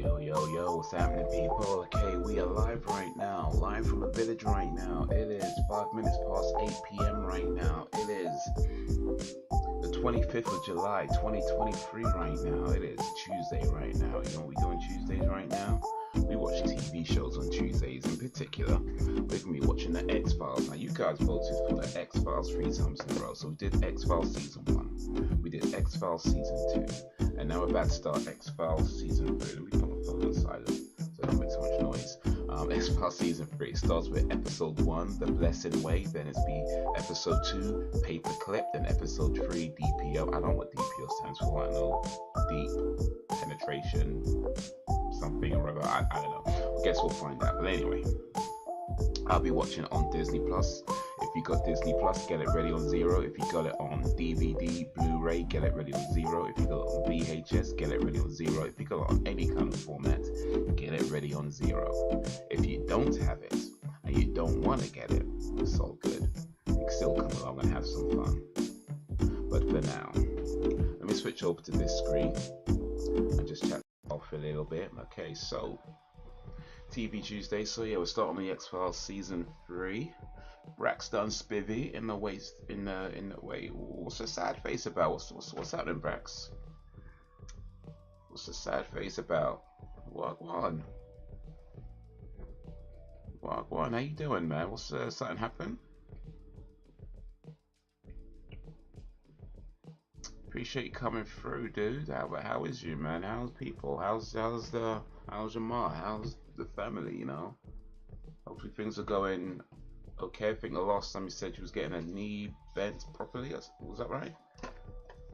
Yo, what's happening, people? Okay, we are live right now, live from a village right now. It is 5 minutes past 8 p.m. right now. It is the 25th of July, 2023 right now. It is Tuesday right now. You know what we do on Tuesdays right now? We watch TV shows on Tuesdays. In particular, we're going to be watching the X-Files. Now, you guys voted for the X-Files 3 times in a row. So we did X-Files Season 1. We did X-Files Season 2. And now we're about to start X-Files Season 3. Let me put my phone on silent so I don't make so much noise. X-Files Season 3 starts with Episode 1, The Blessed Way. Then it's Episode 2, Paperclip. Then Episode 3, D.P.O. I don't know what D.P.O stands for. I know Deep Penetration something or other. I don't know. I guess we'll find out. But anyway, I'll be watching it on Disney Plus. If you got Disney Plus, get it ready on 0. If you got it on DVD, Blu-ray, get it ready on 0. If you got it on VHS, get it ready on 0. If you got it on any kind of format, get it ready on 0. If you don't have it and you don't want to get it, it's all good. You can still come along and have some fun. But for now, let me switch over to this screen and just chat off a little bit. Okay, so TV Tuesday. So yeah, we're starting the X-Files Season 3. Brack's done spivvy in the way. What's the sad face about? What's happening, Brax? What's the sad face about? What one? How you doing, man? What's something happened? Appreciate you coming through, dude. How is you, man? How's people? How's your ma? How's the family? You know. Hopefully things are going okay. I think the last time you said you was getting a knee bent properly. Was that right?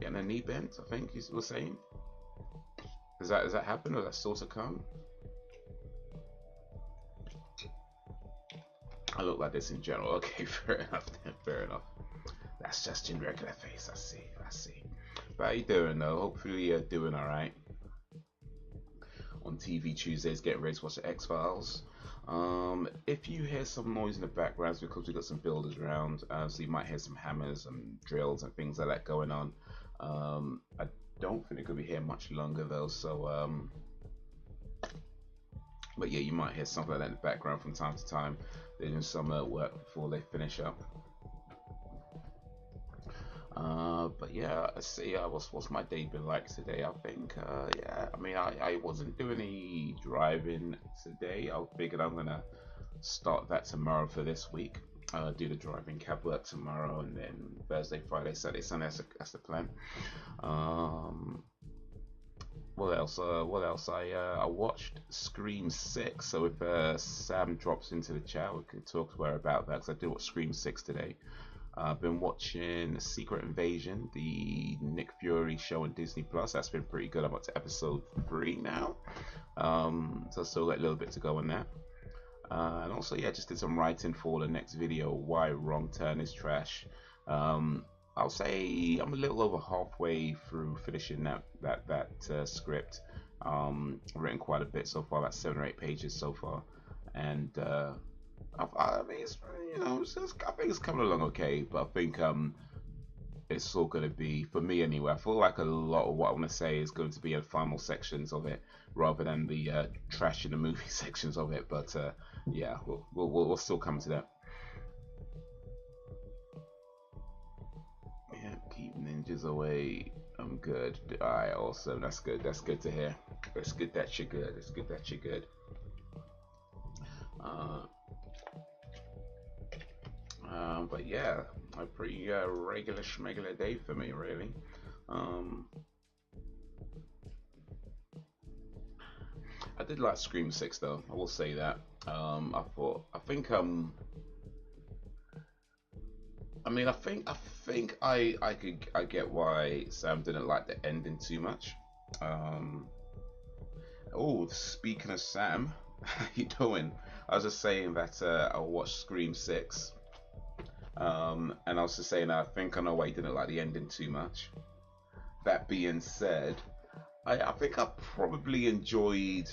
Getting a knee bent, I think you were saying. Has that happened, or that still to come? I look like this in general. Okay, fair enough. Fair enough. That's just in regular face. I see. But how you doing though? Hopefully you're doing all right. On TV Tuesdays, getting ready to watch the X-Files. If you hear some noise in the background, it's because we got some builders around, so you might hear some hammers and drills and things like that going on. I don't think it could be here much longer though, so but yeah, you might hear something like that in the background from time to time. They're doing some work before they finish up. But yeah, let's see. What's my day been like today? I think yeah, I mean, I wasn't doing any driving today. I figured I'm gonna start that tomorrow for this week. Do the driving cab work tomorrow, and then Thursday, Friday, Saturday, Sunday. That's the plan. What else? I watched Scream 6. So if Sam drops into the chat, we can talk to her about that, because I did watch Scream 6 today. I've been watching Secret Invasion, the Nick Fury show on Disney Plus. That's been pretty good. I'm up to episode 3 now, so I still got a little bit to go on that. And also, yeah, just did some writing for the next video, Why Wrong Turn is Trash. I'll say I'm a little over halfway through finishing that script. I've written quite a bit so far, about 7 or 8 pages so far, and I mean, it's, you know, I think it's coming along okay, but I think it's all going to be, for me anyway, I feel like a lot of what I want to say is going to be in final sections of it, rather than the trash in the movie sections of it. But yeah, we'll still come to that. Yeah, keep ninjas away. I'm good. Alright, awesome. That's good. That's good to hear. It's good that you're good. It's good that you're good. But yeah, a pretty regular schmegular day for me, really. I did like Scream 6 though, I will say that. I think I get why Sam didn't like the ending too much. Oh, speaking of Sam, how you doing? I was just saying that I watched Scream 6. And I was just saying, I think I know why he didn't like the ending too much. That being said, I think I probably enjoyed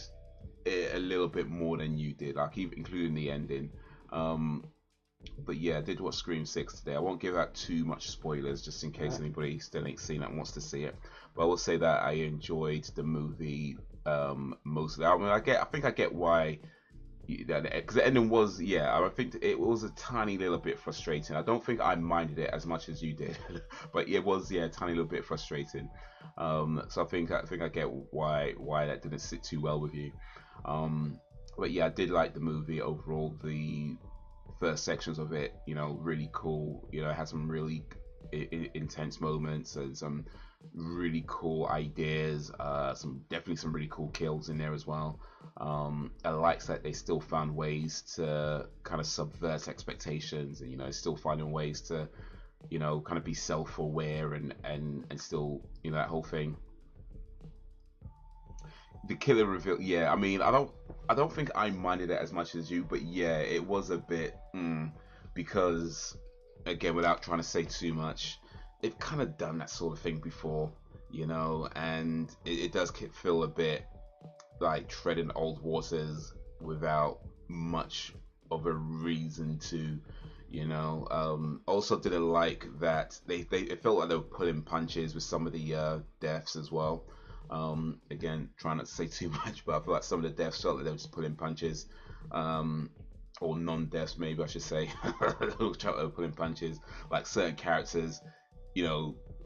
it a little bit more than you did, like even including the ending. But yeah, I did watch Scream 6 today. I won't give out too much spoilers, just in case anybody still ain't seen it and wants to see it. But I will say that I enjoyed the movie Mostly. I mean, I think I get why. Because the ending was, yeah, I think it was a tiny little bit frustrating. I don't think I minded it as much as you did, but it was, yeah, a tiny little bit frustrating. So I think I get why that didn't sit too well with you. But yeah, I did like the movie overall. The first sections of it, really cool. It had some really intense moments and some really cool ideas. Definitely some really cool kills in there as well. I like that they still found ways to kind of subvert expectations, and still finding ways to kind of be self-aware and still that whole thing. The killer reveal, yeah. I mean, I don't think I minded it as much as you, but yeah, it was a bit because again, without trying to say too much, they've kind of done that sort of thing before, and it does feel a bit like treading old waters without much of a reason to, also didn't like that they it felt like they were pulling punches with some of the deaths as well. Again, trying not to say too much, but I feel like some of the deaths felt like they were just pulling punches, or non-deaths maybe I should say. Pulling punches, like certain characters, it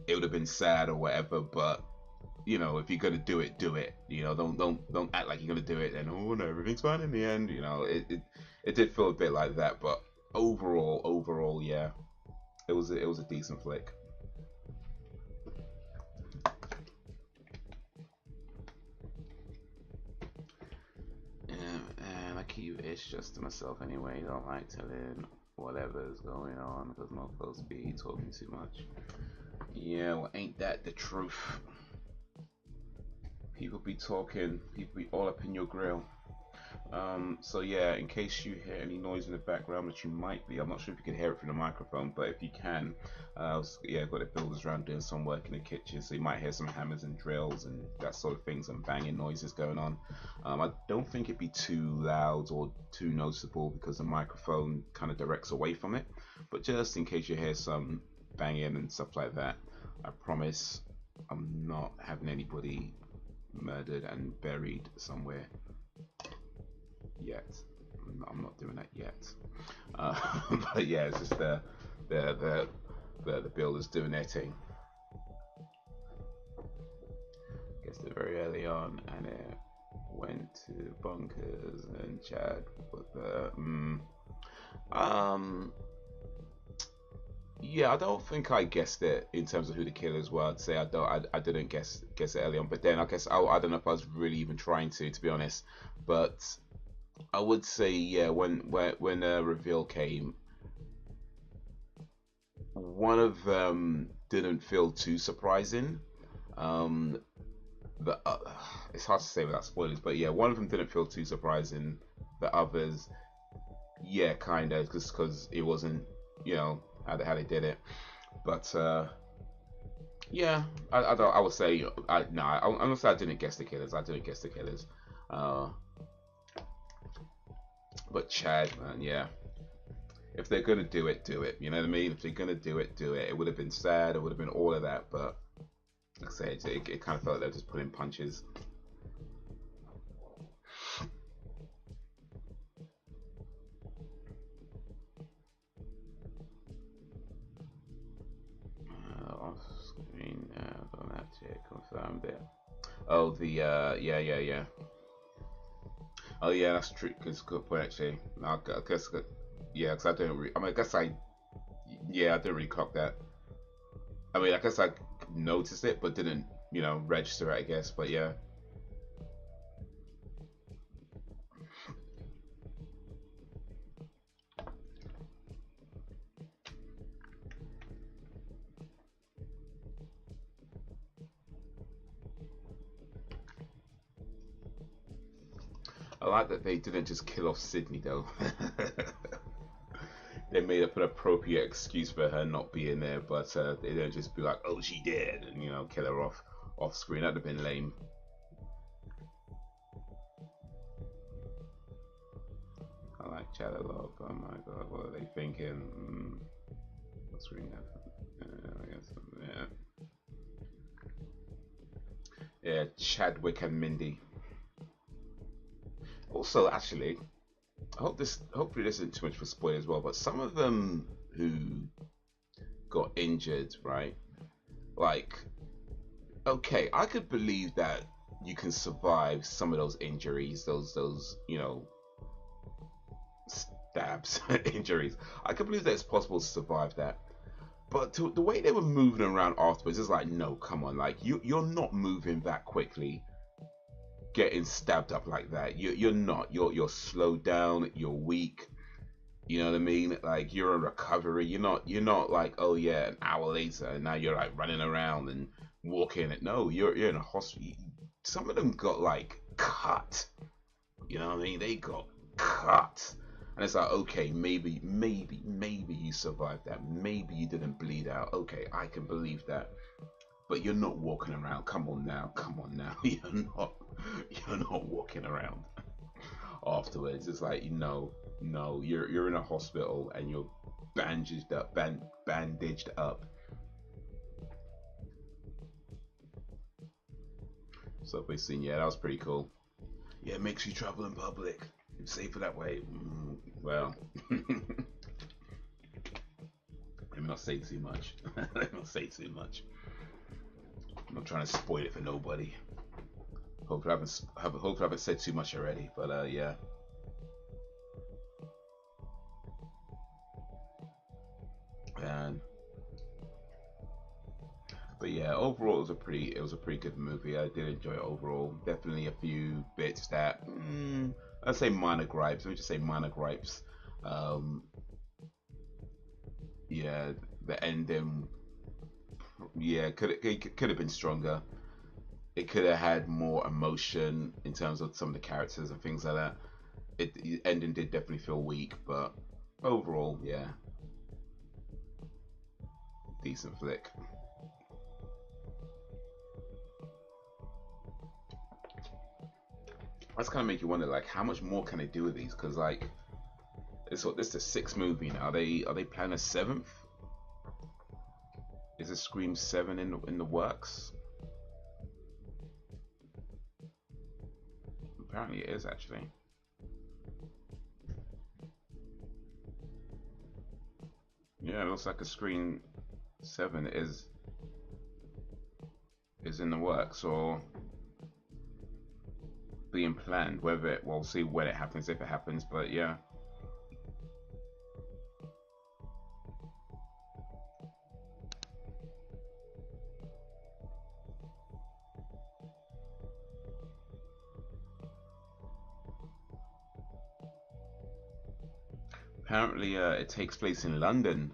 would have been sad or whatever, but if you're gonna do it, do it. Don't act like you're gonna do it and oh no, everything's fine in the end. It did feel a bit like that, but overall, yeah, it was a decent flick. And I keep it's just to myself anyway. Don't like telling whatever's going on because I'm not supposed to be talking too much. Yeah, well, ain't that the truth? People be talking, people be all up in your grill. So yeah, in case you hear any noise in the background, which you might be, I'm not sure if you can hear it from the microphone, but if you can, yeah, I've got the builders around doing some work in the kitchen, so you might hear some hammers and drills and that sort of thing, some banging noises going on. I don't think it'd be too loud or too noticeable because the microphone kind of directs away from it, but just in case you hear some banging and stuff like that, I promise I'm not having anybody murdered and buried somewhere yet. I'm not doing that yet. But yeah, it's just the builders doing their thing. Guess they're very early on, and it went to bunkers and Chad. But yeah, I don't think I guessed it in terms of who the killers were. I'd say I didn't guess it early on. But then I guess I don't know if I was really even trying to be honest. But I would say yeah, when reveal came, one of them didn't feel too surprising. Um, the It's hard to say without spoilers, but yeah, one of them didn't feel too surprising. The others, yeah, kind of, because it wasn't, how they did it. But yeah, I don't. I would say I'm gonna say I didn't guess the killers. I didn't guess the killers. Uh, but Chad, man, yeah. If they're gonna do it, do it. You know what I mean? If they're gonna do it, do it. It would have been sad. It would have been all of that. But like I say, it kind of felt like they were just pulling punches. Off screen on that check confirmed it. Oh, yeah. Oh yeah, that's true. Cause good point actually. I guess yeah, cause I didn't. I mean, I guess I didn't really clock that. I mean, I guess I noticed it, but didn't register it. I guess, but yeah. I like that they didn't just kill off Sydney though. They made up an appropriate excuse for her not being there, but they didn't just be like, "Oh, she dead," and kill her off screen. That'd have been lame. I like chat a lot. Oh my god, what are they thinking? Screen I guess, yeah. Yeah, Chadwick and Mindy. Also, actually, hopefully this isn't too much for spoil as well, but some of them who got injured, right? Like, okay, I could believe that you can survive some of those injuries, those stabs, injuries. I could believe that it's possible to survive that. But the way they were moving around afterwards is like, no, come on, like you're not moving that quickly, getting stabbed up like that. You're not. You're slowed down. You're weak. You know what I mean? Like you're in recovery. You're not like, oh yeah, an hour later and now you're like running around and walking it. No, you're in a hospital. Some of them got like cut. You know what I mean? They got cut. And it's like, okay, maybe you survived that. Maybe you didn't bleed out. Okay, I can believe that. But you're not walking around. Come on now. You're not walking around afterwards. It's like, no, you're in a hospital and you're bandaged up. Subway scene, yeah, that was pretty cool. Yeah, it makes you travel in public. It's safer that way. Well, let me not say too much. Let me not say too much. I'm not trying to spoil it for nobody. Hopefully I haven't said too much already. But yeah. And but yeah, overall it was a pretty good movie. I did enjoy it overall. Definitely a few bits that I'd say minor gripes. Let me just say minor gripes. Um, yeah, the ending. Yeah, could have been stronger. It could have had more emotion in terms of some of the characters and things like that. The ending did definitely feel weak, but overall, yeah, decent flick. That's kind of make you wonder, like, how much more can they do with these? Because like, this is the sixth movie now. Are they planning a seventh? Is a Scream 7 in the works? Apparently it is actually. Yeah, it looks like a Scream 7 is in the works or being planned. Whether we'll see when it happens, if it happens, but yeah. Apparently, it takes place in London.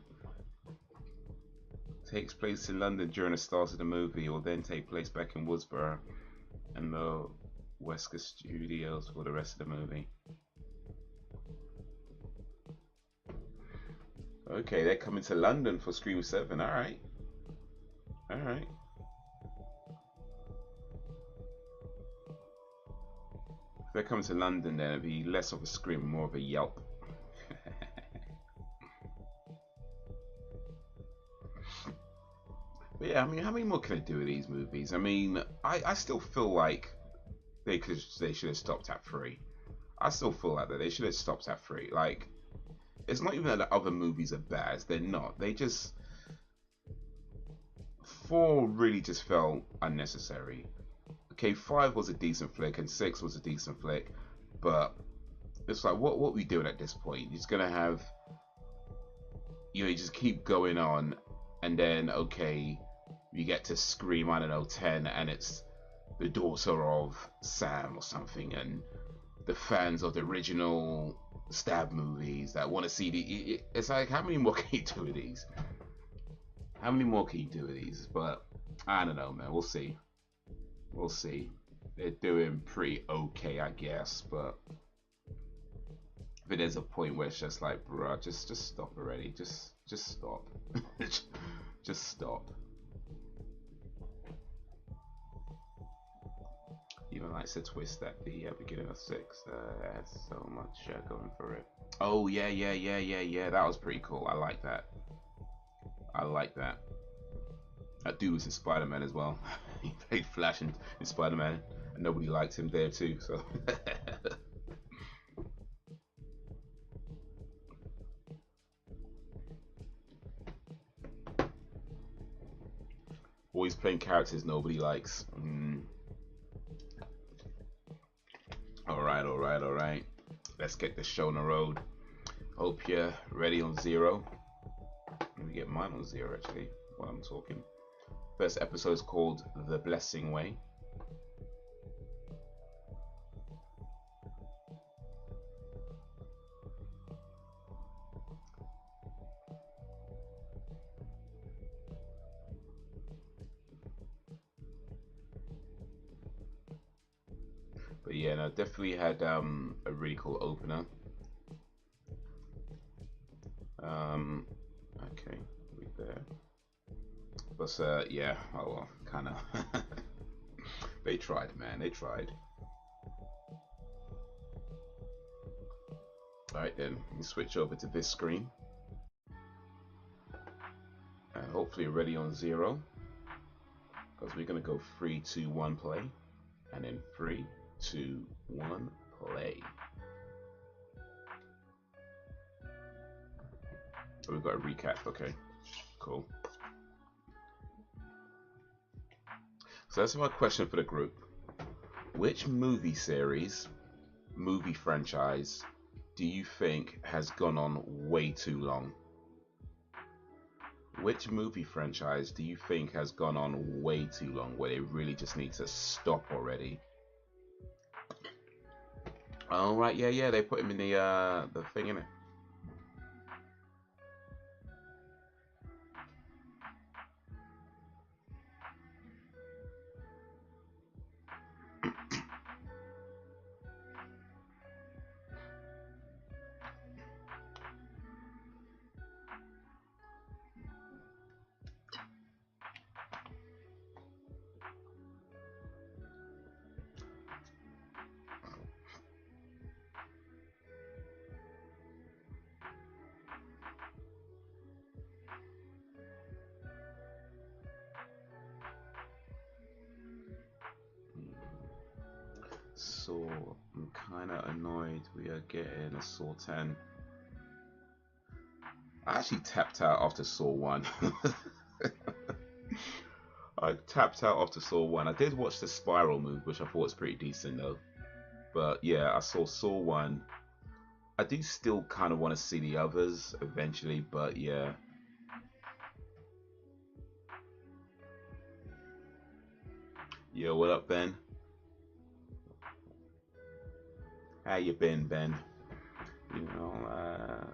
Takes place in London during the start of the movie. It will then take place back in Woodsboro and the Wesker Studios for the rest of the movie. Okay, they're coming to London for Scream 7. Alright. Alright. If they're coming to London, then it'll be less of a Scream, more of a Yelp. But yeah, I mean, how many more can they do with these movies? I mean, I still feel like they should have stopped at 3. I still feel like that they should have stopped at 3. Like, it's not even that the other movies are bad. They're not. They just 4 really just felt unnecessary. Okay, 5 was a decent flick and 6 was a decent flick, but it's like what are we doing at this point? You're just gonna have you just keep going on, and then okay, you get to Scream, I don't know, 10, and it's the daughter of Sam or something, and the fans of the original stab movies that want to see it's like, how many more can you do with these? How many more can you do with these? But I don't know, man. We'll see. We'll see. They're doing pretty okay, I guess, but there's a point where it's just like, bruh, just stop already. Just stop. Just stop. Even likes a twist at the beginning of 6. Has so much going for it. Oh yeah. That was pretty cool. I like that. I like that. That dude was in Spider-Man as well. He played Flash in Spider-Man, and nobody liked him there too. So Always playing characters nobody likes. Alright, alright, alright. Let's get this show on the road. Hope you're ready on 0. Let me get mine on 0 actually while I'm talking. First episode is called The Blessing Way. But yeah, no, definitely had a really cool opener. Okay, right there. But yeah, oh well, kind of. They tried, man. They tried. All right, then we switch over to this screen, and hopefully ready on 0, because we're gonna go 3, 2, 1, play, and then 3, 2, 1, play. Oh, we've got a recap. Okay, cool. So that's my question for the group. Which movie series, movie franchise, do you think has gone on way too long? Which movie franchise do you think has gone on way too long, where they really just need to stop already? Oh right, yeah, they put him in the thing in it. Saw, I'm kind of annoyed we are getting a Saw 10. I actually tapped out after Saw 1. I tapped out after Saw 1. I did watch the Spiral movie, which I thought was pretty decent though. But yeah, I saw Saw 1. I do still kind of want to see the others eventually, but yeah. Yo, what up, Ben? How you been, Ben? You know,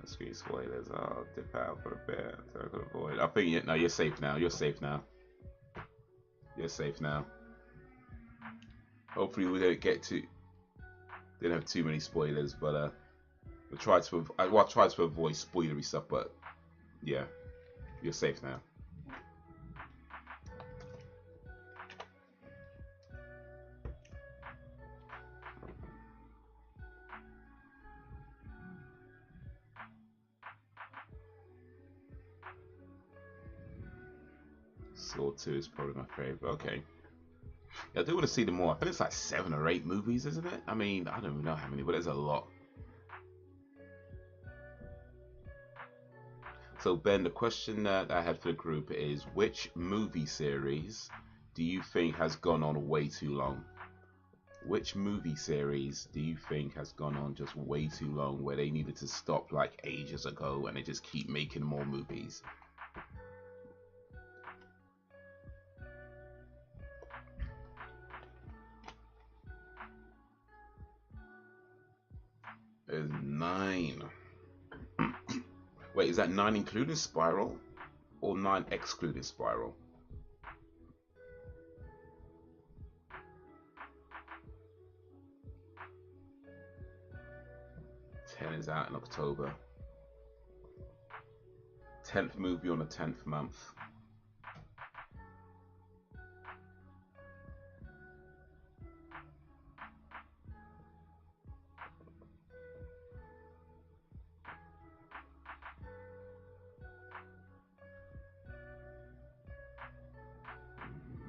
screen spoilers. I'll dip out for a bit so I could avoid. I think no, you're safe now. You're safe now. You're safe now. Hopefully we don't get too. Didn't have too many spoilers, but we tried to. Well, I tried to avoid spoilery stuff, but yeah, you're safe now. Saw 2 is probably my favorite. Okay. Yeah, I do want to see them more. I think it's like 7 or 8 movies, isn't it? I mean, I don't even know how many, but there's a lot. So Ben, the question that I had for the group is, which movie series do you think has gone on way too long? Which movie series do you think has gone on just way too long, where they needed to stop like ages ago and they just keep making more movies? There's 9. Wait, is that 9 including Spiral or 9 excluding Spiral? 10 is out in October. 10th movie on the 10th month.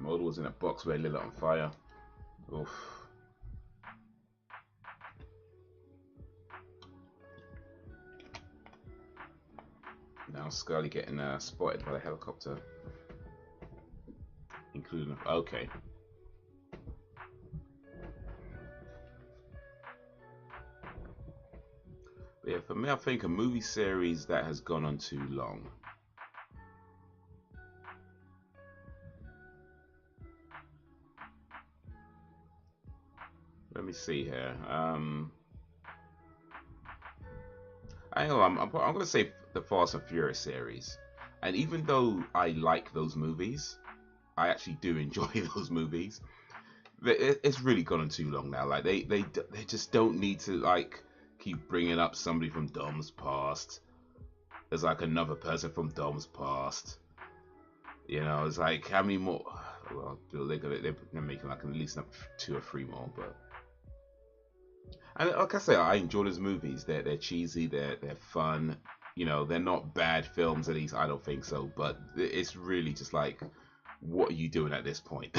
Model was in a box where it lit it on fire. Oof. Now Scully getting spotted by the helicopter. including. Okay. But yeah, for me, I think a movie series that has gone on too long. Let me see here. I know I'm going to say the Fast and Furious series, and even though I like those movies, I actually do enjoy those movies. It's really gone on too long now. Like they just don't need to like keep bringing up somebody from Dom's past. There's like another person from Dom's past. You know, it's like how many more? Well, they're making like at least 2 or 3 more, but. And like I say, I enjoy those movies. They're cheesy. They're fun. You know, they're not bad films. At least I don't think so. But it's really just like, what are you doing at this point?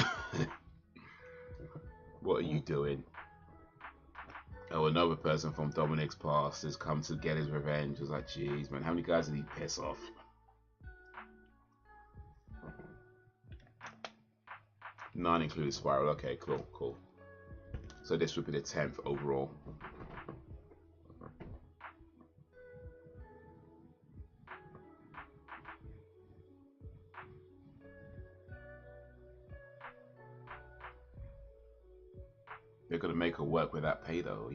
What are you doing? Oh, another person from Dominic's past has come to get his revenge. It's like, jeez, man, how many guys did he piss off? None including Spiral. Okay, cool. So this would be the 10th overall. They're gonna make her work with that pay though.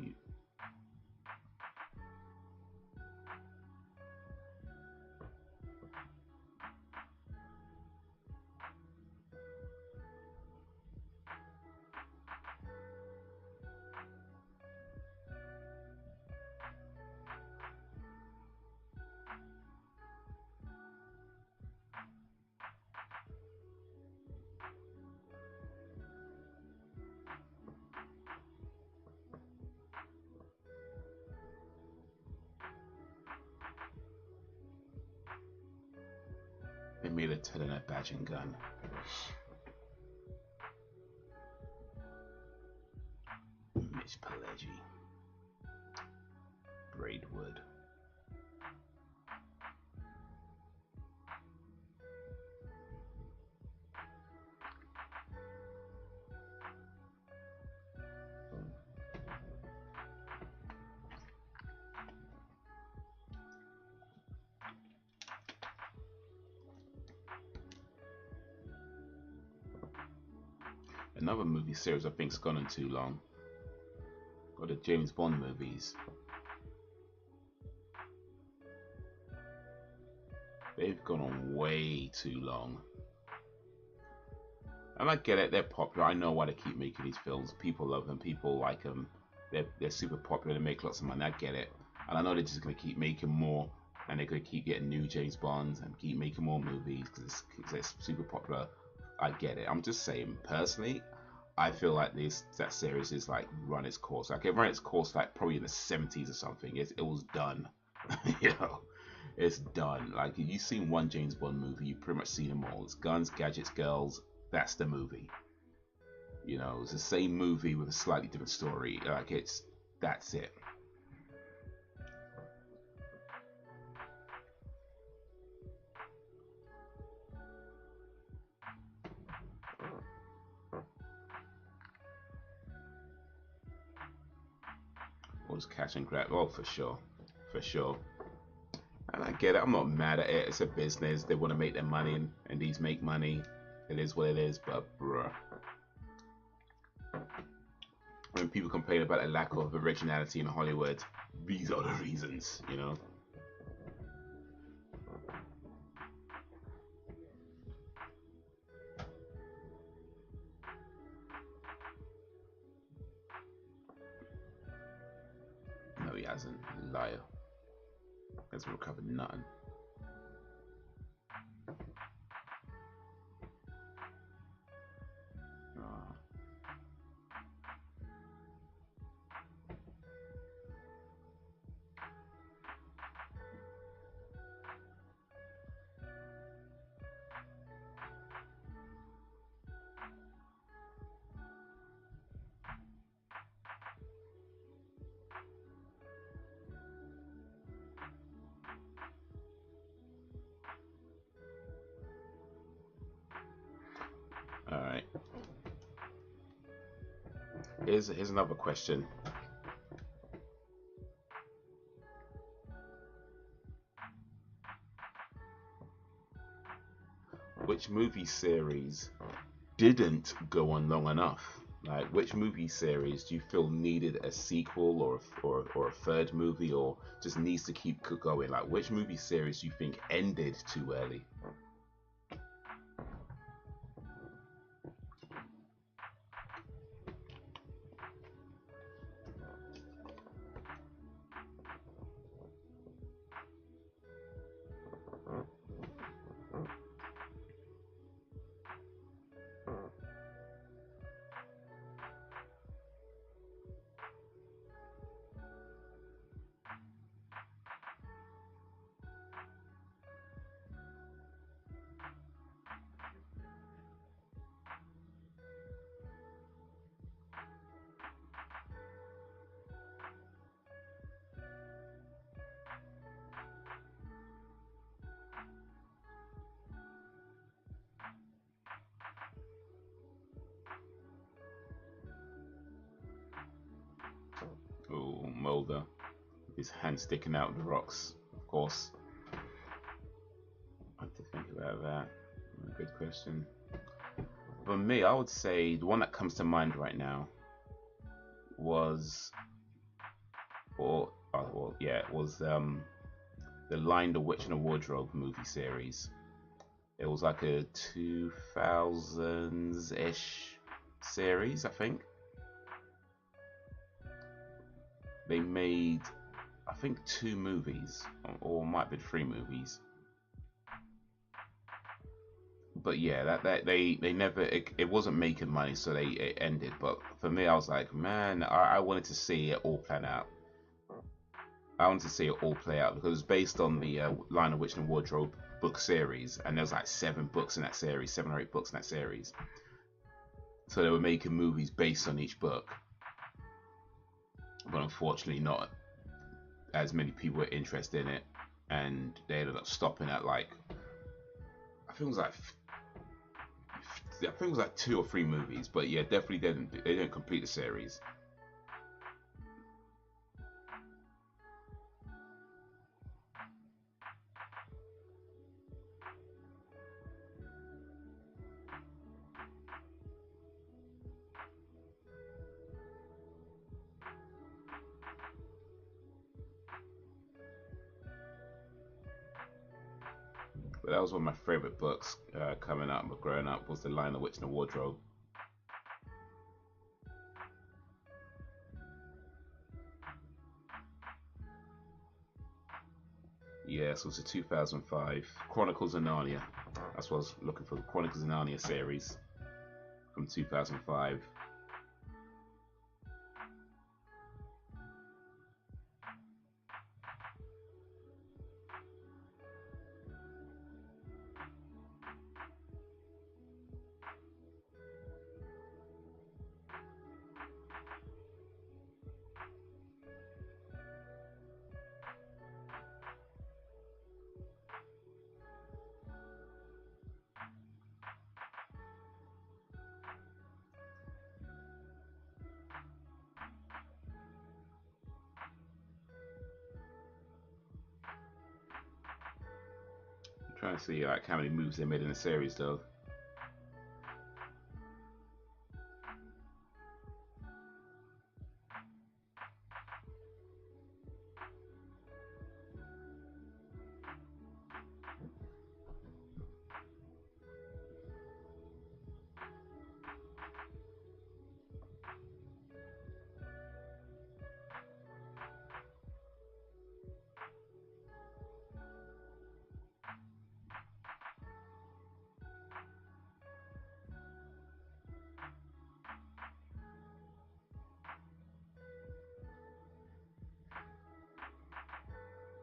They made a 10 in a badging gun. Mitch Pileggi. Braidwood. Another movie series I think's gone on too long. Or the James Bond movies. They've gone on way too long. And I get it, they're popular. I know why they keep making these films. People love them, people like them. They're super popular, they make lots of money. I get it. And I know they're just going to keep making more. And they're going to keep getting new James Bonds and keep making more movies because it's super popular. I get it. I'm just saying, personally, I feel like that series is like run its course. Like it ran its course like probably in the 70s or something. It was done. You know, it's done. Like if you've seen one James Bond movie, you've pretty much seen them all. It's guns, gadgets, girls. That's the movie. You know, it's the same movie with a slightly different story. Like that's it. Was catch and grab. Oh, for sure. And I get it. I'm not mad at it. It's a business. They want to make their money, and these make money. It is what it is. But bruh, when people complain about a lack of originality in Hollywood, these are the reasons. You know. No, he hasn't. Liar. Hasn't recovered nothing. here's another question. Which movie series didn't go on long enough? Like, which movie series do you feel needed a sequel or a third movie, or just needs to keep going? Like, which movie series do you think ended too early? Oh, Mulder, his hand sticking out of the rocks, of course. I have to think about that. Good question. For me, I would say the one that comes to mind right now was, the Lion, the Witch, and the Wardrobe movie series. It was like a 2000s-ish series, I think. They made, I think, 2 movies, or might be 3 movies. But yeah, that they never, it wasn't making money, so it ended. But for me, I was like, man, I wanted to see it all plan out. I wanted to see it all play out because it was based on the Lion, the Witch, and the Wardrobe book series, and there was like 7 books in that series, 7 or 8 books in that series. So they were making movies based on each book, but unfortunately, not as many people were interested in it, and they ended up stopping at like, I think it was like 2 or 3 movies, but yeah, definitely they didn't complete the series. But that was one of my favorite books coming up, but growing up, was The Lion, the Witch, and the Wardrobe. Yeah, so it's a 2005 Chronicles of Narnia. That's what I was looking for, the Chronicles of Narnia series from 2005. I'm trying to see like how many moves they made in the series though.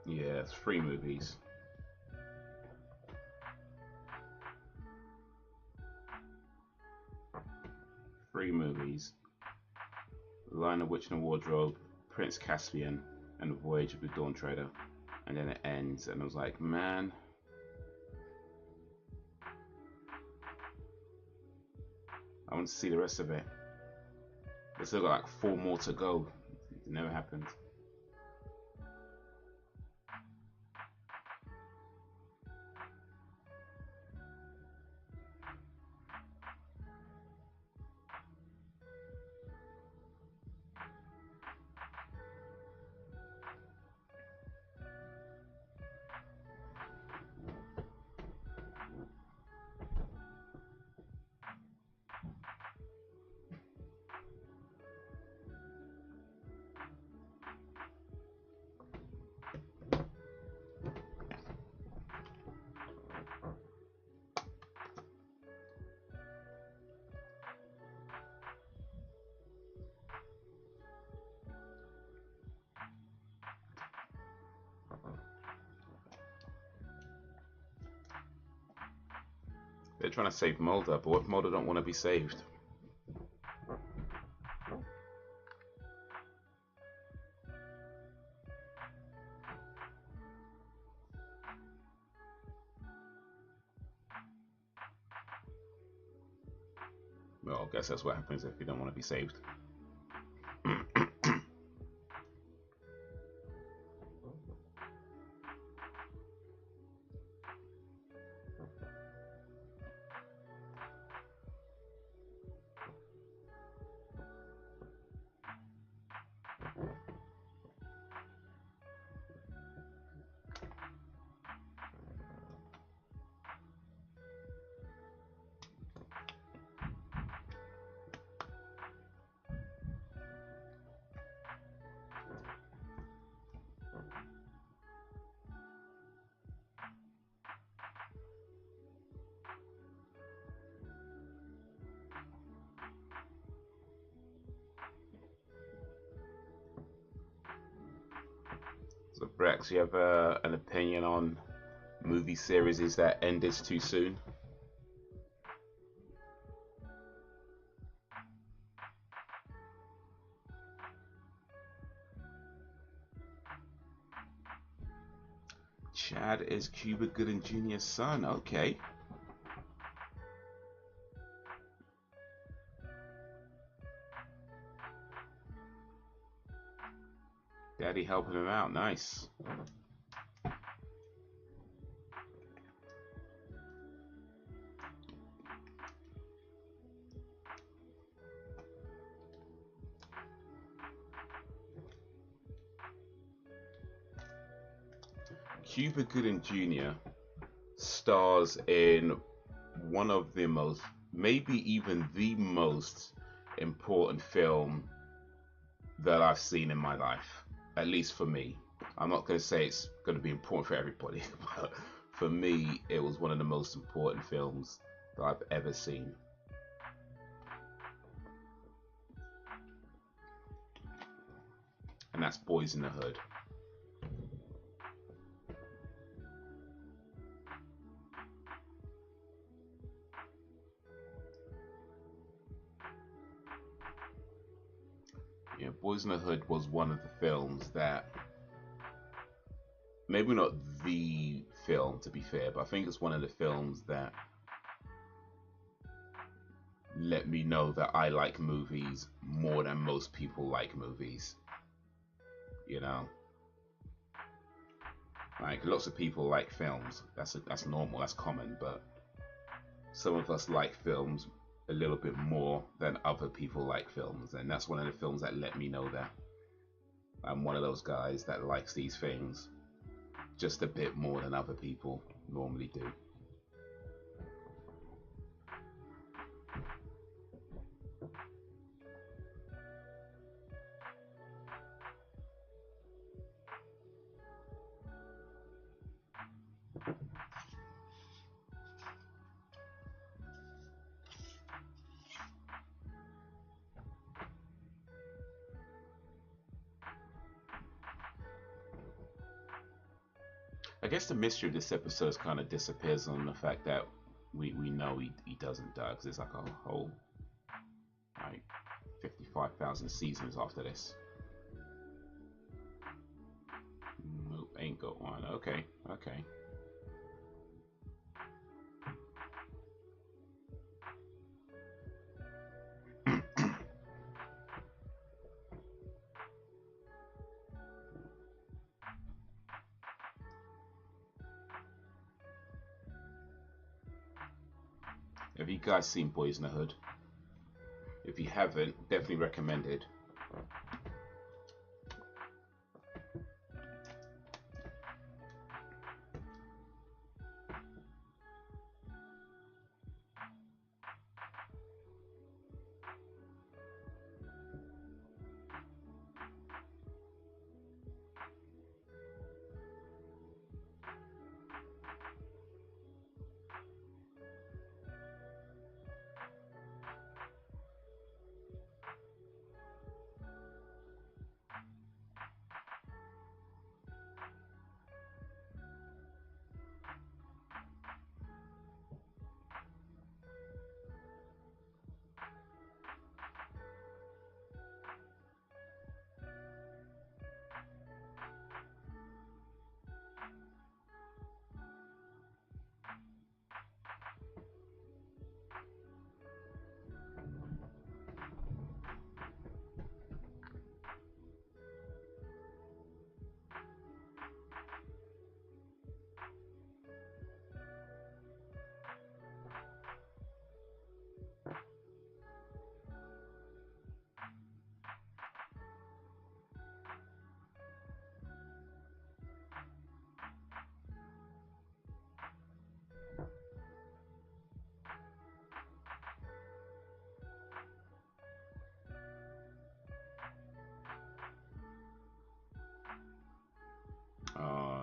Yeah, it's 3 movies. Three movies. The Lion, the Witch, and the Wardrobe, Prince Caspian, and The Voyage of the Dawn Treader. And then it ends, and I was like, man. I want to see the rest of it. They still got like 4 more to go. It never happened. They're trying to save Mulder, but what if Mulder don't want to be saved? Well, I guess that's what happens if you don't want to be saved. So, Brex, you have an opinion on movie series that ended too soon? Chad is Cuba Gooding Jr.'s son. Okay. Daddy helping him out. Nice. Cuba Gooding Jr. stars in one of the most, maybe even the most important film that I've seen in my life, at least for me. I'm not going to say it's going to be important for everybody, but for me, it was one of the most important films that I've ever seen. And that's Boys in the Hood. Yeah, Boys in the Hood was one of the films that, maybe not the film to be fair, but I think it's one of the films that let me know that I like movies more than most people like movies. You know, like lots of people like films. That's normal. That's common. But some of us like films a little bit more than other people like films, and that's one of the films that let me know that I'm one of those guys that likes these things just a bit more than other people normally do. I guess the mystery of this episode kind of disappears on the fact that we know he doesn't die, because it's like a whole like 55,000 seasons after this. Nope, ain't got one. Okay, okay. Have you guys seen Boys in the Hood? If you haven't, definitely recommended.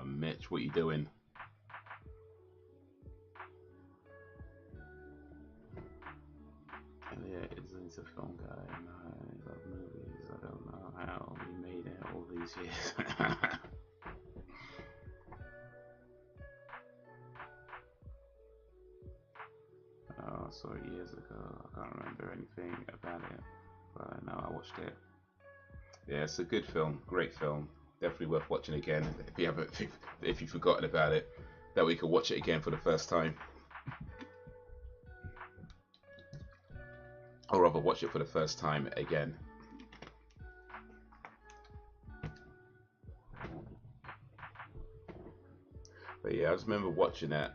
Mitch, what you doing? Elliot isn't a film guy, and I love movies. I don't know how he made it all these years. I saw it years ago. I can't remember anything about it, but I know I watched it. Yeah, it's a good film, great film. Definitely worth watching again. If you haven't, if you've forgotten about it, that we could watch it again for the first time, or rather, watch it for the first time again. But yeah, I just remember watching it.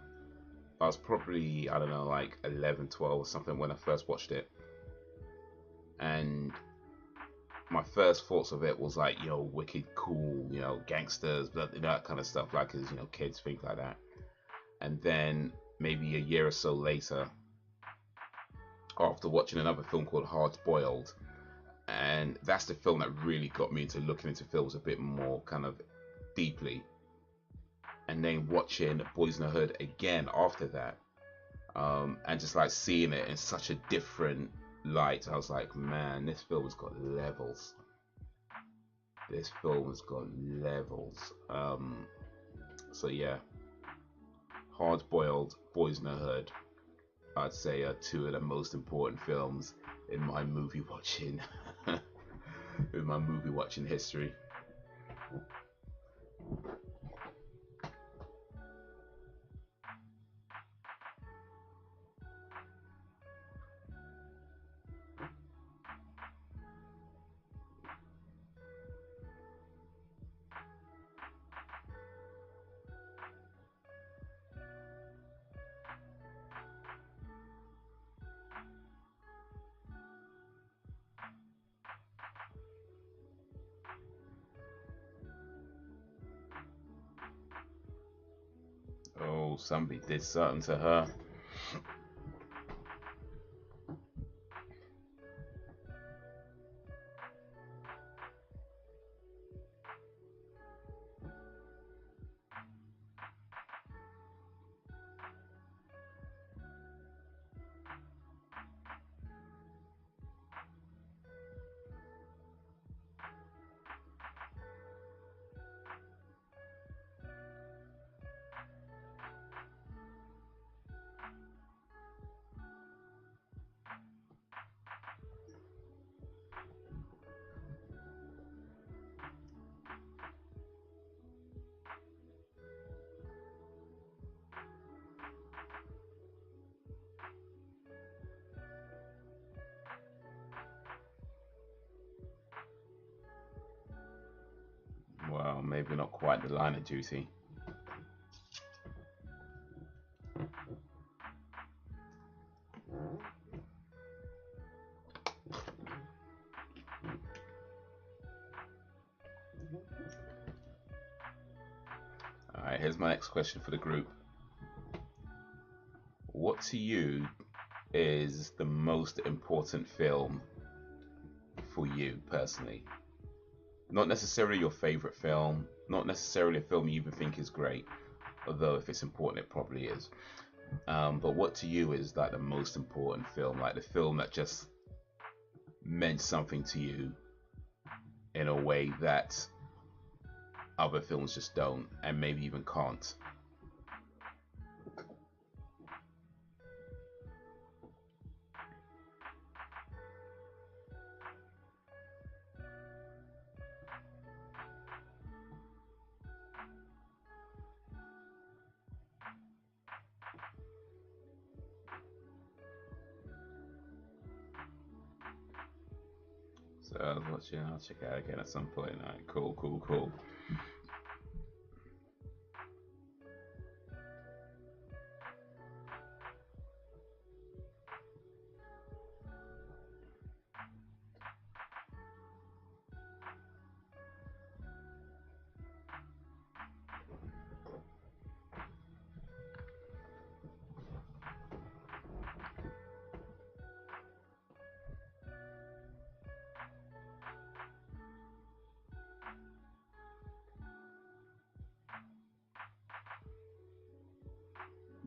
I was probably, I don't know, like 11, 12 or something when I first watched it, and my first thoughts of it was like, you know, wicked cool, you know, gangsters, that kind of stuff, like, as you know, kids think like that. And then maybe a year or so later, after watching another film called Hard Boiled, and that's the film that really got me into looking into films a bit more kind of deeply. And then watching Boys in the Hood again after that, and just like seeing it in such a different light, I was like, man, this film has got levels. This film has got levels. So yeah, Hard Boiled, Boys in the Hood, I'd say are two of the most important films in my movie watching, in my movie watching history. Oh, somebody did something to her. Well, maybe not quite the line of duty. Alright, here's my next question for the group. What to you is the most important film for you personally? Not necessarily your favorite film, not necessarily a film you even think is great, although if it's important it probably is. But what to you is like the most important film, like the film that just meant something to you in a way that other films just don't, and maybe even can't. So I was watching, I'll check it out again at some point. Alright, cool, cool, cool.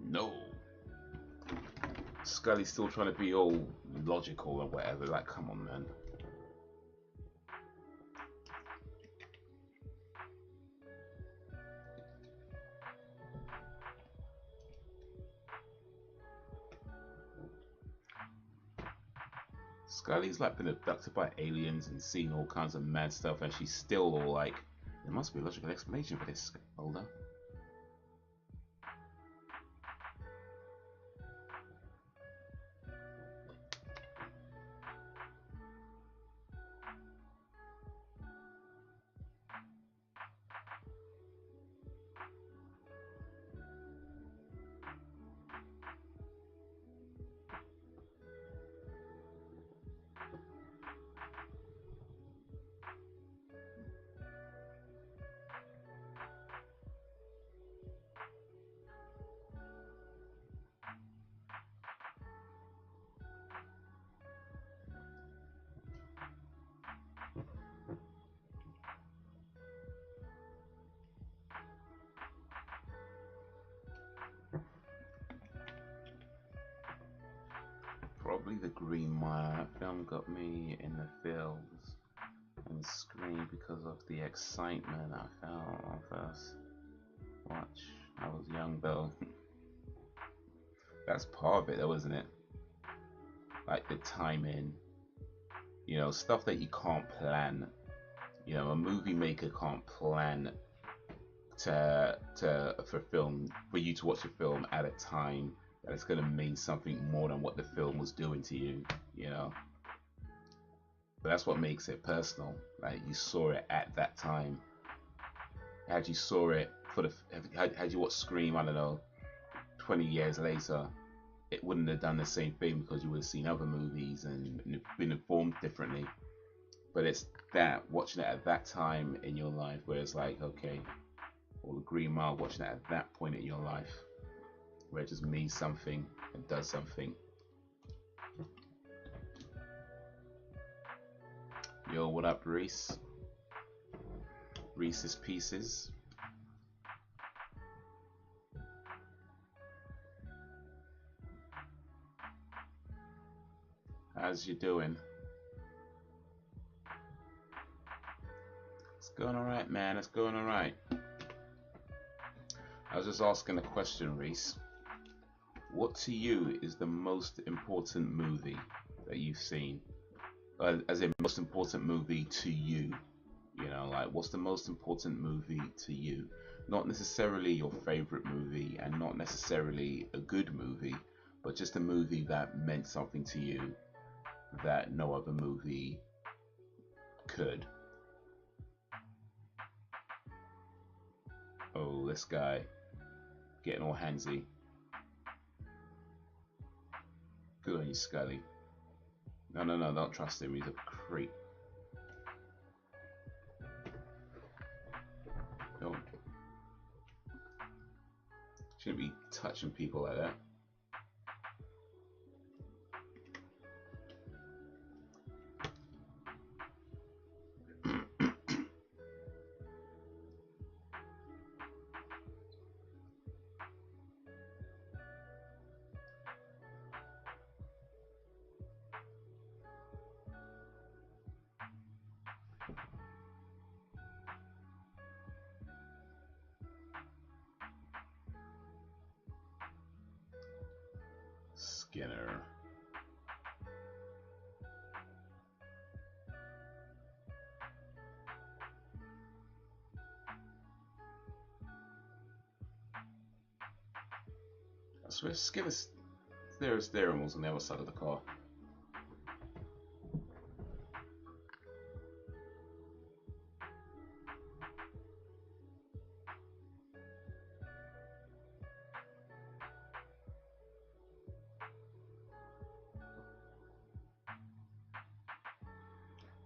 No. Scully's still trying to be all logical or whatever. Like, come on, man. Scully's like been abducted by aliens and seen all kinds of mad stuff, and she's still all like, there must be a logical explanation for this. Hold on. Probably The Green Mile. That film got me in the feels and screamed because of the excitement I felt on first watch. I was young though. That's part of it though, isn't it? Like the timing, you know, stuff that you can't plan. You know, a movie maker can't plan for you to watch a film at a time that it's going to mean something more than what the film was doing to you, you know. But that's what makes it personal. Like you saw it at that time. Had you saw it for the had you watched Scream, I don't know, 20 years later, it wouldn't have done the same thing because you would have seen other movies and been informed differently. But it's that watching it at that time in your life where it's like, okay, or The Green Mile, watching it at that point in your life where it just means something and does something. Yo, what up, Reese? Reese's Pieces. How's you doing? It's going alright, man. It's going alright. I was just asking a question, Reese. What to you is the most important movie that you've seen? As in, most important movie to you? You know, like, what's the most important movie to you? Not necessarily your favorite movie and not necessarily a good movie, but just a movie that meant something to you that no other movie could. Oh, this guy getting all handsy. Good on you, Scully. No, don't trust him. He's a creep. Don't. Shouldn't be touching people like that. Skinner. I swear Skinner's steering wheel's on the other side of the car.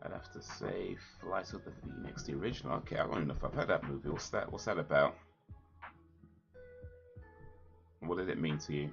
I'd have to say Flight of the Phoenix, the original. Okay, I don't even know if I've heard that movie. What's that about? What did it mean to you?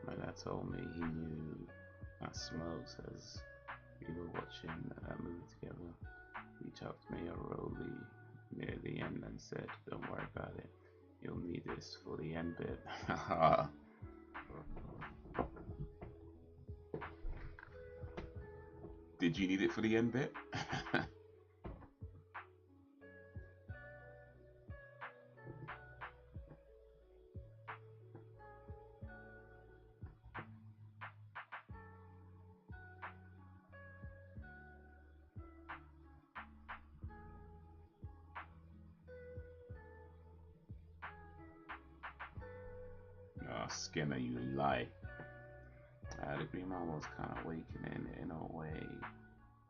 My dad told me he knew that Smokes as we were watching that movie together. He chucked me a rollie near the end and said, "Don't worry about it. You'll need this for the end bit." Did you need it for the end bit? Oh, Skinner, you lie. The Green Mile was kind of awakening in a way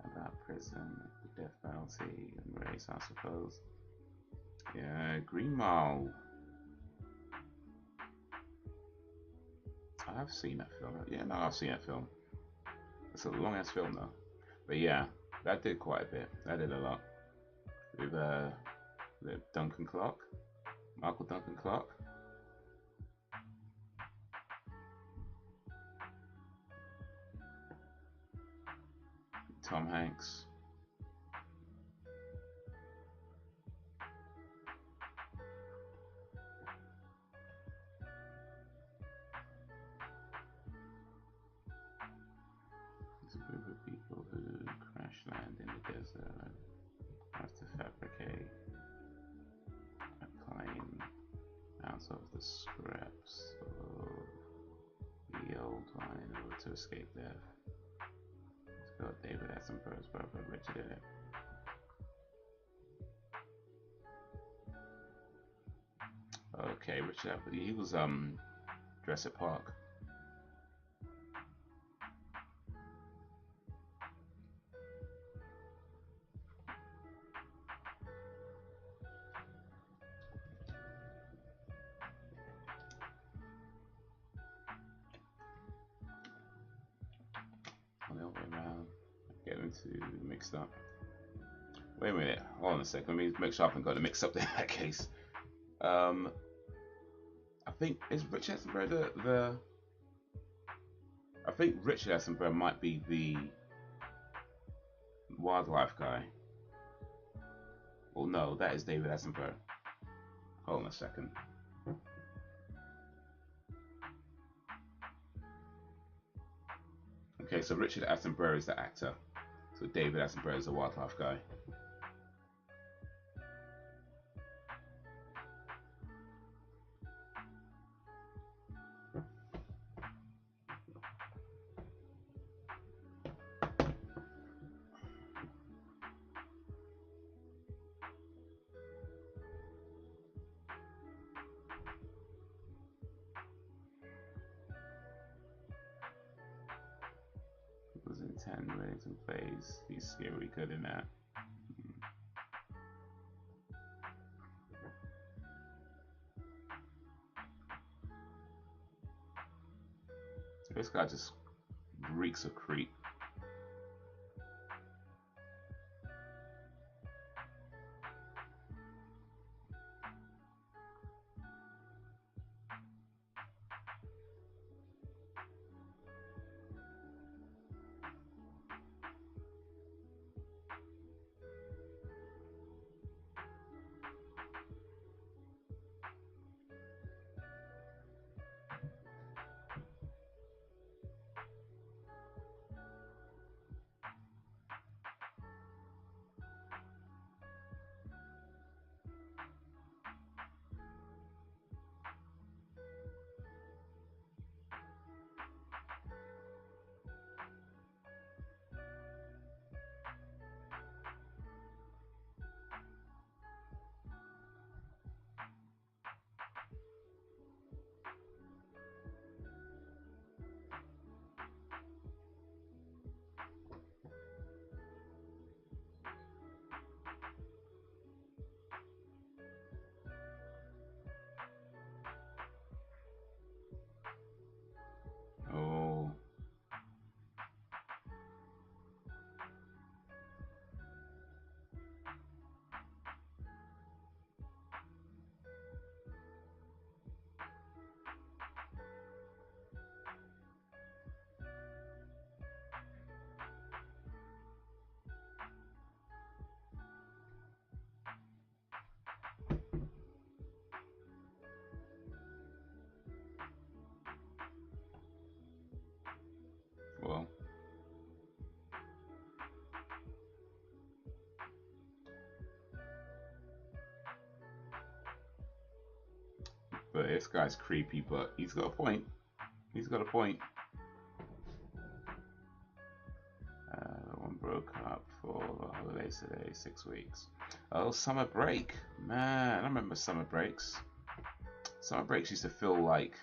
about prison, the death penalty, and race, I suppose. Yeah, Green Mile. I've seen that film. Yeah, no, I've seen that film. It's a long ass film though. But yeah, that did quite a bit. That did a lot. With Duncan Clark, Michael Duncan Clark. Tom Hanks. It's a group of people who crash land in the desert and have to fabricate a plane out of the scraps of the old one in order to escape death. It's got David Attenborough's brother Richard in it. Okay, Richard, he was Jurassic Park. On the other way around, get them too mixed up. Wait a minute, hold on a second. Let me make sure I haven't got it mixed up in that case. I think is Richard Attenborough the I think Richard Attenborough might be the wildlife guy. Well, no, that is David Attenborough. Hold on a second. Okay, so Richard Attenborough is the actor. So David Attenborough is the wildlife guy. Was in 10 Wellington plays. He's really good in that. This guy just reeks of creep. Oh. Well. But this guy's creepy, but he's got a point. He's got a point. One broke up for the holidays today, 6 weeks. Oh, summer break. Man, I remember summer breaks. Summer breaks used to feel like,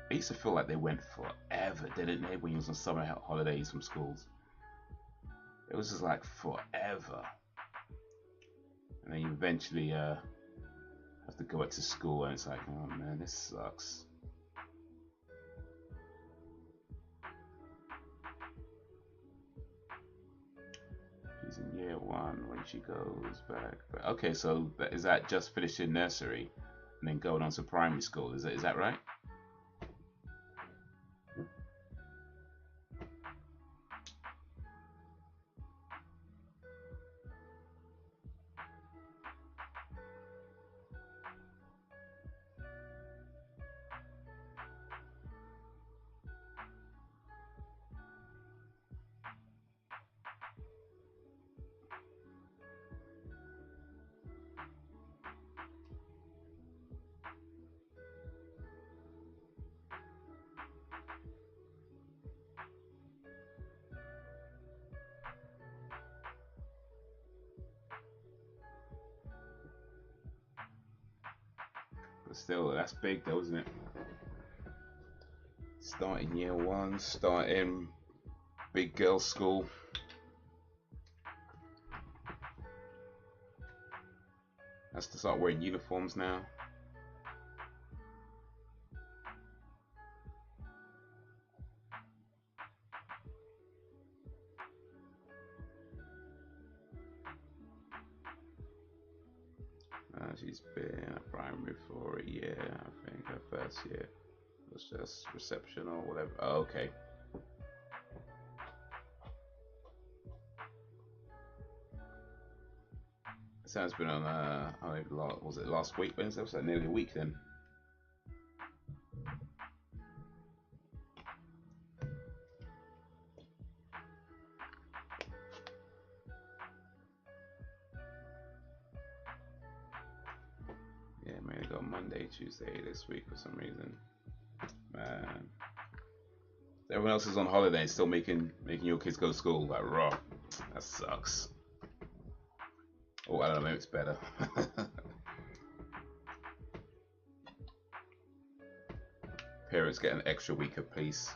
they went forever, didn't they, when you was on summer holidays from schools? It was just like forever. And then you eventually have to go back to school and it's like, oh man, this sucks. She's in year 1 when she goes back. But okay, so is that just finishing nursery and then going on to primary school? Is that right? But still, that's big though, isn't it? Starting year 1, starting big girls school. Has to start wearing uniforms now. She's been at primary for a year. I think her first year was just reception or whatever. Oh, okay. Sam's been on was it last week Wednesday? Was that nearly a week then? Tuesday this week for some reason. Man. Everyone else is on holiday and still making your kids go to school. Like, raw. That sucks. Oh, I don't know, maybe it's better. Parents get an extra week of peace.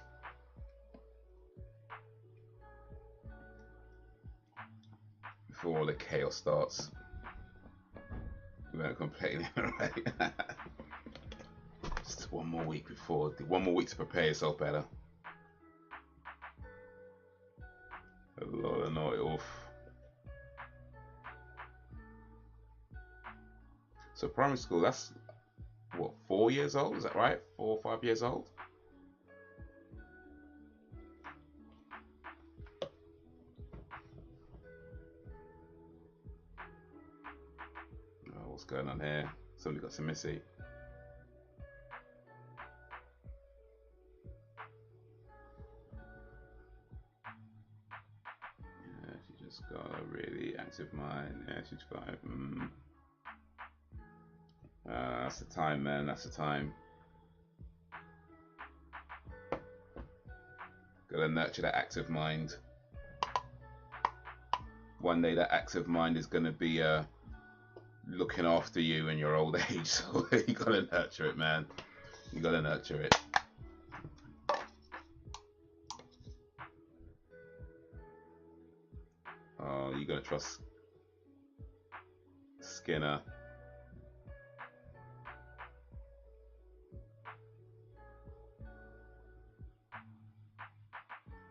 Before all the chaos starts. We won't complain, right? Just one more week before, one more week to prepare yourself better. A lot of night off. So primary school, that's what, 4 years old? Is that right? 4 or 5 years old? Oh, what's going on here? Somebody got some Missy. Yeah, she just got a really active mind. Yeah, she's 5. That's the time, man. That's the time. Gotta nurture that active mind. One day that active mind is gonna be looking after you in your old age. So you gotta nurture it, man. You gotta nurture it. Oh, you gotta trust Skinner.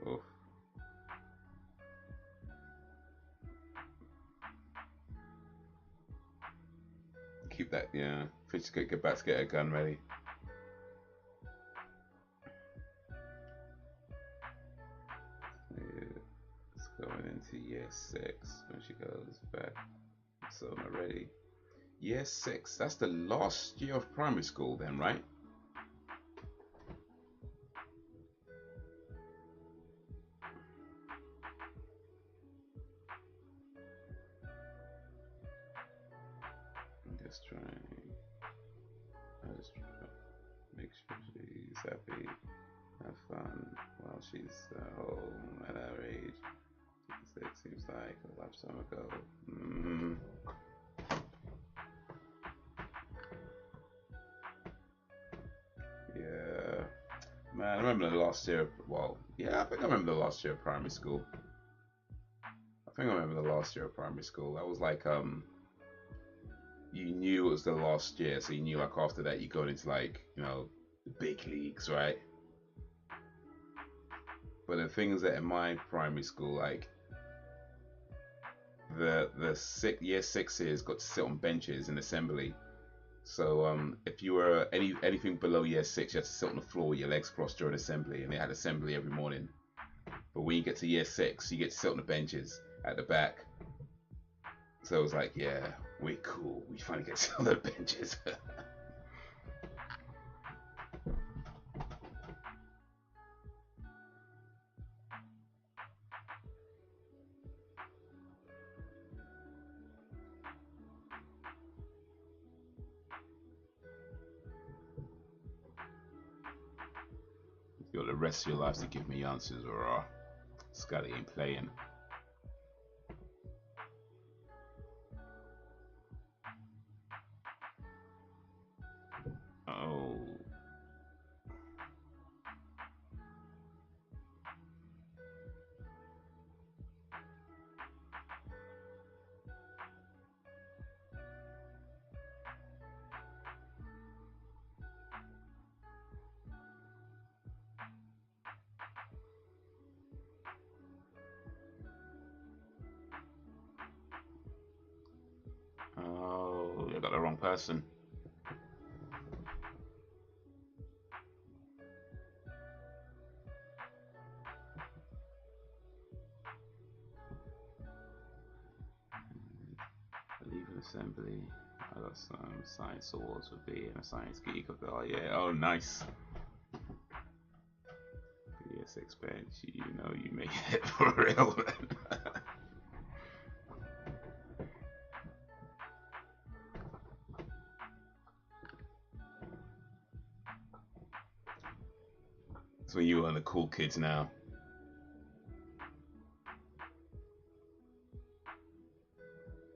Oof. Keep that, yeah. Fish get back to get a gun ready. Yeah, it's going into year 6 when she goes back. So I'm not ready. Year 6, that's the last year of primary school then, right? Just trying. I just try to make sure she's happy, have fun while she's home at our age. It seems like a lifetime ago. Yeah, man, I remember the last year. Well, yeah, I think I remember the last year of primary school. I remember the last year of primary school. That was like you knew it was the last year, so you knew like after that you go into like, you know, the big leagues, right? But the thing is that in my primary school, like the year 6s got to sit on benches in assembly. So if you were anything below year 6, you had to sit on the floor with your legs crossed during assembly, and they had assembly every morning. But when you get to year 6, you get to sit on the benches at the back. So it was like, yeah, we're cool. We finally get to sit on the benches. You got the rest of your life to give me answers, or Scotty ain't playing. Oh. Oh, you got the wrong person. Leaving assembly. I got some science awards for being a science geek of the yeah. Oh, nice. Year 6 bench. You know you made it for real, man. That's when you are the cool kids now.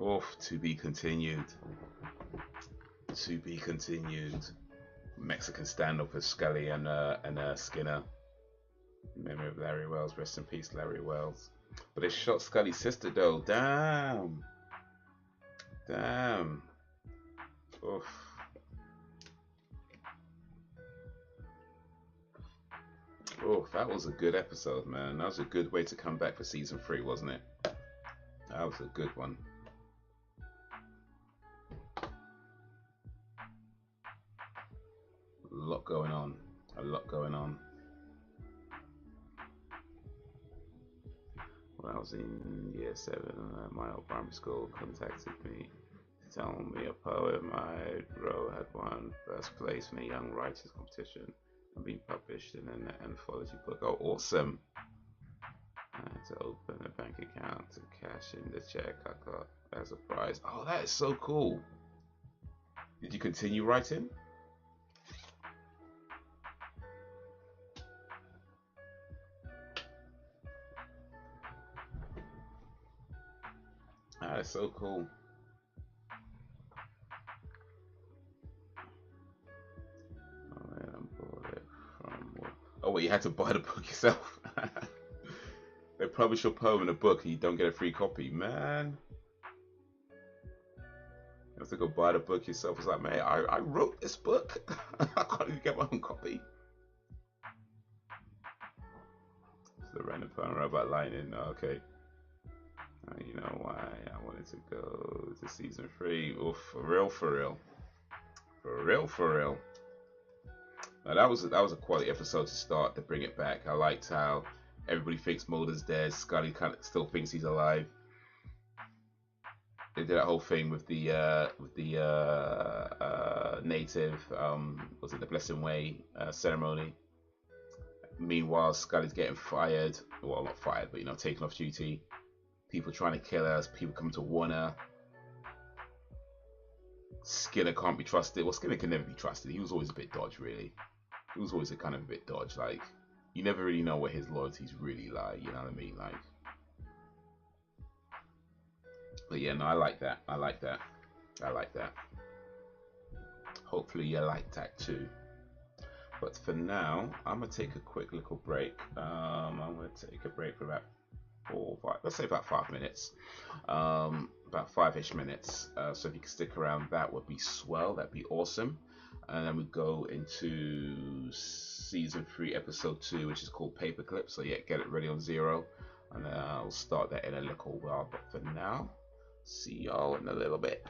Oof, to be continued. To be continued. Mexican standoff with Scully and Skinner. In memory of Larry Wells. Rest in peace, Larry Wells. But they shot Scully's sister though. Damn. Damn. Oof. Oh, that was a good episode, man. That was a good way to come back for season 3, wasn't it? That was a good one. A lot going on. A lot going on. When I was in year 7, my old primary school contacted me to tell me a poem I wrote had won first place in a young writers competition and been published in an anthology book. Oh, awesome! I had to open a bank account to cash in the check I got as a prize. Oh, that is so cool. Did you continue writing? That's so cool. Oh man, I bought it from. Oh wait, you had to buy the book yourself. They publish your poem in a book and you don't get a free copy, man. You have to go buy the book yourself. It's like, man, I wrote this book. I can't even get my own copy. It's the random poem about lightning. Okay. You know why I wanted to go to season 3. Oof, for real, for real. For real, for real. Now that was a quality episode to start to bring it back. I liked how everybody thinks Mulder's dead. Scully kind of still thinks he's alive. They did that whole thing with the native was it the Blessing Way ceremony. Meanwhile, Scully's getting fired. Well, not fired, but you know, taken off duty. People trying to kill us. People coming to warn her. Skinner can't be trusted. Well, Skinner can never be trusted. He was always a bit dodge, really. He was always a kind of a bit dodge. Like, you never really know where his loyalties really lie. You know what I mean? Like, but yeah, no, I like that. I like that. I like that. Hopefully you like that too. But for now, I'm gonna take a quick little break. I'm gonna take a break for about 4 or 5, let's say about 5 minutes, about 5-ish minutes. So if you can stick around, that would be swell. That'd be awesome. And then we go into season 3, episode 2, which is called Paperclip. So yeah, get it ready on 0, and I'll start that in a little while. But for now, see y'all in a little bit.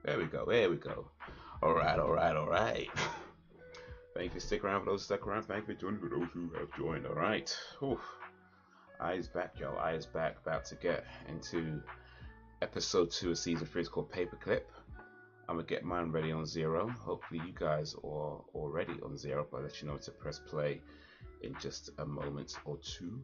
There we go. There we go. All right. All right. All right. Thank you for sticking around. For those who stuck around, thank you for joining. For those who have joined. All right. Whew. Eyes back, y'all. Eyes back. About to get into episode 2 of season 3. It's called Paperclip. I'm gonna get mine ready on 0. Hopefully you guys are already on 0, but I'll let you know to press play in just a moment or two.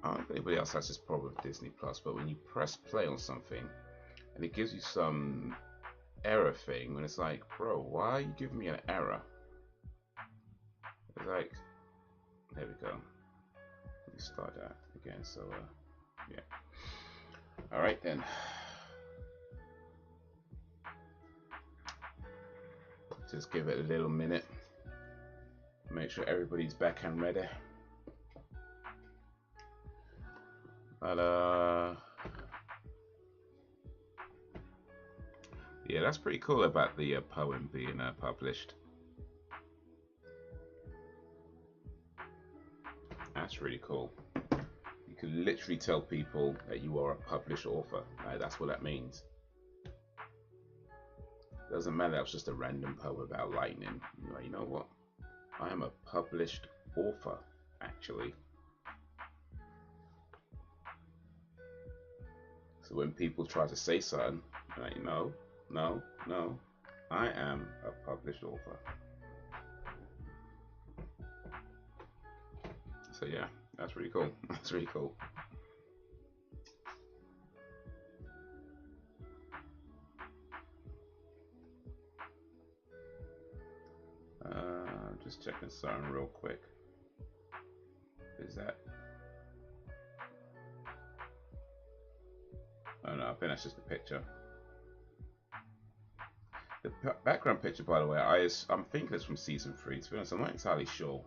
I don't know if anybody else has this problem with Disney Plus, but when you press play on something and it gives you some error thing, when it's like, bro, why are you giving me an error? It's like, there we go. Let me start that again. So yeah. All right then. Just give it a little minute. Make sure everybody's back and ready. But yeah, that's pretty cool about the poem being published. That's really cool. You can literally tell people that you are a published author. That's what that means. Doesn't matter, that was just a random poem about lightning. You know what? I am a published author, actually. So when people try to say something, I'm like, no, I am a published author. So yeah, that's really cool. That's really cool. Just checking something real quick. Is that? Oh no, I think that's just a picture. The background picture, by the way, I'm thinking it's from season 3. To be honest, I'm not entirely sure.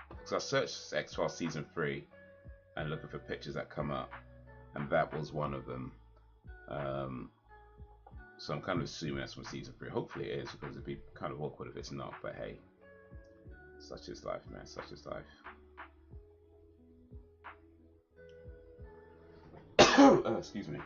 Because I searched X-Files season 3 and looking for pictures that come up, and that was one of them. So I'm kind of assuming that's from season 3. Hopefully it is, because it'd be kind of awkward if it's not. But hey, such is life, man. Such is life. Excuse me.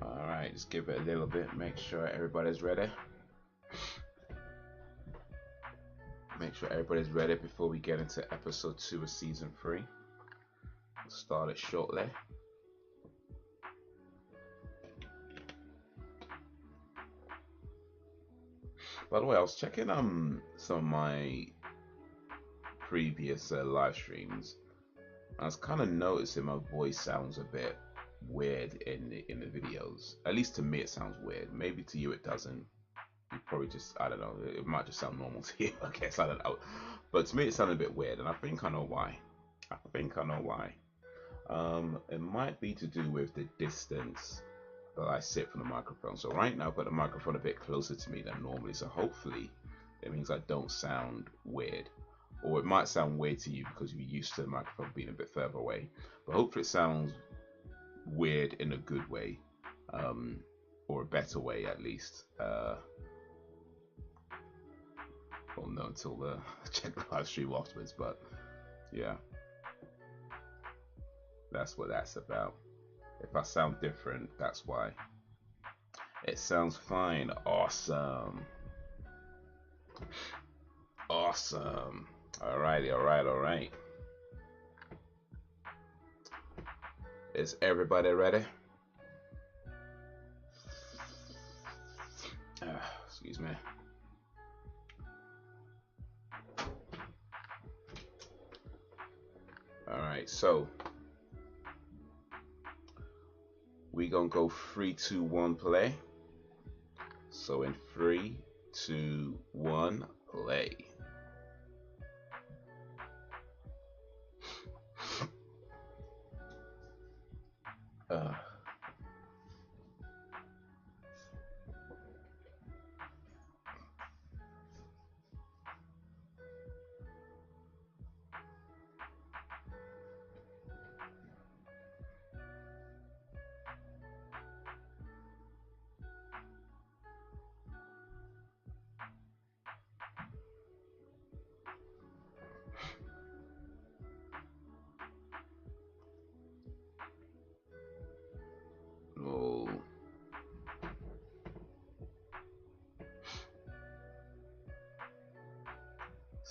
Alright, just give it a little bit, make sure everybody's ready. Make sure everybody's ready before we get into episode 2 of season 3. We'll start it shortly. By the way, I was checking some of my previous live streams. I was kind of noticing my voice sounds a bit weird in the videos. At least to me it sounds weird. Maybe to you it doesn't. You probably just, I don't know, it might just sound normal to you, I guess, I don't know. But to me it sounded a bit weird, and I think I know why. It might be to do with the distance that I sit from the microphone. So right now I've got the microphone a bit closer to me than normally, so hopefully it means I don't sound weird. Or it might sound weird to you because you're used to the microphone being a bit further away. But hopefully it sounds weird in a good way, or a better way at least. Well, no, until check the live stream afterwards. But yeah, that's what that's about. If I sound different, that's why. It sounds fine. Awesome. Awesome. Alrighty, alright. Is everybody ready? Excuse me. Alright, so we gonna go 3, 2, 1, play. So in 3, 2, 1, play.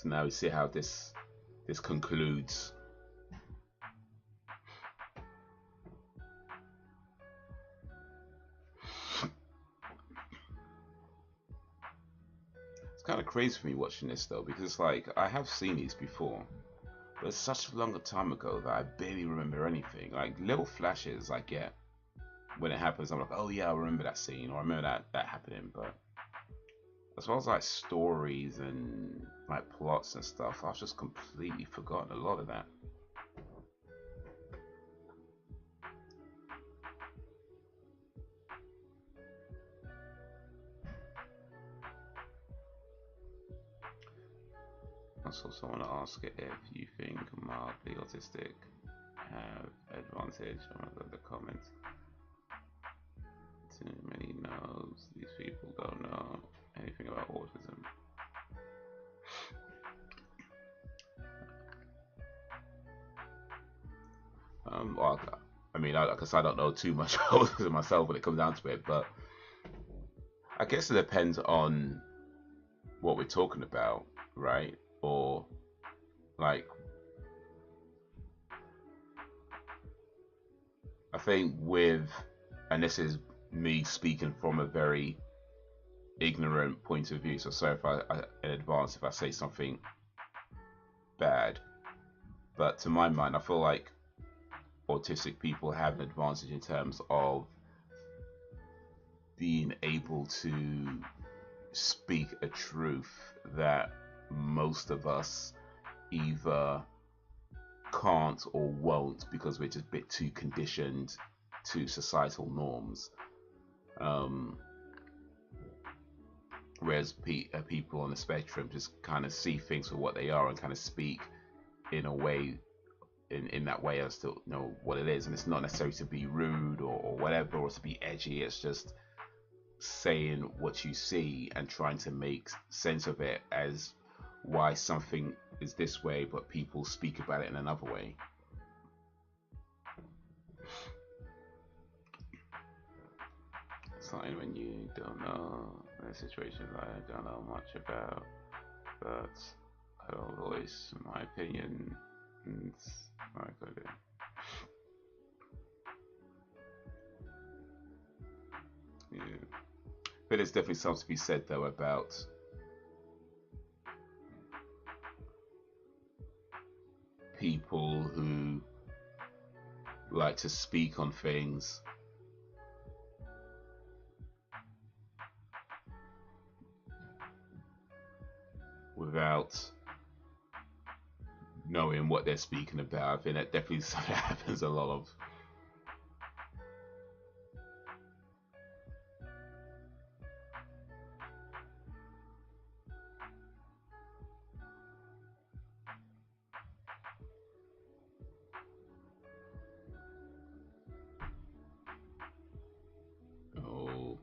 So now we see how this concludes. It's kind of crazy for me watching this though, because it's like I have seen these before, but it's such a long time ago that I barely remember anything. Like little flashes I get when it happens, I'm like, oh yeah, I remember that scene, or I remember that happening. But as well as like stories and like plots and stuff, I've just completely forgotten a lot of that. I also want to ask if you think mildly autistic have advantage. I'm gonna go to the comments. Too many knows. These people don't know anything about autism. Well, I mean, I guess I don't know too much about autism myself when it comes down to it, but I guess it depends on what we're talking about, right? Or like, I think with, and this is me speaking from a very ignorant point of view, so sorry if I in advance if I say something bad, but to my mind, I feel like autistic people have an advantage in terms of being able to speak a truth that most of us either can't or won't, because we're just a bit too conditioned to societal norms. Whereas people on the spectrum just kind of see things for what they are and kind of speak in a way, in that way as to know what it is. And it's not necessarily to be rude or whatever, or to be edgy. It's just saying what you see and trying to make sense of it as why something is this way, but people speak about it in another way. Something when you don't know a situation I don't know much about, but I don't voice my opinion. It's not good. Yeah. But there's definitely something to be said though about people who like to speak on things without knowing what they're speaking about. I think that definitely something that happens a lot of. Oh.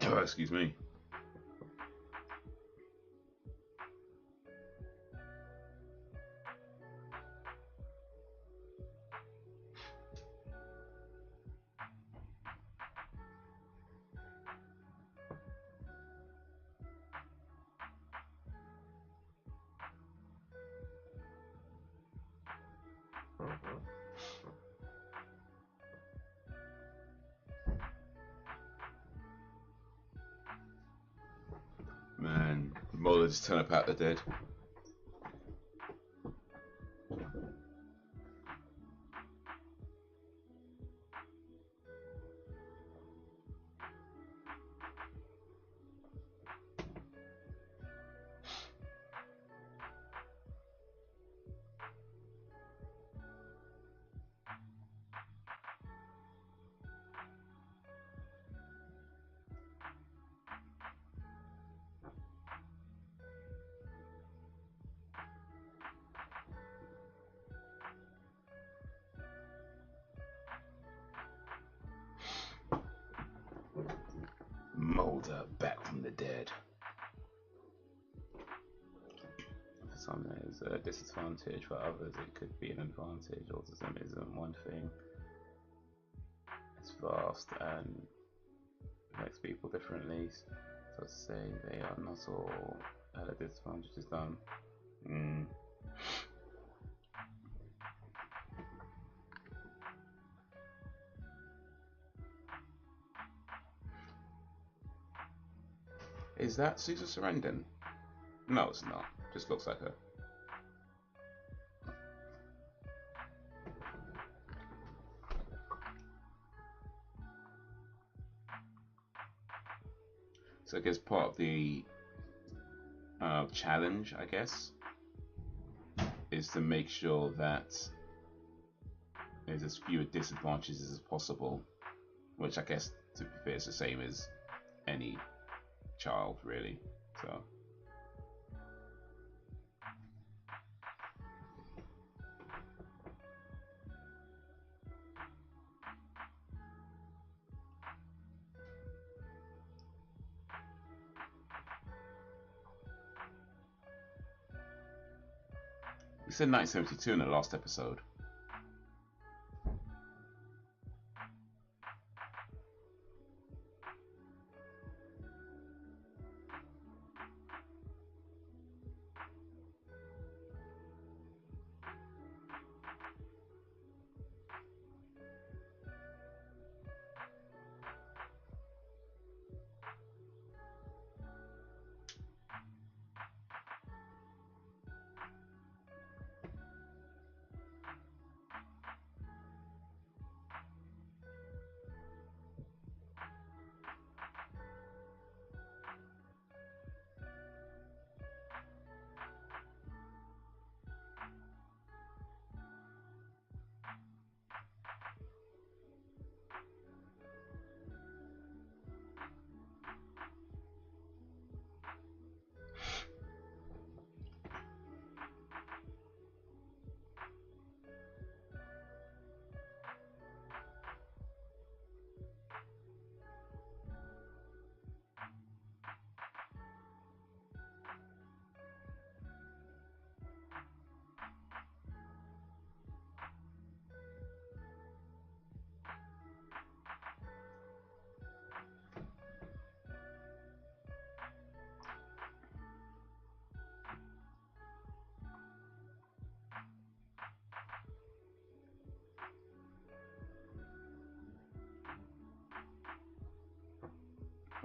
Oh, excuse me. Man, Mola just turn up out the dead. some is a disadvantage, for others it could be an advantage. Autism isn't one thing. It's vast and affects people differently. So to say they are not all at a disadvantage is done. Is that Susan Sarandon? No, it's not. Just looks like her. So I guess part of the challenge, I guess, is to make sure that there's as few disadvantages as possible, which I guess, to be fair, is the same as any child, really. So. We said 1972 in the last episode.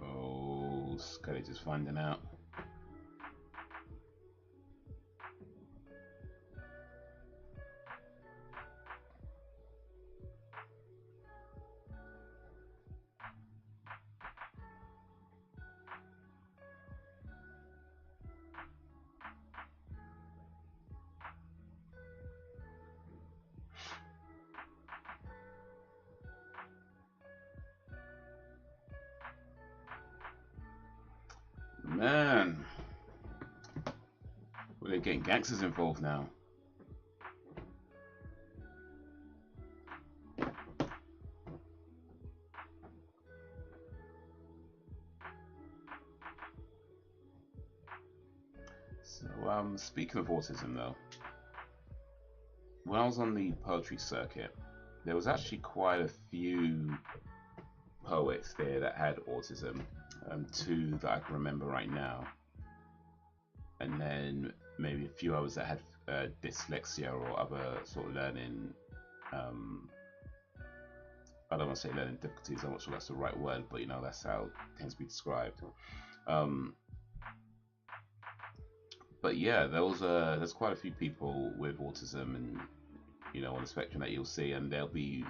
Oh, Scully just finding out. Man, well, they're getting gangsters involved now. So, speaking of autism, though, when I was on the poetry circuit, there was actually quite a few poets there that had autism. Two that I can remember right now, and then maybe a few others that had dyslexia or other sort of learning. I don't want to say learning difficulties. I'm not sure that's the right word, but you know that's how it tends to be described. But yeah, there's quite a few people with autism, and you know, on the spectrum that you'll see, and they'll be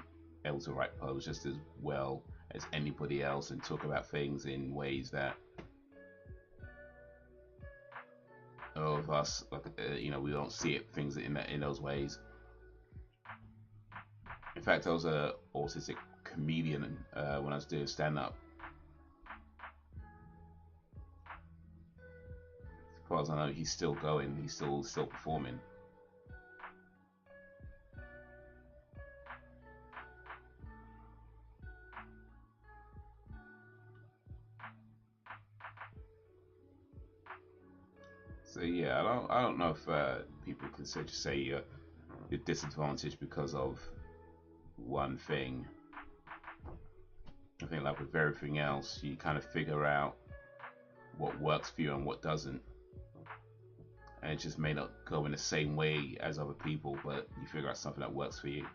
able to write poems just as well as anybody else and talk about things in ways that of us, like you know, we don't see it things in those ways. In fact, I was a autistic comedian when I was doing stand-up. As far as I know, he's still going. He's still performing. So yeah, I don't know if people can say you're disadvantaged because of one thing. I think like with everything else, you kind of figure out what works for you and what doesn't, and it just may not go in the same way as other people, but you figure out something that works for you.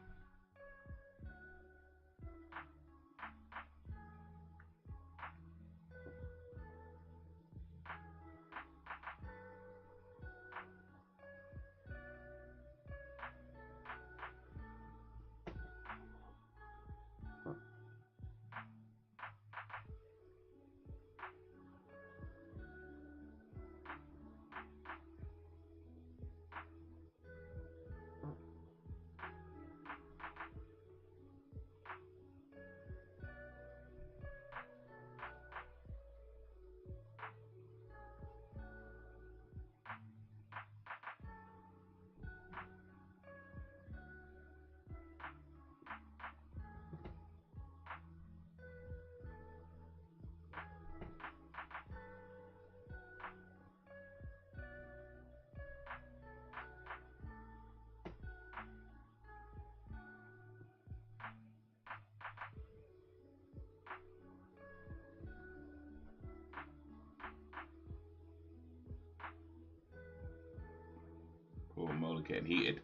Poor motor getting heated.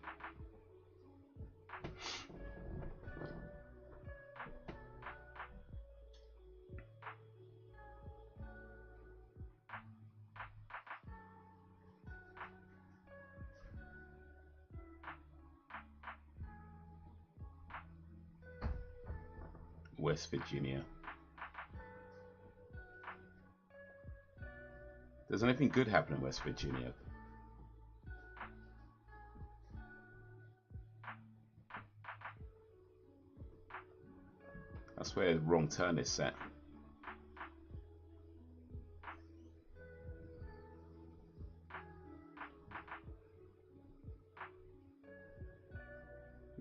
West Virginia. Does anything good happen in West Virginia? That's where the wrong turn is set.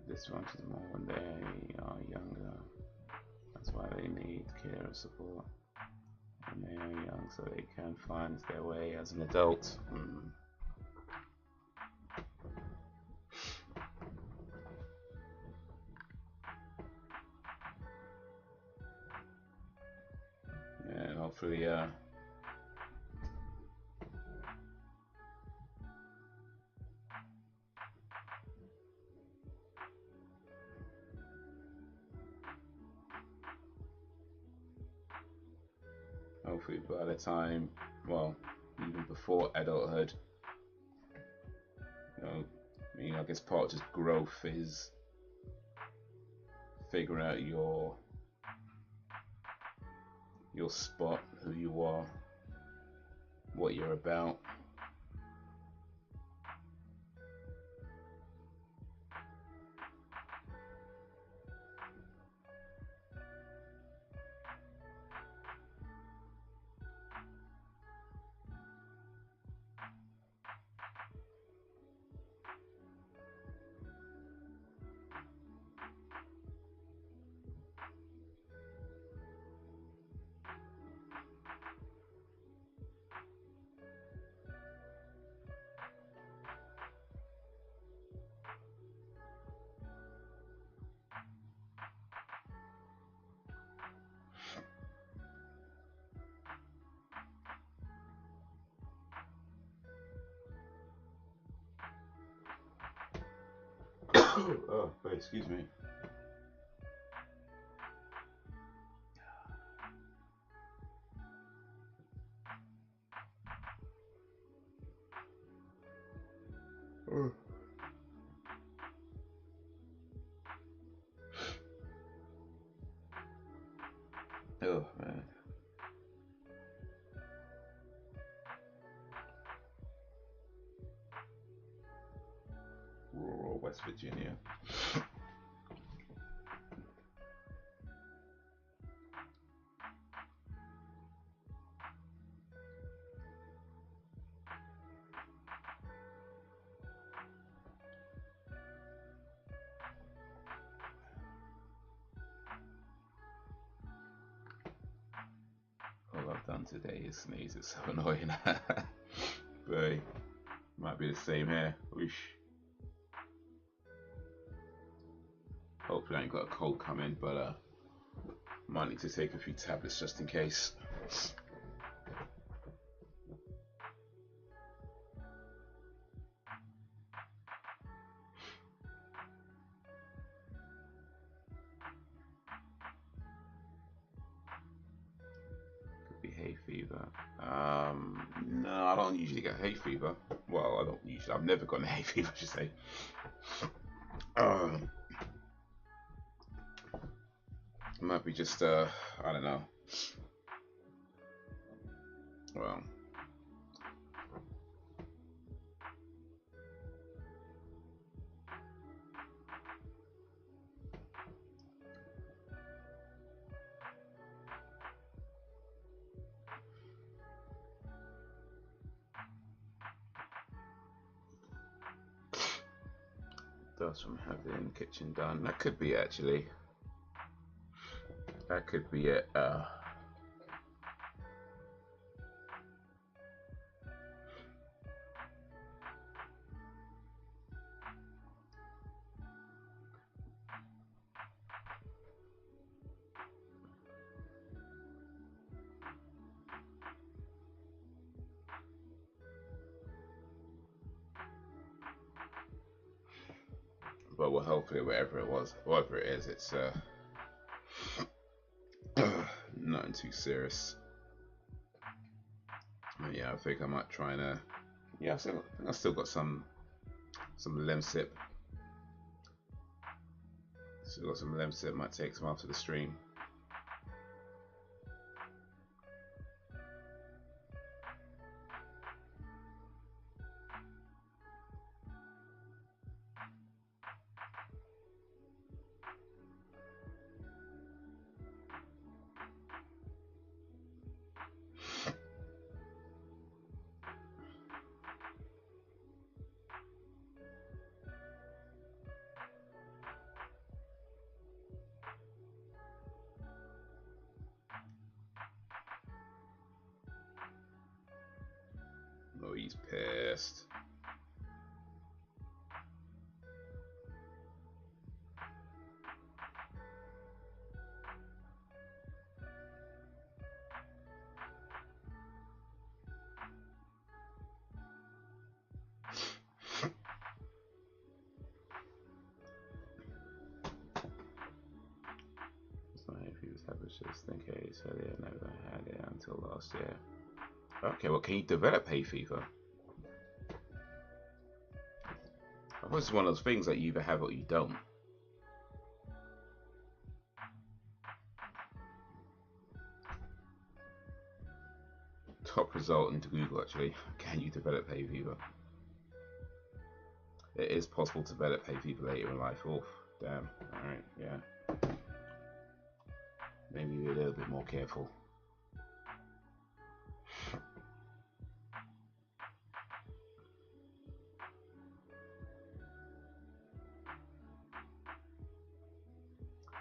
Disadvantage more when they are younger. That's why they need care and support when they are young, so they can find their way as an adult. Yeah, hopefully, hopefully by the time, well, even before adulthood, you know, I mean, I guess part of just growth is figuring out your spot, who you are, what you're about. Oh, excuse me. Oh man. Rural West Virginia. All I've done today is sneeze. It's so annoying. But Might be the same here. Whoosh. Hopefully I ain't got a cold coming, but might need to take a few tablets just in case. Could be hay fever. No, I don't usually get hay fever. Well, I don't usually. I've never gotten hay fever, I should say. It might be just I don't know. Well, dust from having the kitchen done. That could be actually. That could be it. But well, hopefully, whatever it is, it's nothing too serious. But yeah, I think I might try and yeah, I think I still got some lemsip. Still got some lemsip. Might take some after the stream. Oh, he's pissed. If he was just in case, I never had it until last year. Okay, well, can you develop hay fever? I suppose it's one of those things that you either have or you don't. Top result into Google actually. Can you develop hay fever? It is possible to develop hay fever later in life. Oh, damn. Alright, yeah. Maybe be a little bit more careful.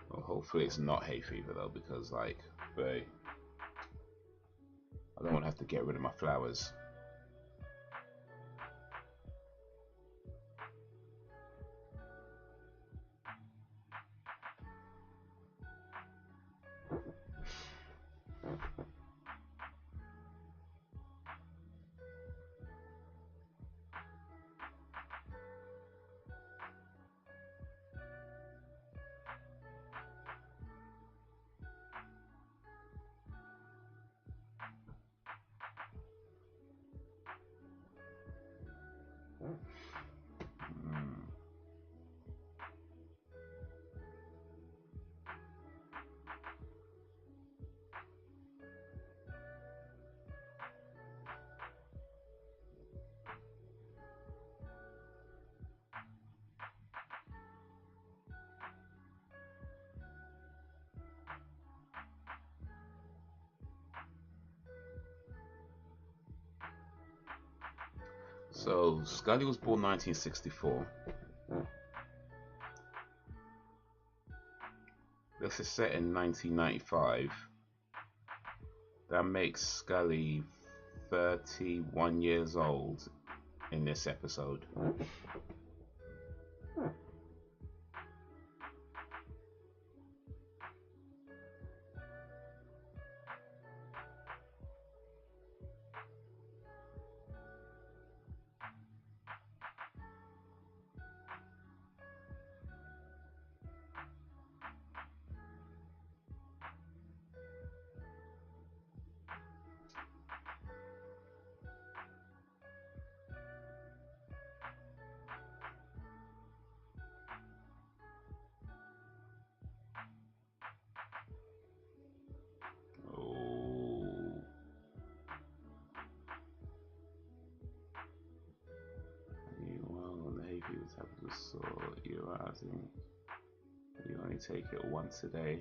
Well, hopefully it's not hay fever though, because like, I don't want to have to get rid of my flowers. So Scully was born 1964. This is set in 1995. That makes Scully 31 years old in this episode. So you're Ryzen, you only take it once a day.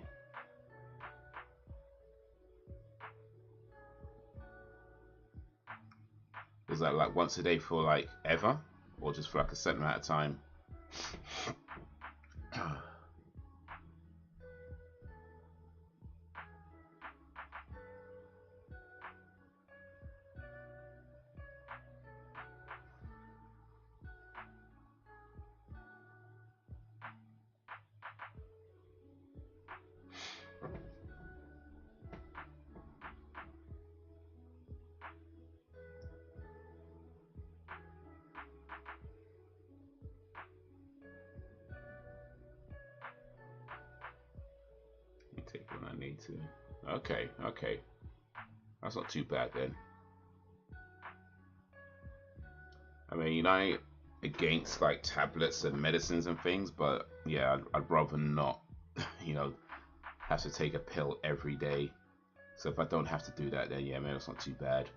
Is that like once a day for like ever, or just for like a certain amount of time? Take when I need to. Okay, okay. That's not too bad then. I mean, you know, against like tablets and medicines and things, but yeah, I'd rather not, you know, have to take a pill every day. So if I don't have to do that, then yeah, man, it's not too bad.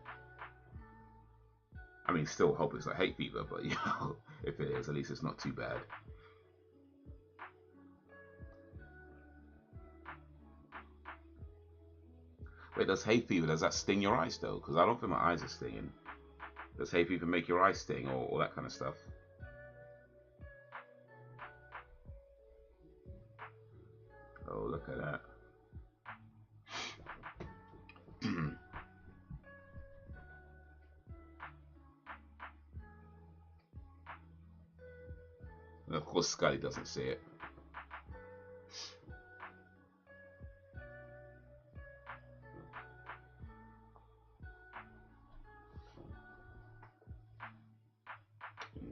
I mean, still hope it's like hay fever, but you know, if it is, at least it's not too bad. Wait, does hay fever, does that sting your eyes though? Because I don't think my eyes are stinging. Does hay fever make your eyes sting or all that kind of stuff? Oh, look at that. And of course, Scully doesn't see it.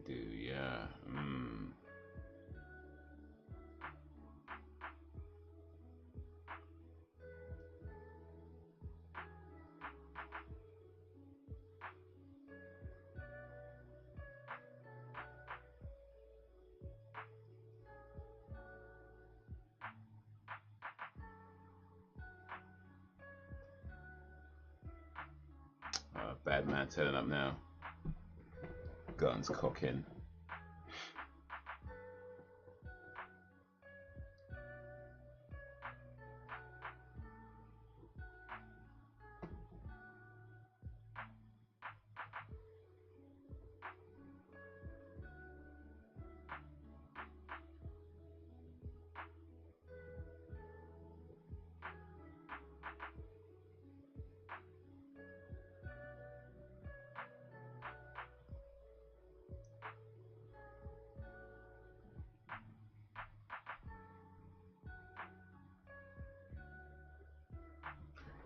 Do yeah. Bad man turning up now. Guns cocking.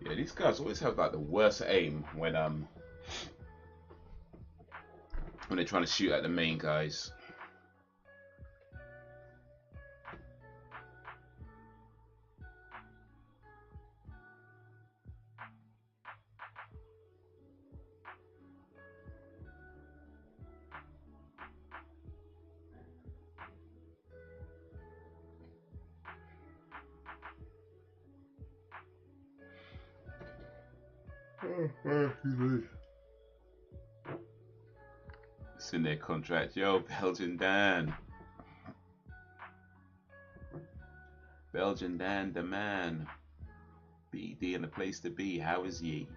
Yeah, these guys always have like the worst aim when they're trying to shoot at the main guys. It's in their contract. Yo, Belgian Dan. Belgian Dan, the man. BD and the place to be. How is ye?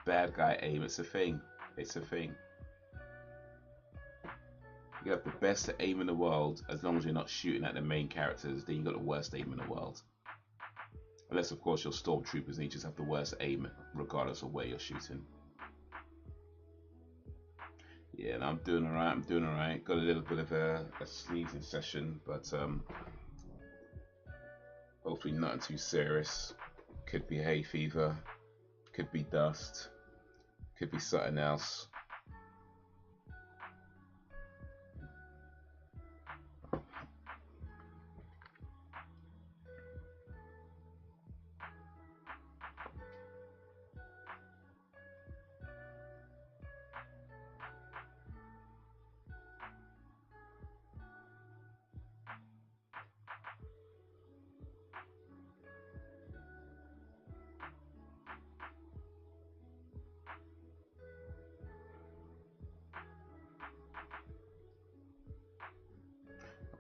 Bad guy aim. It's a thing. It's a thing. You have the best aim in the world as long as you're not shooting at the main characters. Then you got the worst aim in the world. Unless, of course, you're stormtroopers and you just have the worst aim regardless of where you're shooting. Yeah, and I'm doing alright. I'm doing alright. Got a little bit of a sneezing session, but hopefully nothing too serious. Could be hay fever, could be dust, could be something else.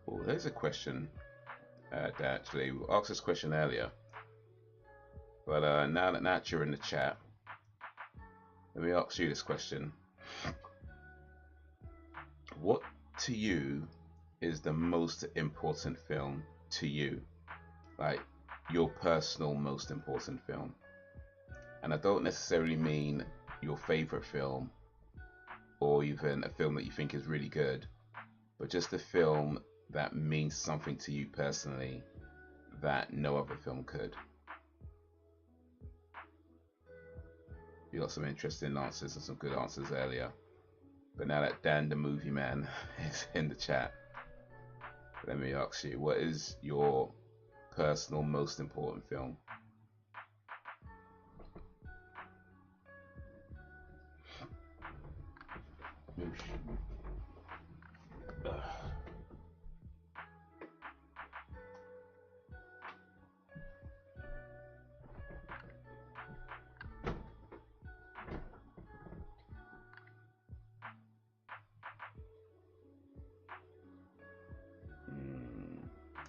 Oh, there's a question that actually we asked this question earlier, but now that you're in the chat, let me ask you this question: what to you is the most important film to you? Like your personal most important film? And I don't necessarily mean your favorite film or even a film that you think is really good, but just a film that means something to you personally that no other film could. You got some interesting answers and some good answers earlier. But now that Dan the Movie Man is in the chat, let me ask you, what is your personal most important film?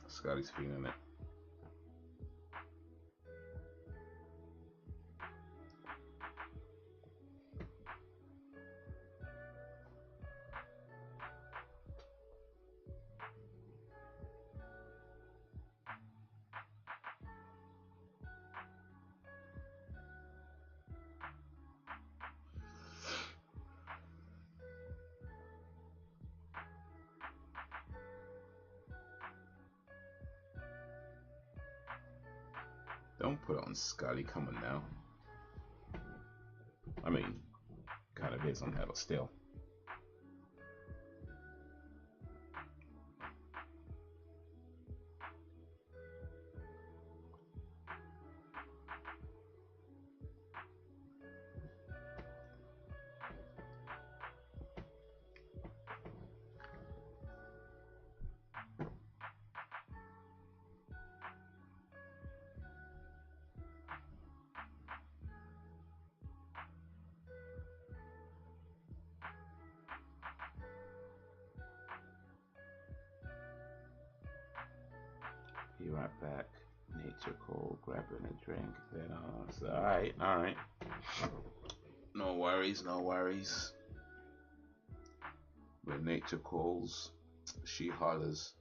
Scotty's feeling it. Don't put it on Scotty, come on now. I mean, kind of is on that, but still. Be right back. Nature call, grabbing a drink. Then all right. No worries, no worries. When nature calls, she hollers.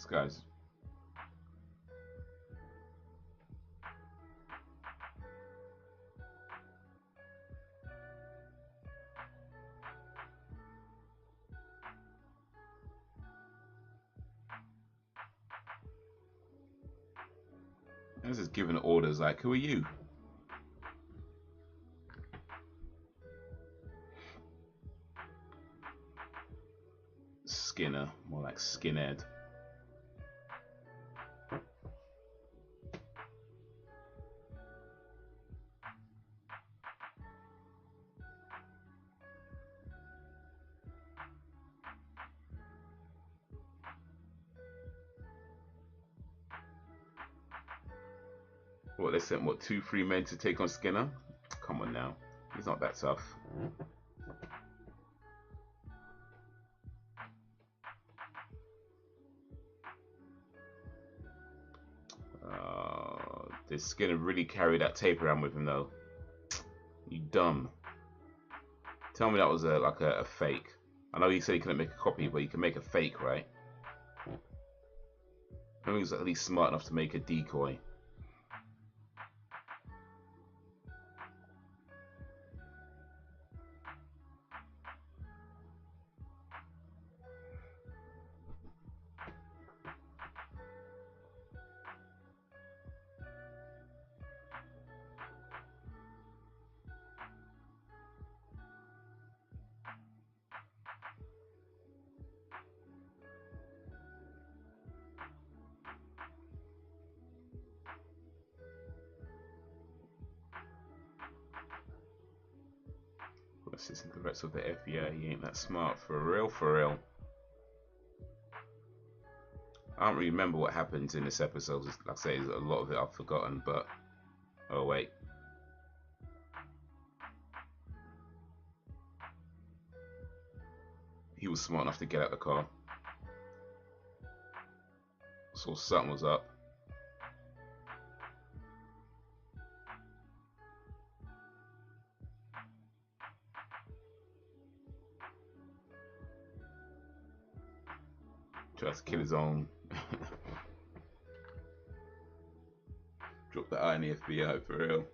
This guy's. This is giving orders like, who are you? Skinner, more like skinhead. What, they sent what, 2-3 men to take on Skinner? Come on now, he's not that tough. Did Skinner really carry that tape around with him though? You dumb. Tell me that was like a fake. I know he said he couldn't make a copy, but you can make a fake, right? I think he was at least smart enough to make a decoy. Assistant director of the EVGA, he ain't that smart, for real, for real. I don't really remember what happened in this episode. Like I say, a lot of it I've forgotten, but oh wait. He was smart enough to get out the car. Saw something was up. Tries to kill his own. Drop the eye in the FBI, for real.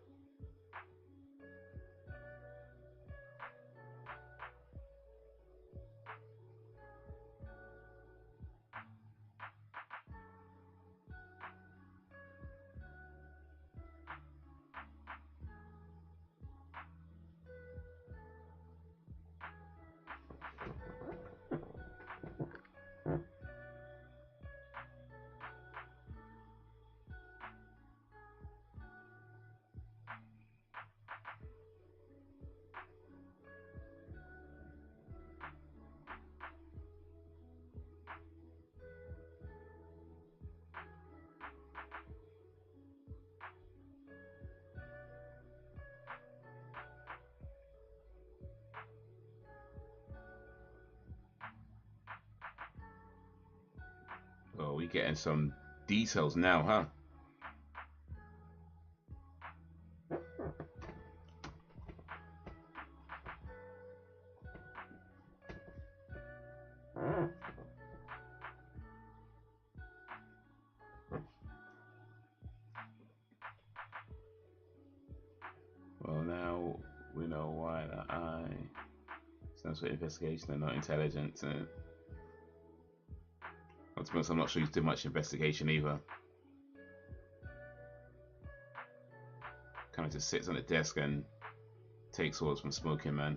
Oh, we getting some details now, huh? Well, now we know why the eye stands for investigation and not intelligence. And to be honest, I'm not sure he's doing much investigation either. Kind of just sits on the desk and takes orders from Smoking Man.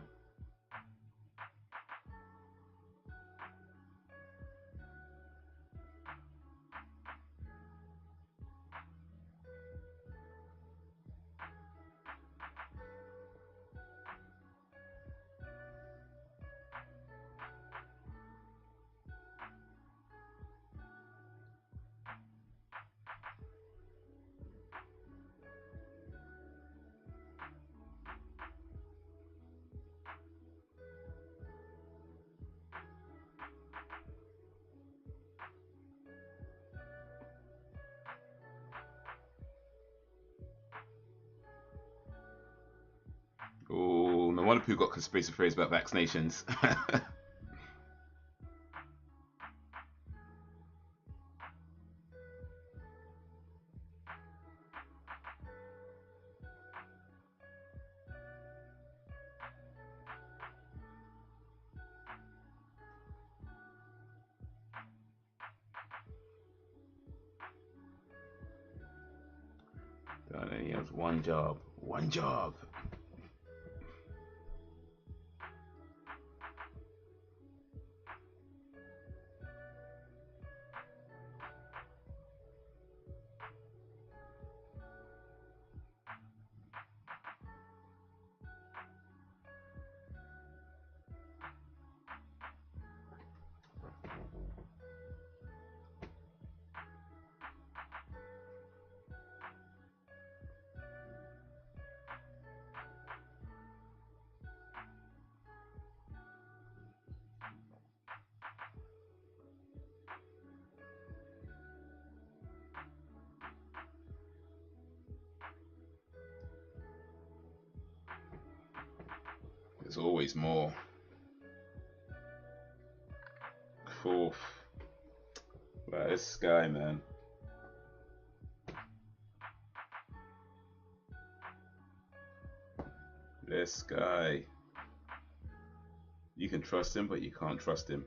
Oh, no wonder people got conspiracy theories about vaccinations. And he has one job. One job. There's always more. Oof. Wow, this guy, man. This guy. You can trust him, but you can't trust him.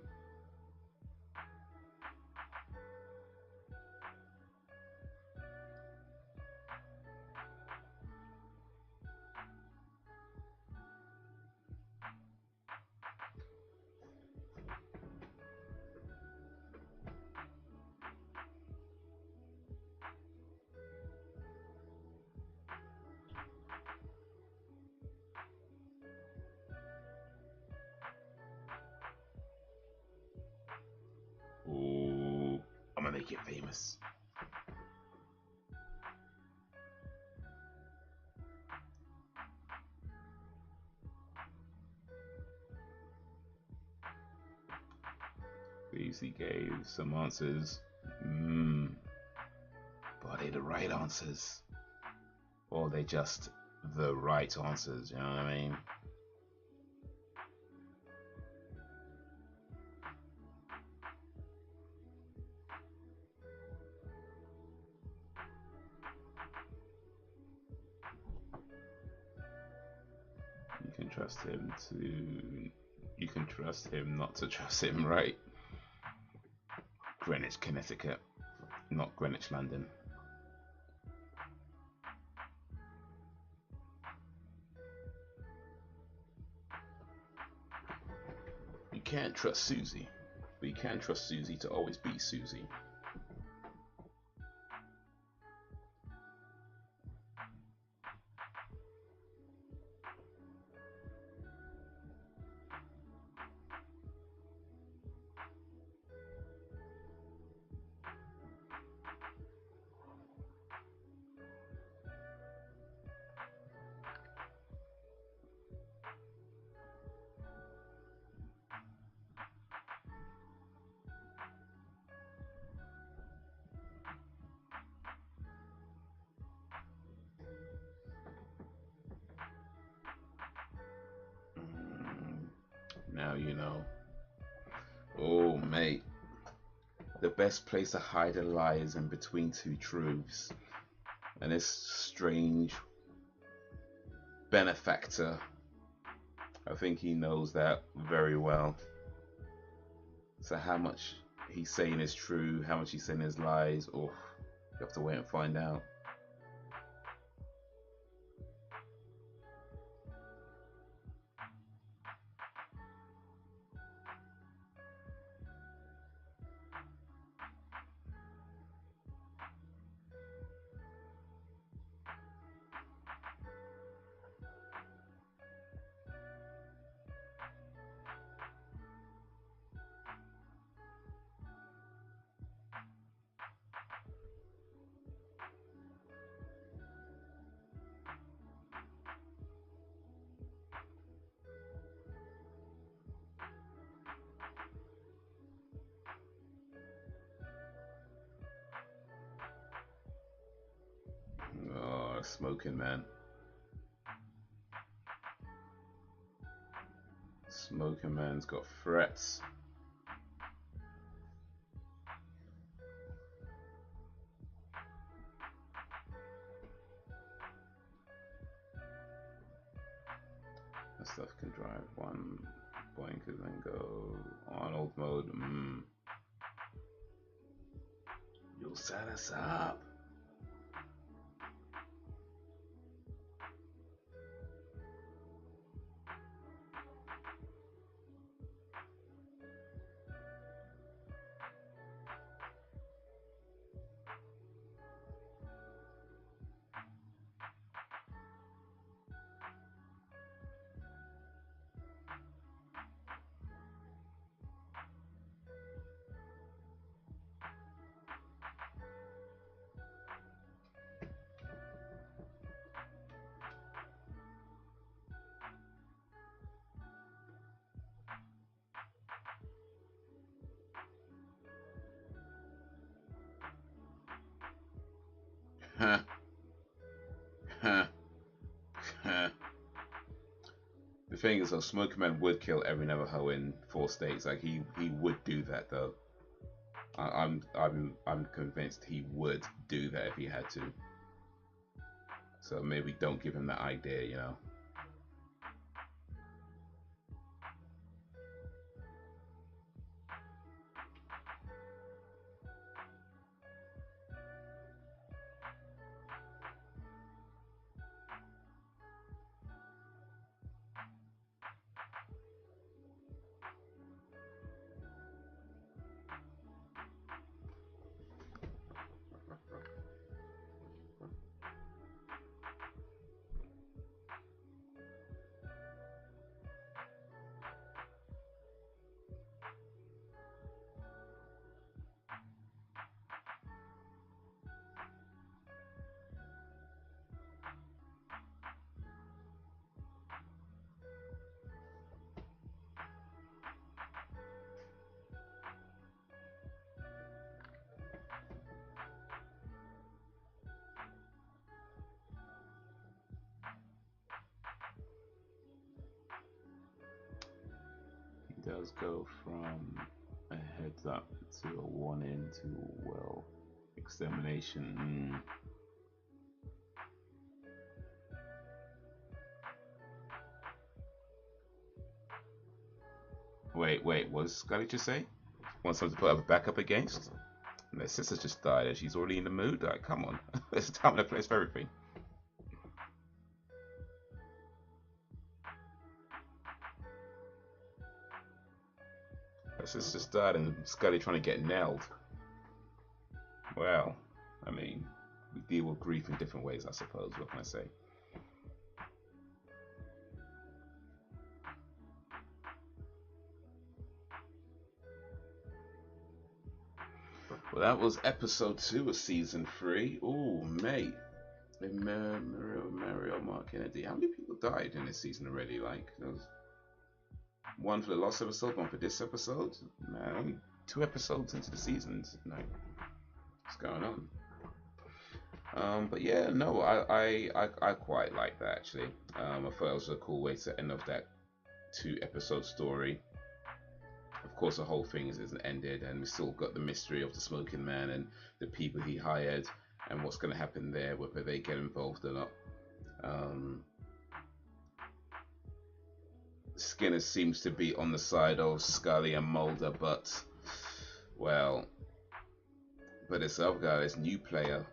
Ooh, I'm gonna make it famous. He gave some answers. But are they the right answers? Or are they just the right answers? You know what I mean? You can trust him to... You can trust him not to trust him, right? Greenwich, Connecticut, not Greenwich, London. You can't trust Susie, but you can trust Susie to always be Susie. Now you know. Oh, mate. The best place to hide a lie is in between two truths. And this strange benefactor, I think he knows that very well. So how much he's saying is true, how much he's saying is lies, oh, you have to wait and find out. Oh, smoking, man. Smoking man's got threats. That stuff can drive one boink and then go Arnold mode. You'll set us up. thing is, though, Smoker Man would kill every Navajo in 4 states. Like he would do that though. I'm convinced he would do that if he had to. So maybe don't give him that idea, you know. Does go from a heads up to a warning to, well, extermination. Wait, what did Scully just say? Want something to put up back up against? And their sister just died and she's already in the mood? Like, come on. There's a time and a place for everything. Her sister just died and Scully trying to get nailed. Well, I mean, we deal with grief in different ways, I suppose. What can I say? Well, that was episode 2 of season 3. Ooh, mate. Mario Mark Kennedy. How many people died in this season already? Like, there was one for the last episode, one for this episode. Man, only 2 episodes into the season. Like, what's going on? But yeah, no, I quite like that actually. I thought it was a cool way to end off that 2-episode story. Of course, the whole thing isn't ended, and we still got the mystery of the Smoking Man and the people he hired, and what's going to happen there, whether they get involved or not. Skinner seems to be on the side of Scully and Mulder, but this other guy, this new player,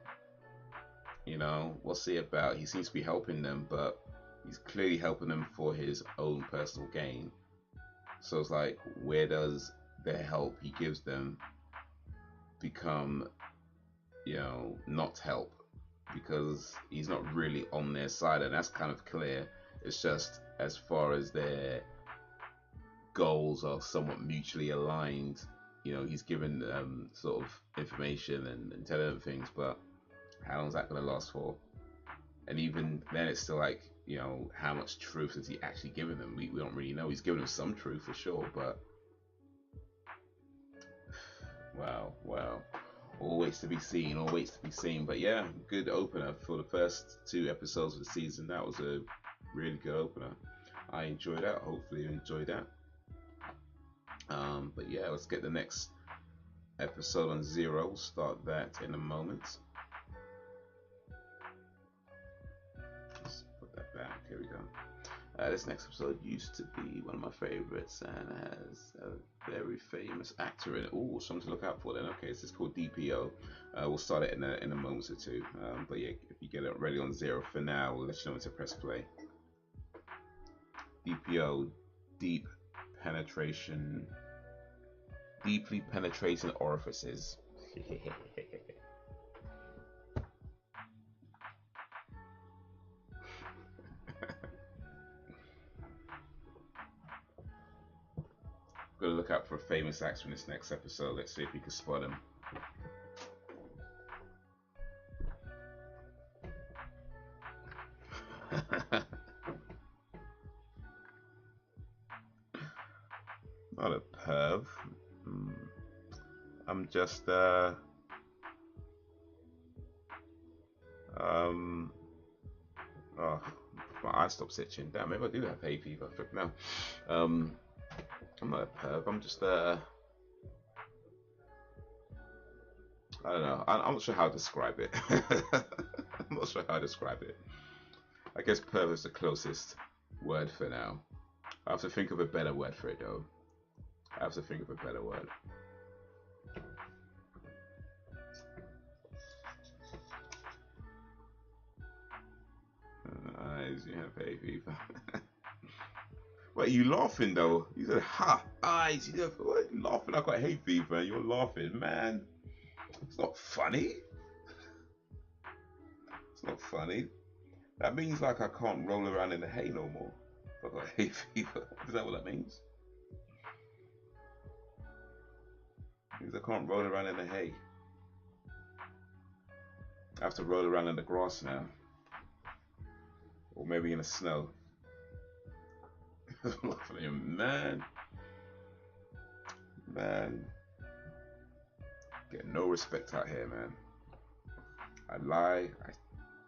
you know, what's he about? He seems to be helping them, but he's clearly helping them for his own personal gain. So it's like, where does the help he gives them become, you know, not help? Because he's not really on their side, and that's kind of clear. It's just as far as their goals are somewhat mutually aligned, you know, he's given them sort of information and telling them things, but how long is that going to last for? And even then, it's still like, you know, how much truth is he actually giving them? We don't really know. He's giving them some truth for sure, but wow, all waits to be seen, all waits to be seen. But yeah, good opener for the first 2 episodes of the season. That was a really good opener. I enjoyed that. Hopefully you enjoyed that. But yeah, let's get the next episode on Zero. We'll start that in a moment. Let's put that back. Here we go. This next episode used to be one of my favorites and has a very famous actor in it. Ooh, something to look out for then. Okay, this is called D.P.O. We'll start it in a moment or two. But yeah, if you get it ready on Zero for now, we'll let you know when to press play. D.P.O. Deep penetration. Deeply penetrating orifices. Gotta look out for a famous actor in this next episode. Let's see if we can spot him. Not a perv. I'm just oh, My eye stops itching. Damn, maybe I do have hay fever. No, I'm not a perv. I'm just I don't know. I'm not sure how to describe it. I'm not sure how to describe it. I guess perv is the closest word for now. I have to think of a better word for it though. I have to think of a better word. Eyes, you have hay fever. Wait, you laughing though? You said, ha, eyes, you have, what, you laughing? I got hay fever and you're laughing, man. It's not funny. It's not funny. That means like I can't roll around in the hay no more. If I got hay fever. Is that what that means? It means I can't roll around in the hay. I have to roll around in the grass now. Or maybe in the snow. Laughing at him, man. Man. Get no respect out here, man. I lie,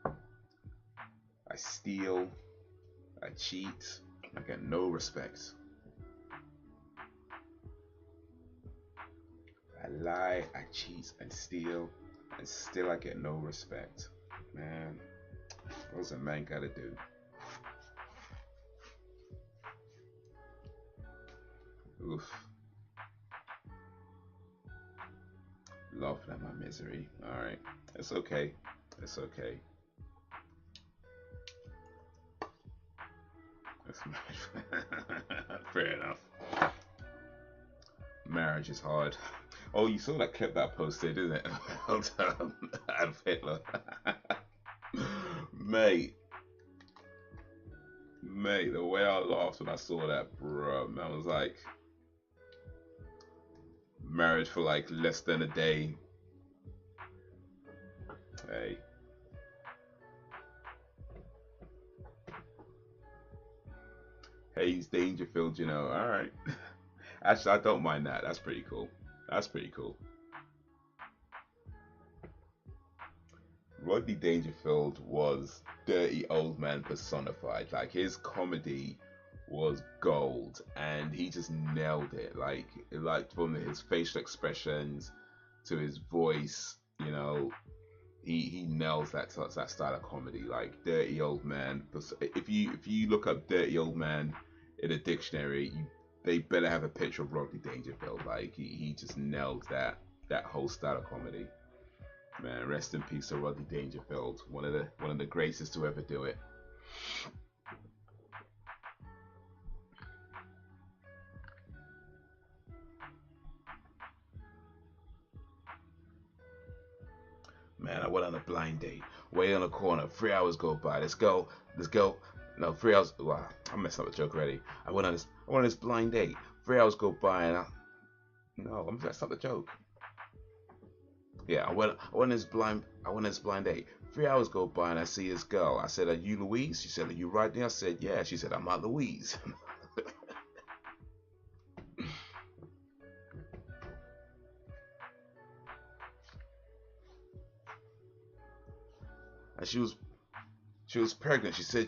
I steal, I cheat, I get no respect. I lie, I cheat, and steal, and still I get no respect. Man, what's a man gotta do? Oof. Laughing at my misery. Alright, it's okay. It's okay. Fair enough. Marriage is hard. Oh, you saw that clip that I posted, didn't it? Adolf Hitler. Mate, the way I laughed when I saw that, bro, man, was like, marriage for like less than a day. Hey. Haze Dangerfield, you know, alright. Actually, I don't mind that. That's pretty cool. That's pretty cool. Rodney Dangerfield was dirty old man personified. Like, his comedy was gold, and he just nailed it. Like from his facial expressions to his voice, you know, he nails that style of comedy. Like, dirty old man. If you look up dirty old man in a dictionary, they better have a picture of Rodney Dangerfield. Like, he just nailed that whole style of comedy. Man, rest in peace to Rodney Dangerfield, one of the greatest to ever do it. Man, I went on a blind date, way on the corner. 3 hours go by. Let's go. No, 3 hours. Wow, I messed up the joke already. I went on this blind date. 3 hours go by, and that's not the joke. Yeah, I went on this blind date. 3 hours go by and I see this girl. I said, "Are you Louise?" She said, "Are you Rodney?" I said, "Yeah." She said, "I'm not Louise." And she was pregnant. She said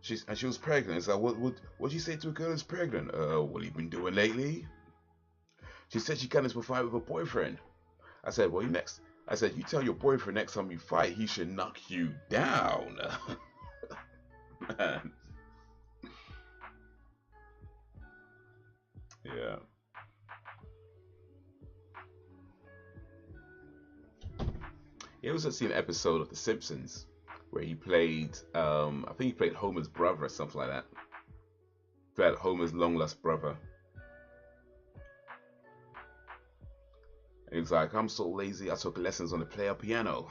she was pregnant. So what you say to a girl who's pregnant? What have you been doing lately? She said she can't fight with her boyfriend. I said, well, you tell your boyfriend next time you fight, he should knock you down. Man. Yeah. He also seen an episode of The Simpsons where he played, I think he played Homer's brother or something like that. That Homer's long lost brother. And he's like, I'm so lazy, I took lessons on the player piano.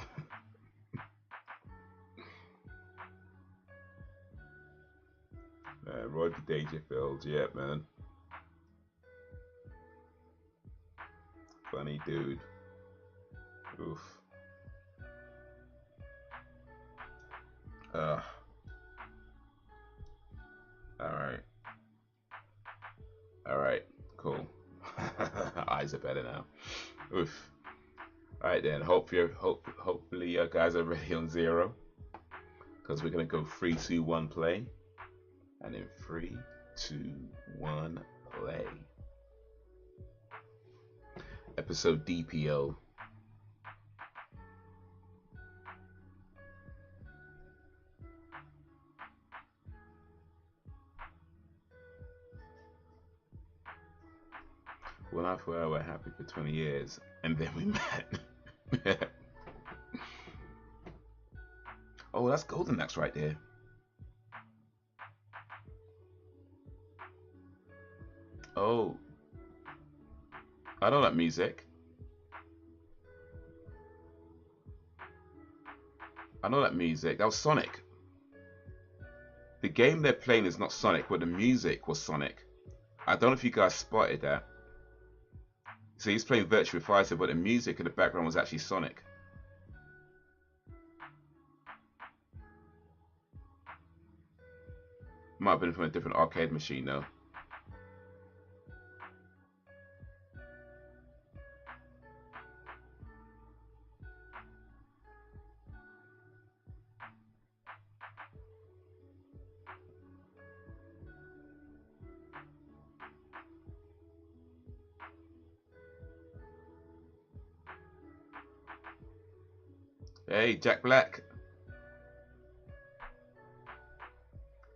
Rodney Dangerfield, yeah, man. Funny dude. Oof. Alright, cool. Eyes are better now. Oof. Alright then, hopefully you guys are ready on 0. because we're gonna go 3, 2, 1, play, and then 3, 2, 1, play. Episode D.P.O. When I thought we were happy for 20 years, and then we met. Oh, that's Golden Axe right there. Oh, I know that music. I know that music. That was Sonic. The game they're playing is not Sonic, but the music was Sonic. I don't know if you guys spotted that. So he's playing Virtua Fighter, but the music in the background was actually Sonic. Might have been from a different arcade machine though. Hey, Jack Black.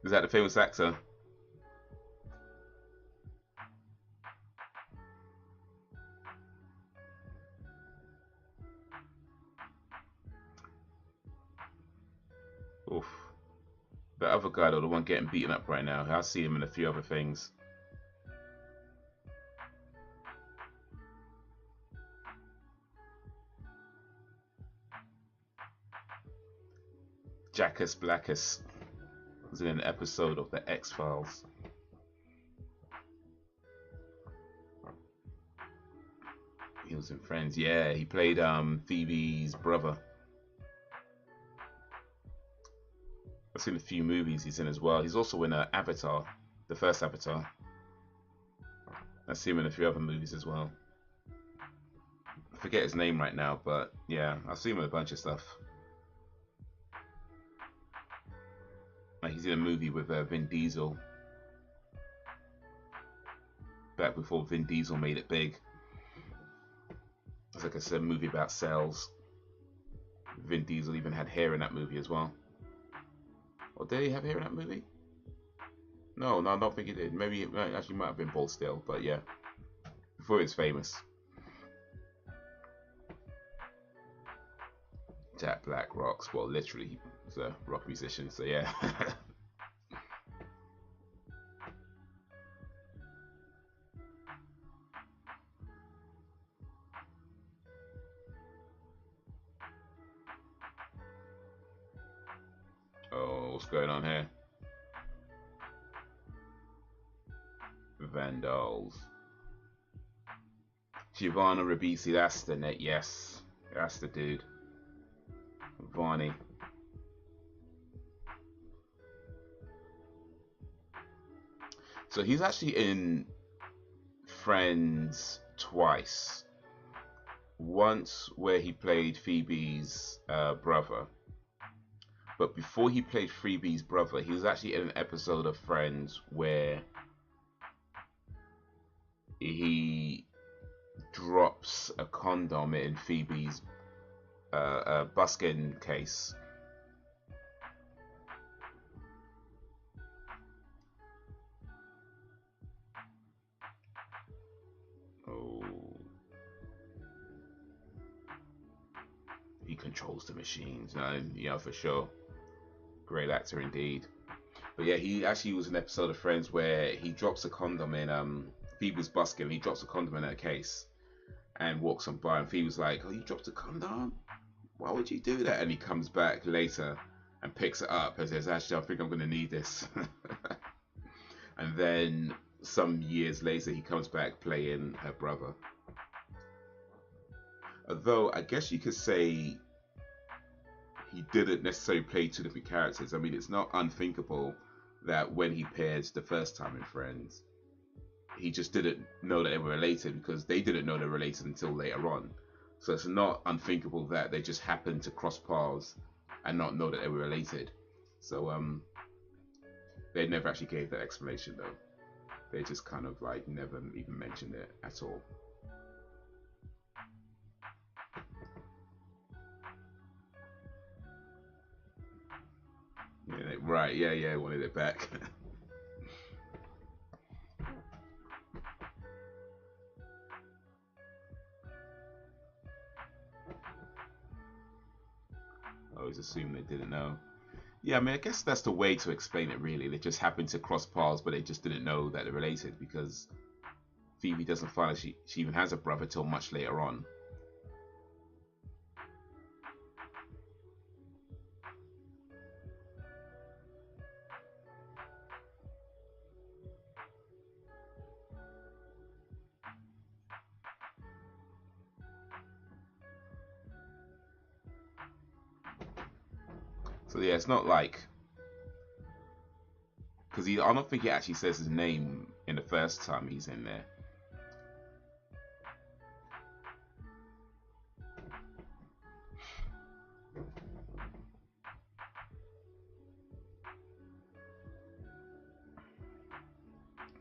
Is that the famous actor? Oof. The other guy though, the one getting beaten up right now, I see him in a few other things. Jackus Blackus was in an episode of the X-Files. He was in Friends, yeah. He played Phoebe's brother. I've seen a few movies he's in as well. He's also in Avatar, the first Avatar. I've seen him in a few other movies as well. I forget his name right now, but yeah, I've seen him in a bunch of stuff. Like he's in a movie with Vin Diesel. Back before Vin Diesel made it big. It's like a movie about sales. Vin Diesel even had hair in that movie as well. Or did he have hair in that movie? No, I don't think he did. Maybe it actually might have been bald still, but yeah. Before he was famous. Jack Black rocks. Well, literally, he was a rock musician, so yeah. Oh, what's going on here? Vandals. Giovanna Ribisi, that's the net, yes. That's the dude. Varney. So he's actually in Friends twice. Once where he played Phoebe's brother. But before he played Phoebe's brother, he was actually in an episode of Friends where he drops a condom in Phoebe's buskin case. Oh. He controls the machines, yeah, for sure. Great actor indeed. But yeah, he actually was in an episode of Friends where he drops a condom in Phoebe's buskin. He drops a condom in her case and walks on by, and Phoebe's like, "Oh, you dropped a condom? Why would you do that?" And he comes back later and picks it up and says, "Actually, I think I'm going to need this." And then some years later, he comes back playing her brother. Although I guess you could say he didn't necessarily play two different characters. I mean, it's not unthinkable that when he paired the first time in Friends, he just didn't know that they were related, because they didn't know they were related until later on. So it's not unthinkable that they just happened to cross paths and not know that they were related. So they never actually gave that explanation though. They just kind of like never even mentioned it at all. Yeah, right, yeah, wanted it back. I always assumed they didn't know. Yeah, I mean, I guess that's the way to explain it, really. They just happened to cross paths, but they just didn't know that they're related because Phoebe doesn't find out she even has a brother till much later on. So yeah, it's not like, because I don't think he actually says his name in the first time he's in there.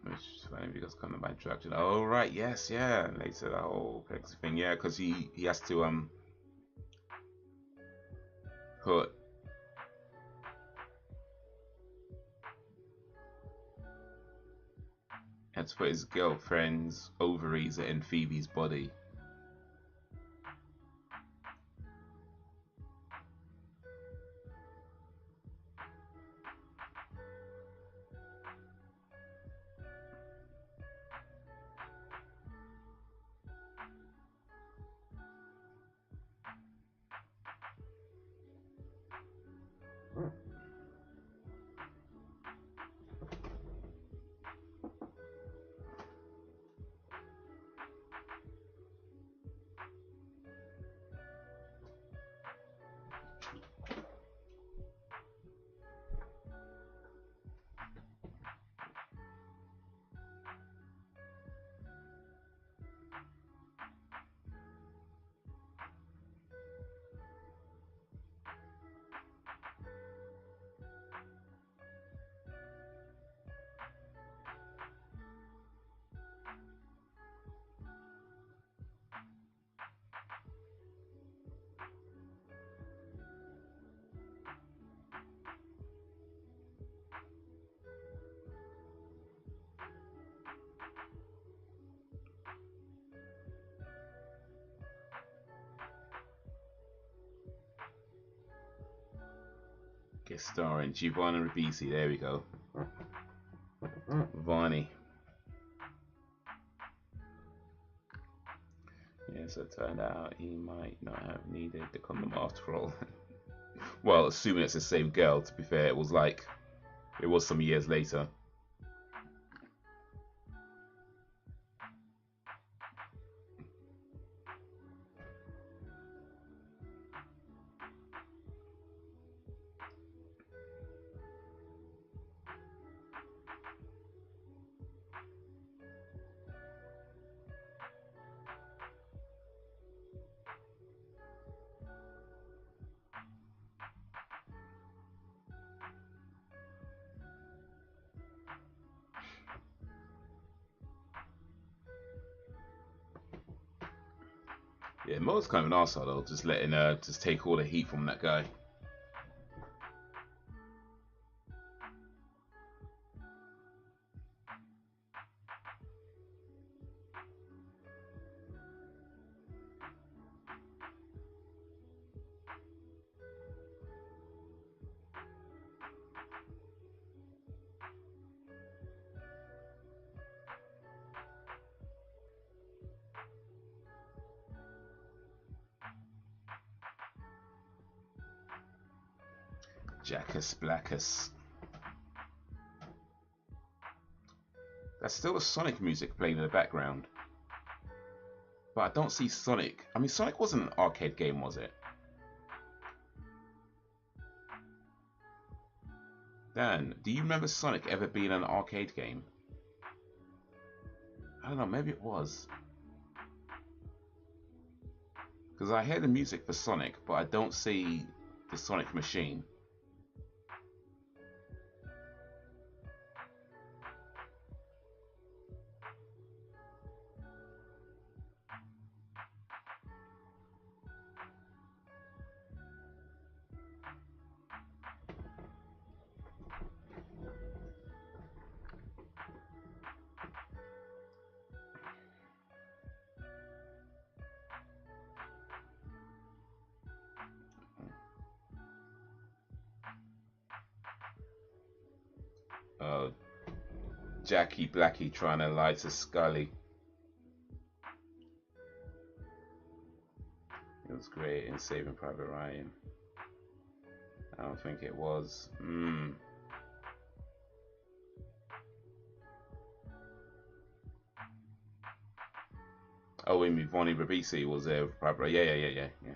Which is funny because kind of by introduction. Oh right, yes, yeah. And later the whole thing, yeah, because he has to put his girlfriend's ovaries in Phoebe's body. Guest starring Giovanna Ribisi. There we go. Varney. Yeah, so it turned out he might not have needed the condom after all. Well, assuming it's the same girl, to be fair, it was some years later. Yeah, Mo's kind of an arsehole though, just letting just take all the heat from that guy. Jackus Blackus. That's still the Sonic music playing in the background. But I don't see Sonic. I mean, Sonic wasn't an arcade game, was it? Dan, do you remember Sonic ever being an arcade game? I don't know, maybe it was. Because I hear the music for Sonic, but I don't see the Sonic machine. Oh, Jackie Blackie trying to lie to Scully. It was great in Saving Private Ryan. I don't think it was. Oh, I mean, Vonnie Rabisi was there. Yeah.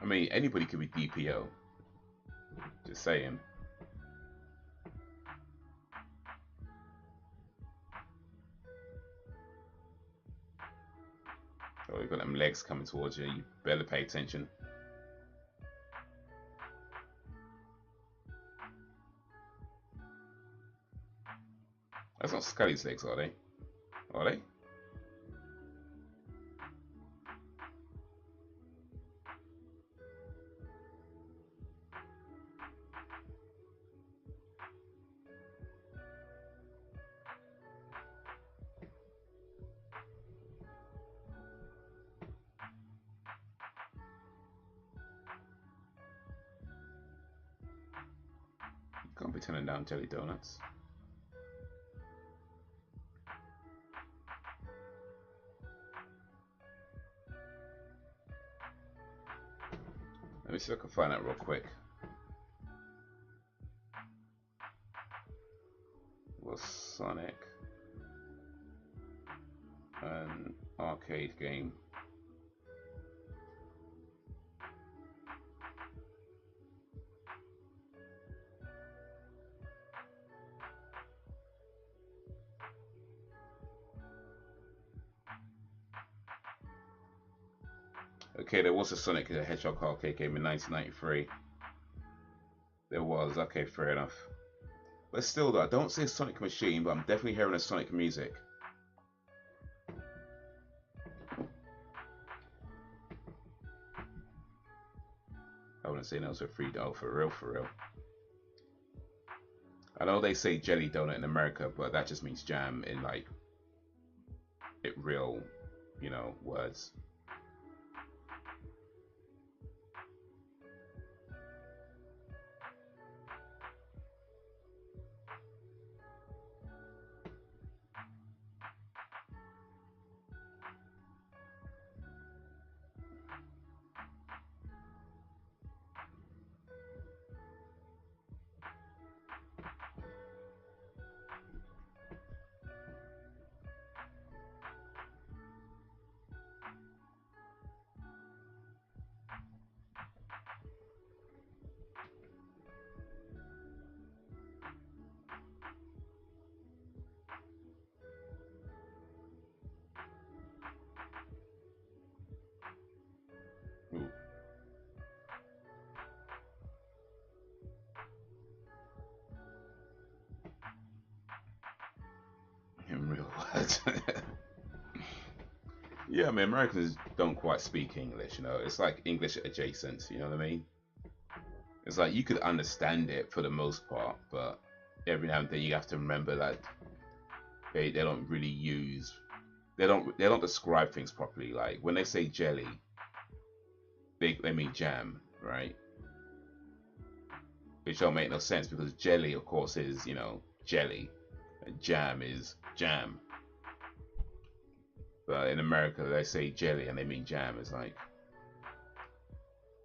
I mean, anybody could be D.P.O. Just saying. Oh, you got them legs coming towards you. You better pay attention. That's not Scully's legs, are they? Are they? You can't be turning down jelly donuts. Let me see if I can find out real quick. Was Sonic an arcade game? Okay, there was a Sonic the Hedgehog arcade game in 1993. There was. Okay, fair enough. But still, though, I don't see a Sonic machine, but I'm definitely hearing a Sonic music. I wouldn't say no for free. Oh, for real, for real. I know they say jelly donut in America, but that just means jam in like real, you know, words. Ooh. In real words. Yeah, I mean, Americans don't quite speak English, you know. It's like English adjacent, you know what I mean? It's like you could understand it for the most part, but every now and then you have to remember that they don't really use they don't describe things properly. Like when they say jelly, they mean jam, right? Which don't make no sense because jelly, of course, is, you know, jelly, and jam is jam. But in America, they say jelly and they mean jam. It's like,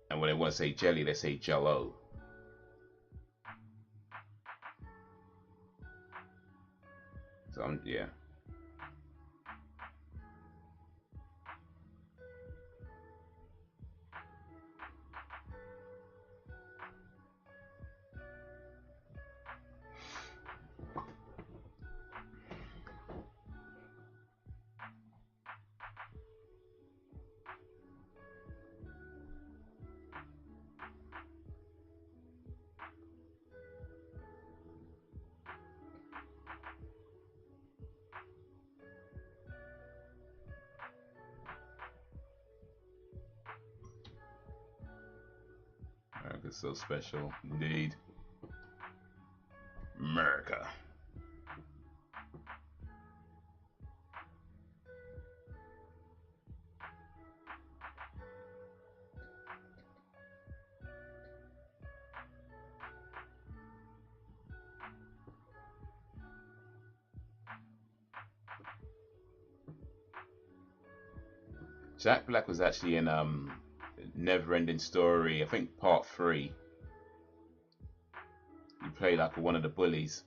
and when they want to say jelly, they say jello. So yeah. America's so special, indeed. America. Jack Black was actually in Never Ending Story, I think part 3. He played like one of the bullies.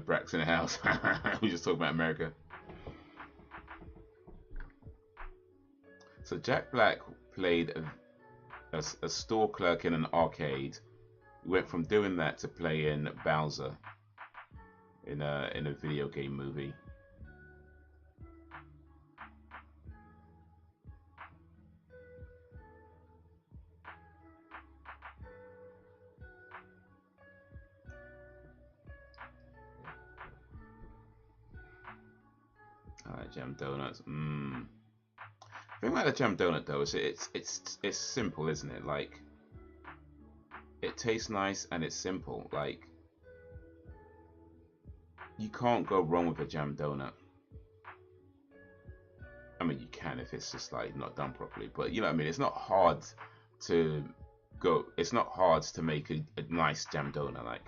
Braxton House. We just talking about America. So Jack Black played a store clerk in an arcade. He went from doing that to playing Bowser in a video game movie. Jam donuts. The thing about the jam donut though is it's simple, isn't it? Like, it tastes nice and it's simple. Like, you can't go wrong with a jam donut. I mean, you can if it's just like not done properly, but you know what I mean. It's not hard to go. It's not hard to make a nice jam donut.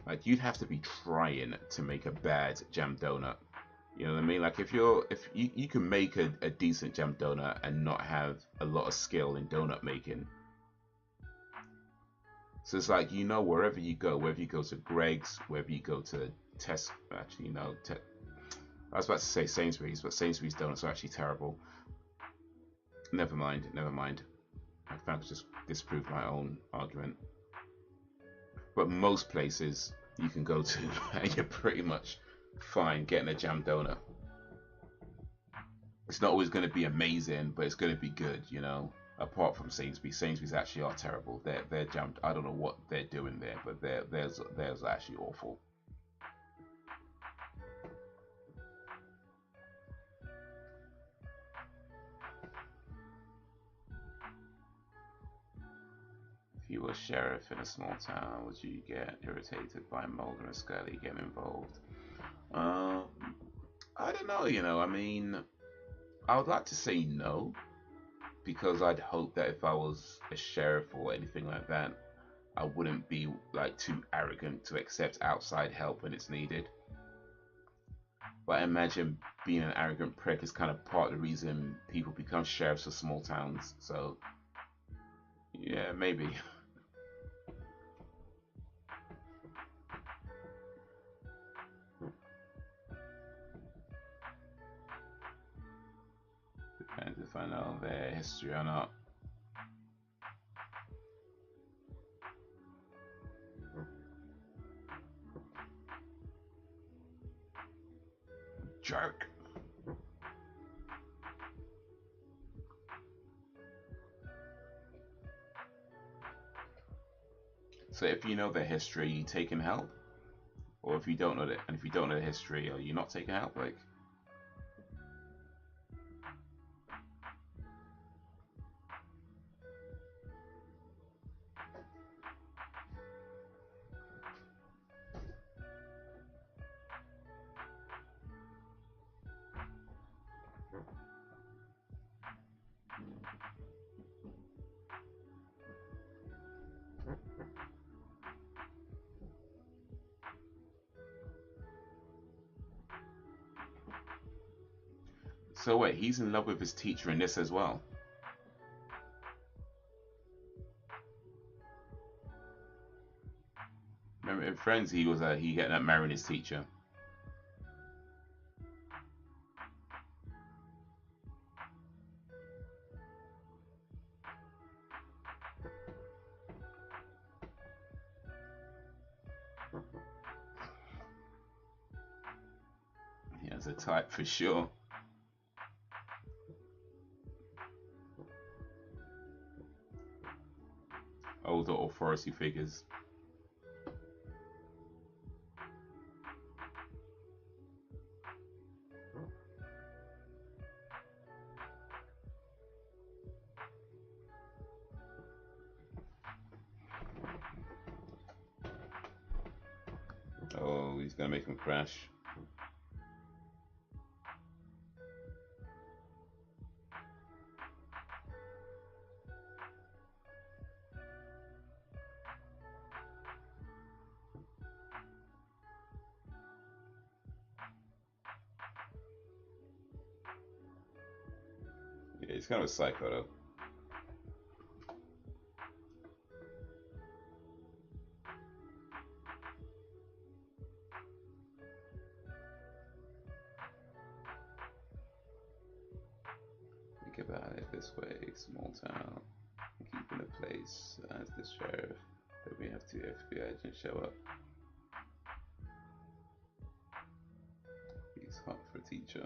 Like you'd have to be trying to make a bad jam donut. You know what I mean? Like if you can make a decent jam donut and not have a lot of skill in donut making. So it's like, you know, wherever you go, whether you go to Greg's, wherever you go to actually, no, I was about to say Sainsbury's, but Sainsbury's donuts are actually terrible. Never mind, never mind. I found to just disprove my own argument. But most places you can go to and you're pretty much fine getting a jam donut. It's not always going to be amazing, but it's going to be good, you know. Apart from Sainsbury's, Sainsbury's actually are terrible. They're jammed. I don't know what they're doing there, but theirs actually awful. If you were sheriff in a small town, would you get irritated by Mulder and Scully getting involved? I don't know, you know, I mean, I would like to say no, because I'd hope that if I was a sheriff or anything like that, I wouldn't be like too arrogant to accept outside help when it's needed. But I imagine being an arrogant prick is kind of part of the reason people become sheriffs of small towns, so yeah, maybe. Depends if I know their history or not. Jerk. So if you know their history, are you taking help? Or if you don't know that, and if you don't know the history, are you not taking help? Like, so wait, he's in love with his teacher in this as well. Remember in Friends, he getting up marrying his teacher. He has a type for sure. Older authority figures. Oh, he's gonna make him crash. Yeah, he's kind of a psycho though. Think about it this way, small town, keeping a place as the sheriff, that we have two FBI agents show up. He's hot for a teacher.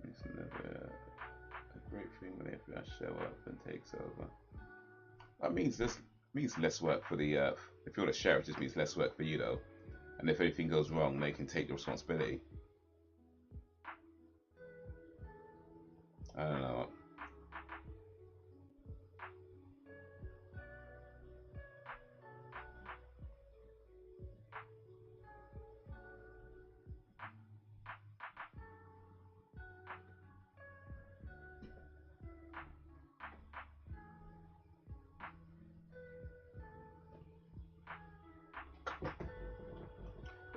It's never a great thing when the FBI show up and takes over. That means less work for the if you're the sheriff, it just means less work for you though. And if anything goes wrong, they can take the responsibility. I don't know.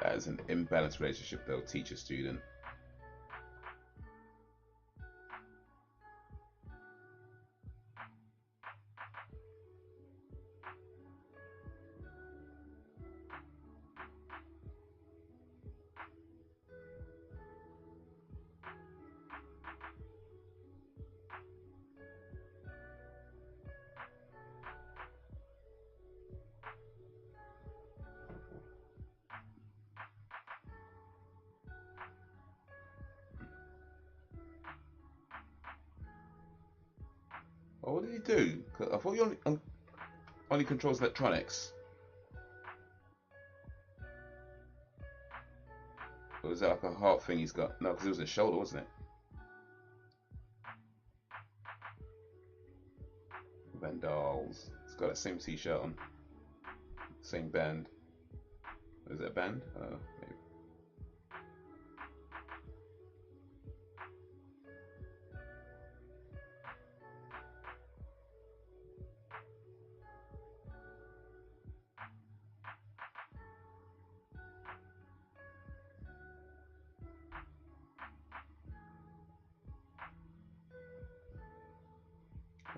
That is an imbalanced relationship though, teacher-student. Oh, what did he do? I thought he only controls electronics. Or was that like a heart thing he's got? No, because it was his shoulder, wasn't it? Vandals. It's got that same t-shirt on. Same band. Is that a band? Maybe.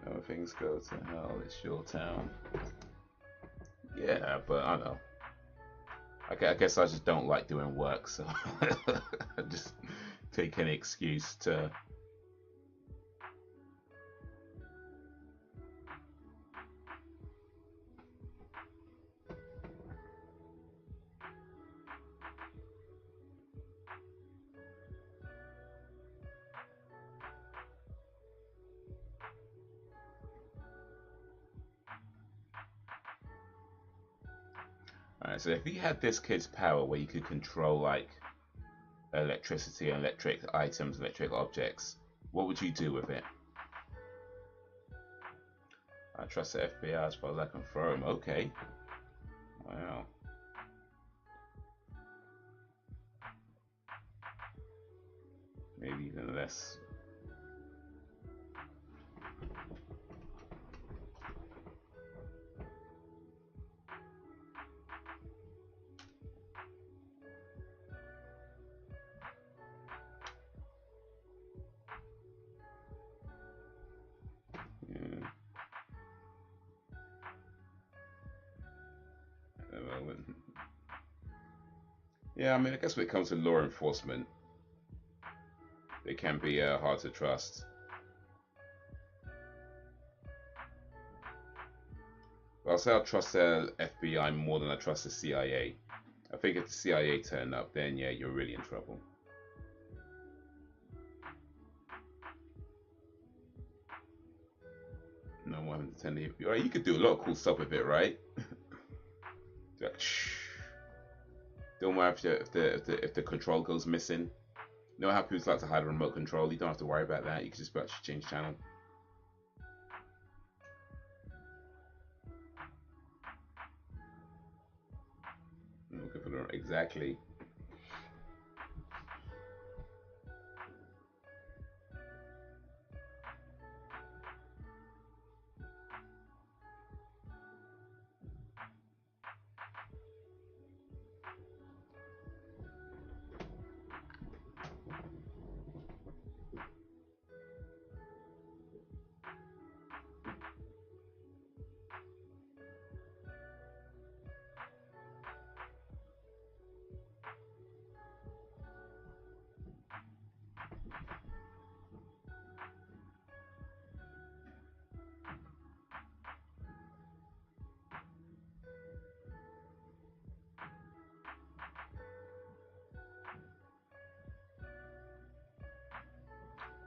Oh, things go to hell, it's your town. Yeah, but I know. I guess I just don't like doing work, so I just take any excuse to. Alright, so if you had this kid's power where you could control like electricity and electric items, electric objects, what would you do with it? I trust the FBI as far as I can throw him. Okay. Wow. Maybe even less. Yeah. Yeah, I mean, I guess when it comes to law enforcement, they can be hard to trust. But I'll say I'll trust the FBI more than I trust the CIA. I think if the CIA turn up, then yeah, you're really in trouble. No more having to attend the FBI. You could do a lot of cool stuff with it, right? Like, shh. Don't worry if the control goes missing. You know how people like to hide a remote control? You don't have to worry about that. You can just actually change channel. Exactly.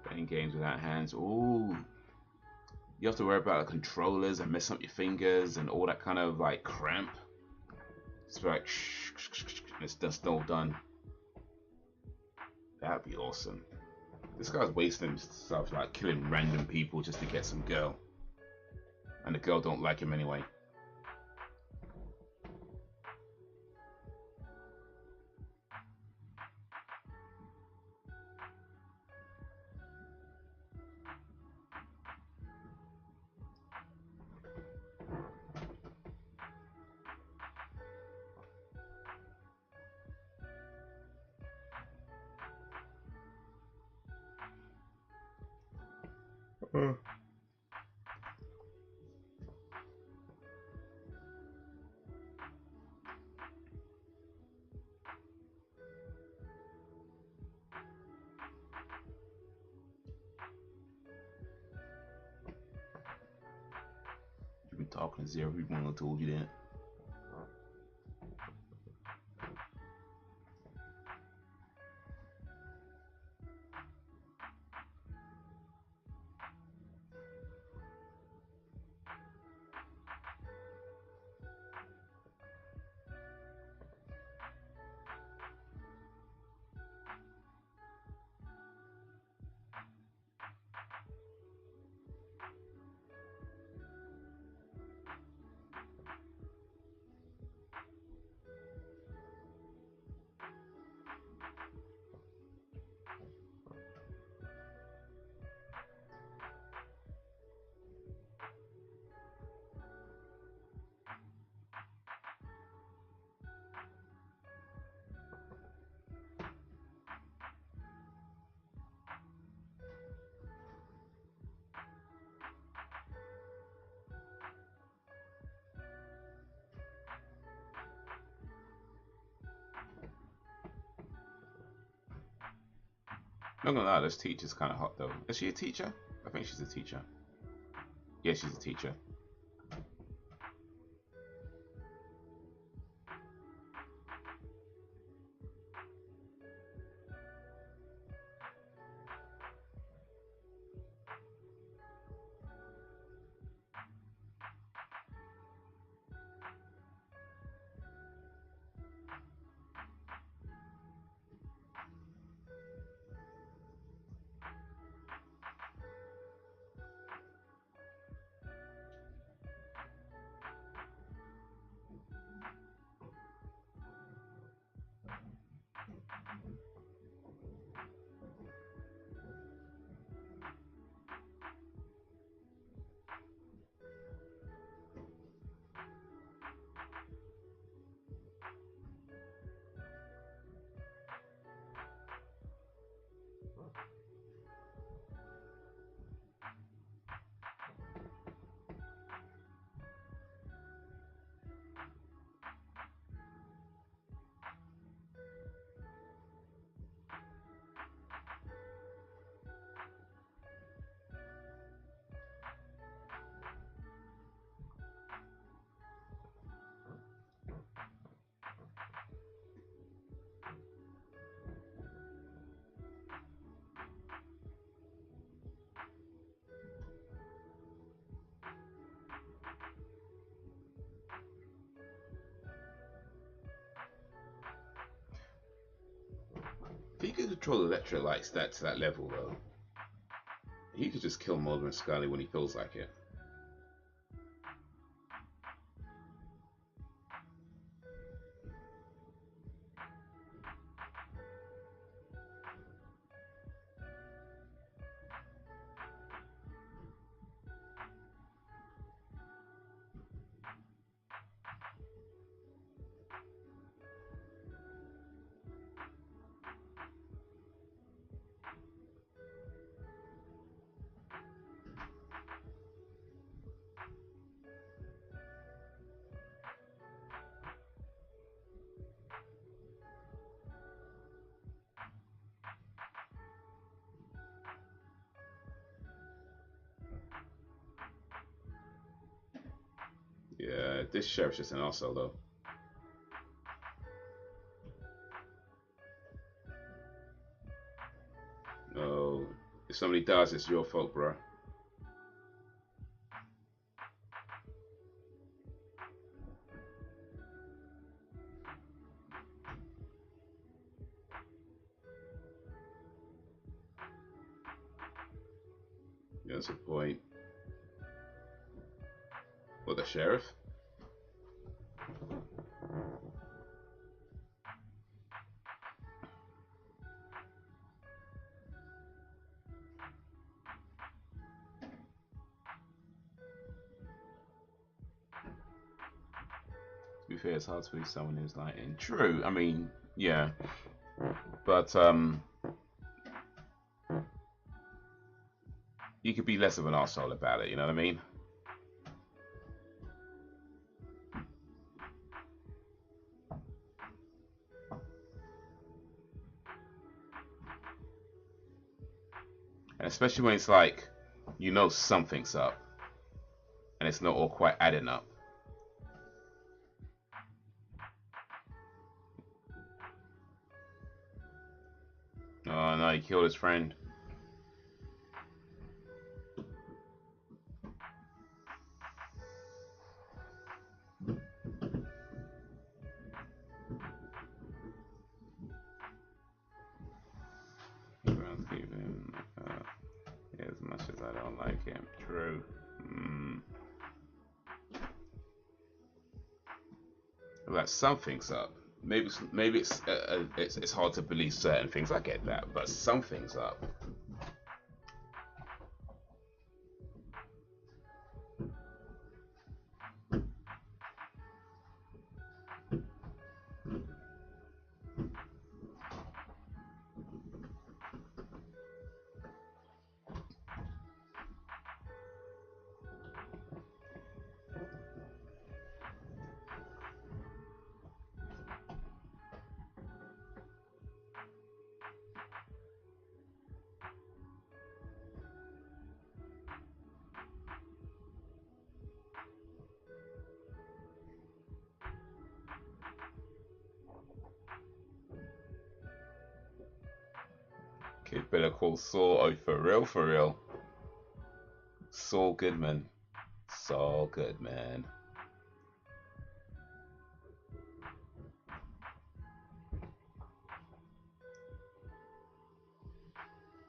Playing games without hands. Ooh. You have to worry about the controllers and mess up your fingers and all that kind of like cramp. It's like it's just all done. That'd be awesome. This guy's wasting stuff like killing random people just to get some girl. And the girl don't like him anyway. You've been talking to zero people who told you that. Not gonna lie, this teacher's kind of hot though. Is she a teacher? I think she's a teacher. Yeah, she's a teacher. control electrolytes that to that level though. He could just kill Mulder and Scully when he feels like it. Yeah, this sheriff's just an arsehole though. No, if somebody dies, it's your fault, bro. Yeah, that's a point. What, the sheriff? To be fair, it's hard to be someone who's like in. True, I mean, yeah. But you could be less of an arsehole about it, you know what I mean? And especially when it's like, you know something's up. And it's not all quite adding up. Oh no, he killed his friend. As much as I don't like him. True. Like something's up. Maybe it's hard to believe certain things. I get that, but something's up. Kid better call Saul. Oh, for real, for real. Saul Goodman. Saul Goodman.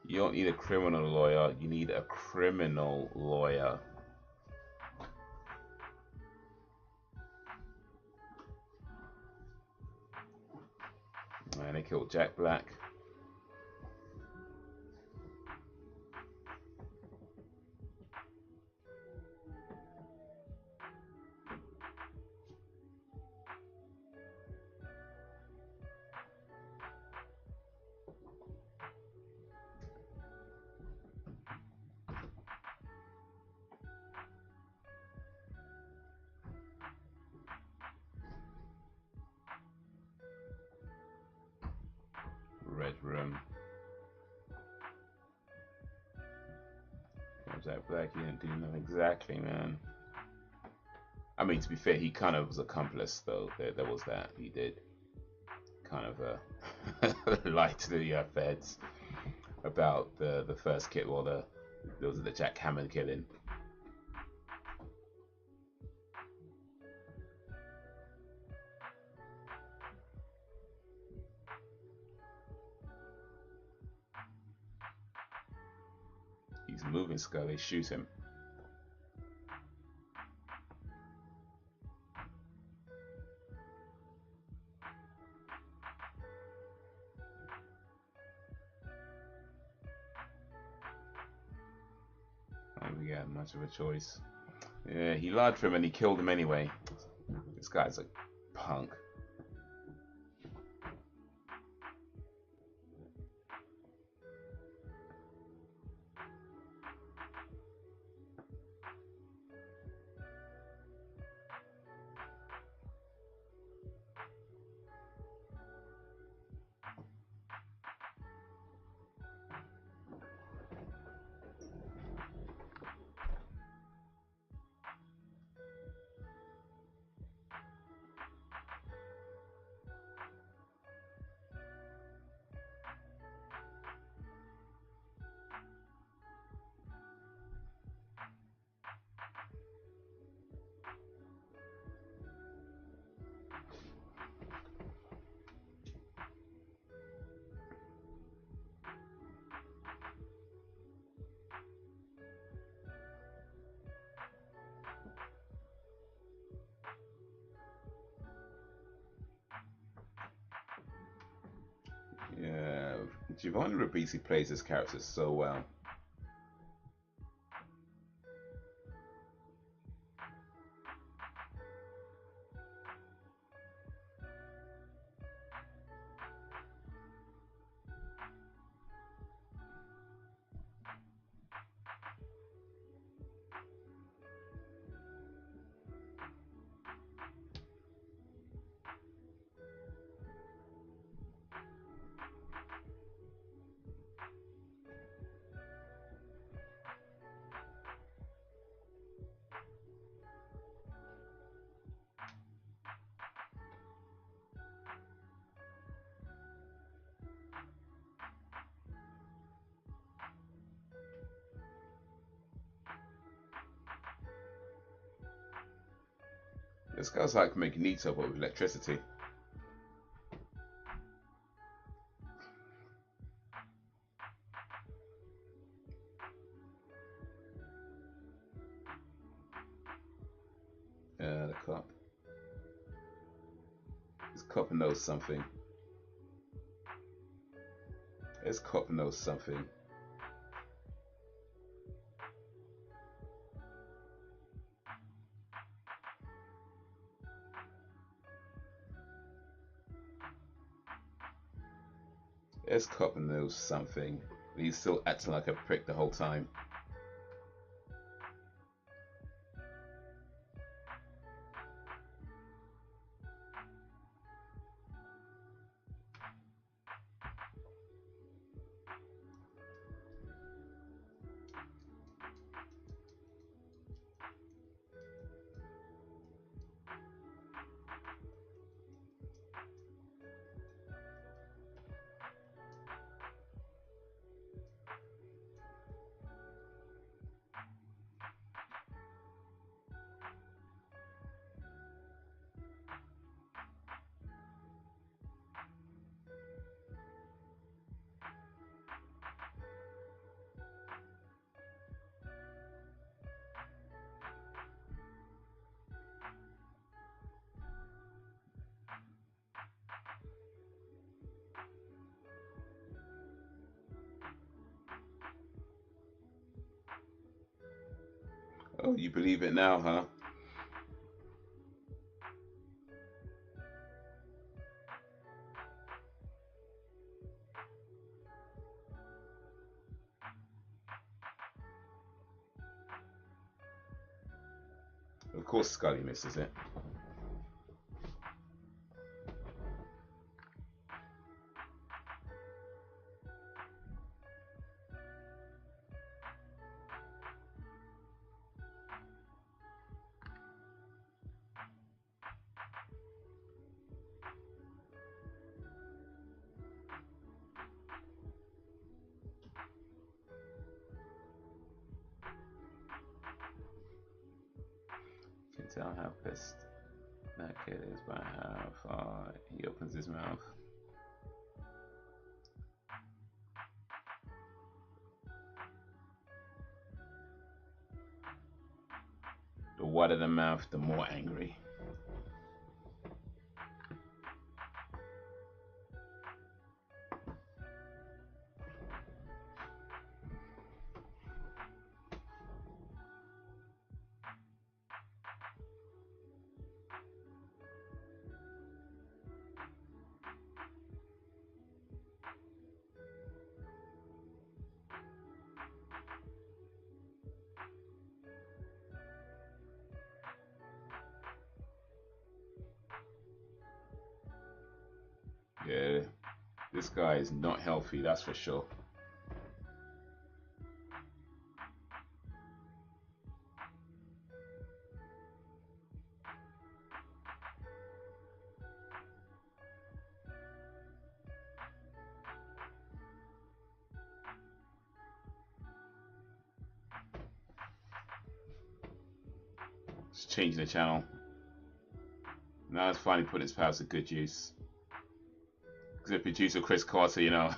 You don't need a criminal lawyer. You need a criminal lawyer. Man, they killed Jack Black. Red Room. Jack Black, he didn't do nothing exactly, man. I mean, to be fair, he kind of was accomplice, though. There was that. He did kind of lie to the feds about the first kid, or there was the Jack Hammond killing. Scully. Shoot him. We got much of a choice. Yeah, he lied for him and he killed him anyway. This guy's a punk. Yeah, Giovanni Ribisi plays his characters so well. This guy's like Magneto but with electricity. The cop. This cop knows something. This cop knows something. This cop knows something. He's still acting like a prick the whole time. Oh, you believe it now, huh? Of course Scully misses it. You can tell how pissed that kid is by how far he opens his mouth. The wider the mouth, the more angry. Yeah, this guy is not healthy, that's for sure. Just changing the channel. Now it's finally putting his powers to good use. Because the producer Chris Carter, you know.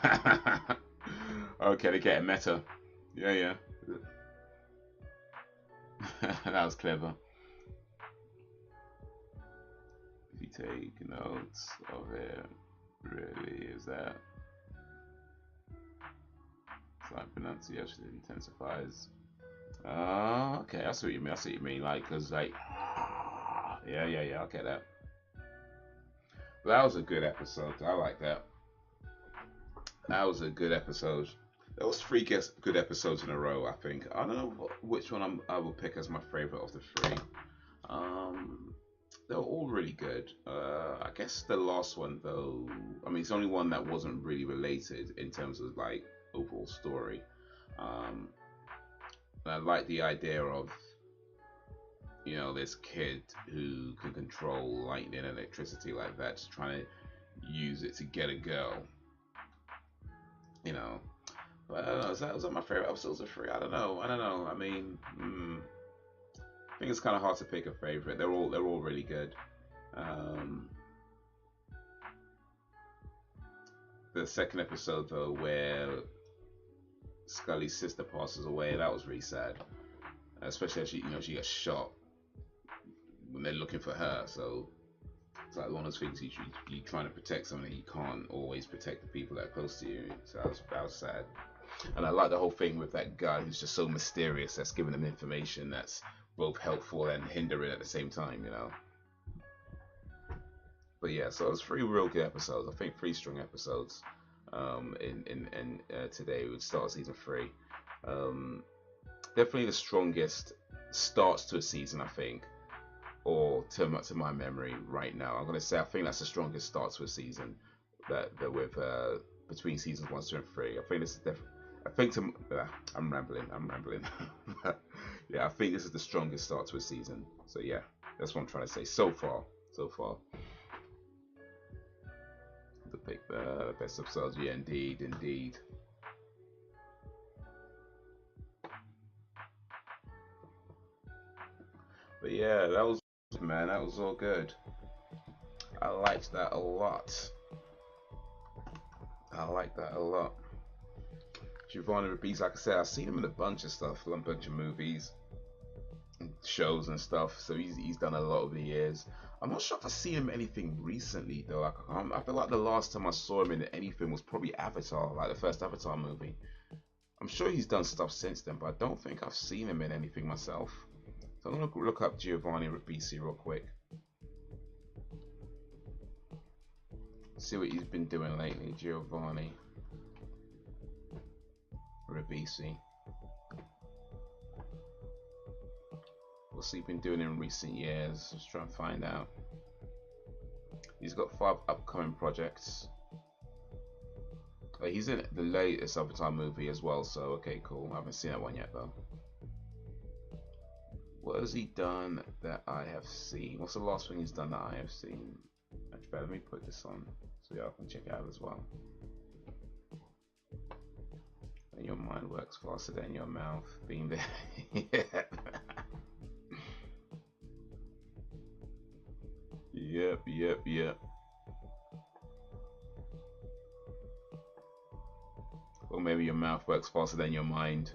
Okay, they're getting meta. Yeah, yeah. That was clever. If you take notes of it, really is that slight pronunciation intensifies. Oh, okay, I see what you mean. I see what you mean. Like, cause like, yeah, yeah, yeah. Okay, that. But that was a good episode. I like that. That was a good episode. There was three good episodes in a row. I think. I don't know which one I will pick as my favorite of the three. They were all really good. I guess the last one though. I mean, it's only one that wasn't really related in terms of like overall story. And I like the idea of, you know, this kid who can control lightning and electricity like that, just trying to use it to get a girl. You know, but I don't know. Was that my favorite episodes of three? I don't know. I mean, I think it's kind of hard to pick a favorite. They're all really good. The second episode though, where Scully's sister passes away, that was really sad. Especially as she gets shot when they're looking for her. So it's like one of those things you're trying to protect something, you can't always protect the people that are close to you. So that was sad. And I like the whole thing with that guy who's just so mysterious, that's giving them information that's both helpful and hindering at the same time, you know. But yeah, so it was three real good episodes. I think three strong episodes. In today we would start season 3. Definitely the strongest starts to a season, I think, or to my memory right now. I'm gonna say I think that's the strongest start to a season that with between seasons 1, 2, and 3. I think this is definitely. I'm rambling. Yeah, I think this is the strongest start to a season. So yeah, that's what I'm trying to say so far. To pick the best episodes, yeah, indeed. But yeah, that was, man, that was all good. I liked that a lot. Giovanni Ribisi, like I said, I've seen him in a bunch of stuff, a bunch of movies, shows and stuff. So he's done a lot over the years. I'm not sure if I've seen him in anything recently though. Like, I feel like the last time I saw him in anything was probably Avatar, like the first Avatar movie. I'm sure he's done stuff since then, but I don't think I've seen him in anything myself. So I'm gonna look up Giovanni Ribisi real quick. See what he's been doing lately, Giovanni Ribisi. What's he been doing in recent years? Let's try and find out. He's got 5 upcoming projects. He's in the latest Avatar movie as well, so okay, cool. I haven't seen that one yet though. What has he done that I have seen? What's the last thing he's done that I have seen? Actually, let me put this on so y'all can check it out as well. And your mind works faster than your mouth. Being there. Yep. Or maybe your mouth works faster than your mind.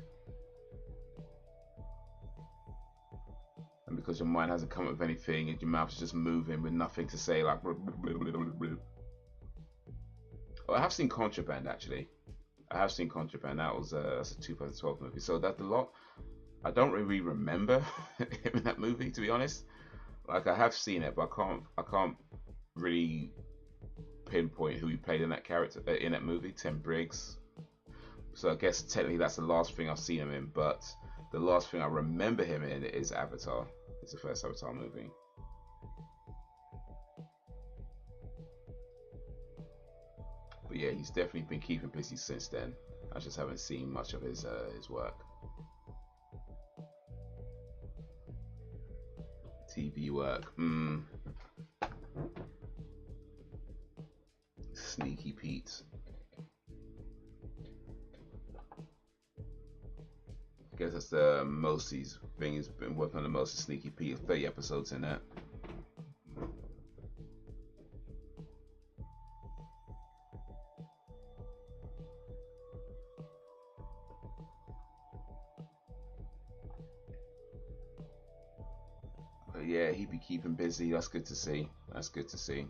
and because your mind hasn't come up with anything and your mouth is just moving with nothing to say, like. Oh, I have seen Contraband actually. I have seen Contraband. That's a 2012 movie. So that's a lot. I don't really remember him in that movie, to be honest. Like, I have seen it, but I can't really pinpoint who he played in that character in that movie, Tim Briggs. So I guess technically that's the last thing I've seen him in, but the last thing I remember him in is Avatar. It's the first Avatar movie. But yeah, he's definitely been keeping busy since then. I just haven't seen much of his work. TV work. Sneaky Pete. I guess that's the most he's been working on the most. Sneaky Pete, 30 episodes in that. But yeah, he'd be keeping busy. That's good to see. That's good to see.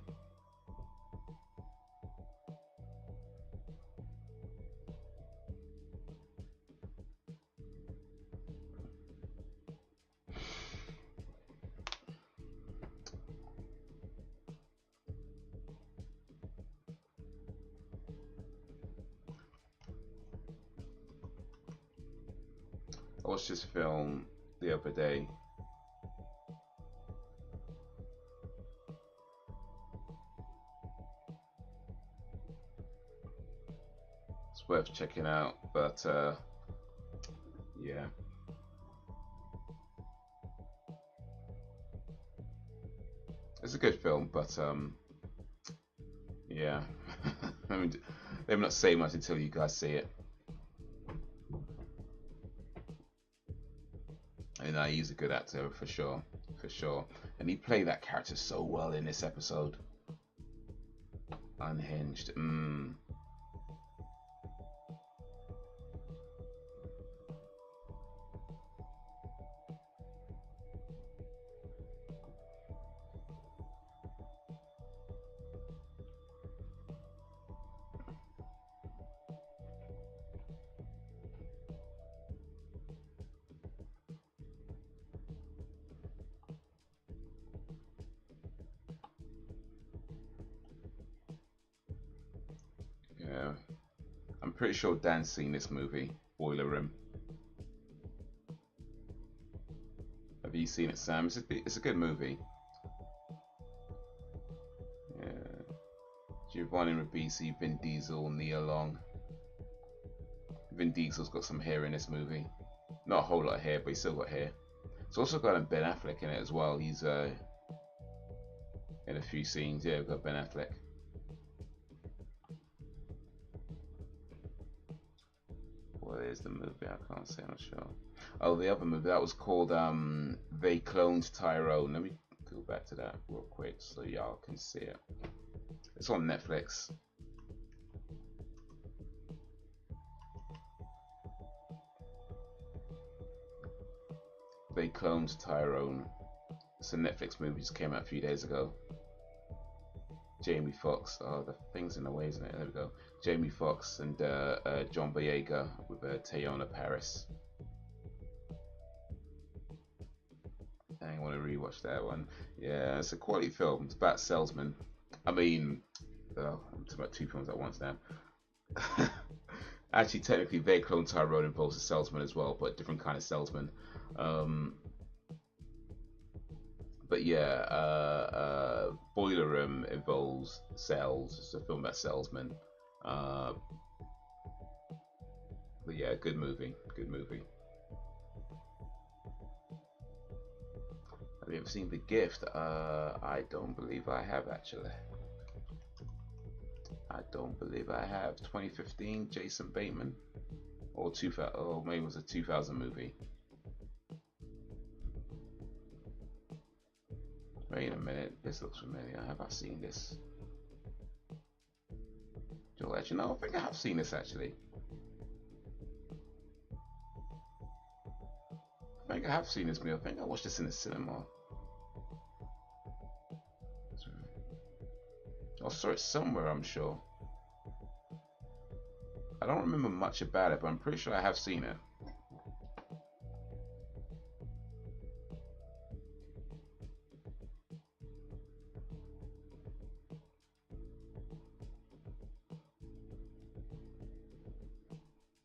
I watched this film the other day. It's worth checking out, but yeah. It's a good film, but yeah. I mean, let me not say much until you guys see it. And he's a good actor for sure, and he played that character so well in this episode. Unhinged. Yeah, I'm pretty sure Dan's seen this movie, Boiler Room. Have you seen it, Sam? It's a good movie. Yeah. Giovanni Ribisi, Vin Diesel, Nia Long. Vin Diesel's got some hair in this movie. Not a whole lot of hair, but he's still got hair. It's also got Ben Affleck in it as well. He's in a few scenes. Yeah, we've got Ben Affleck. What is the movie? I can't say. I'm not sure. Oh, the other movie that was called They Cloned Tyrone. Let me go back to that real quick so y'all can see it. It's on Netflix. They Cloned Tyrone. It's a Netflix movie, just came out a few days ago. Jamie Foxx. Oh, the thing's in the way, isn't it? There we go. Jamie Foxx and John Boyega with Teyonah Parris. I want to rewatch that one. Yeah, it's a quality film. It's about salesmen. I mean, I'm talking about two films at once now. Actually, technically, They Cloned Tyrone involves a salesman as well, but a different kind of salesman. But yeah, Boiler Room involves sales. It's a film about salesmen. But yeah, good movie. Good movie. Have you ever seen The Gift? I don't believe I have, actually. I don't believe I have. 2015, Jason Bateman, or 2000, or maybe it was a 2000 movie. Wait a minute, this looks familiar. Have I seen this? Joel, actually, no, I think I have seen this actually. I think think I have seen this movie. I think I watched this in the cinema. I saw it somewhere, I'm sure. I don't remember much about it, but I'm pretty sure I have seen it.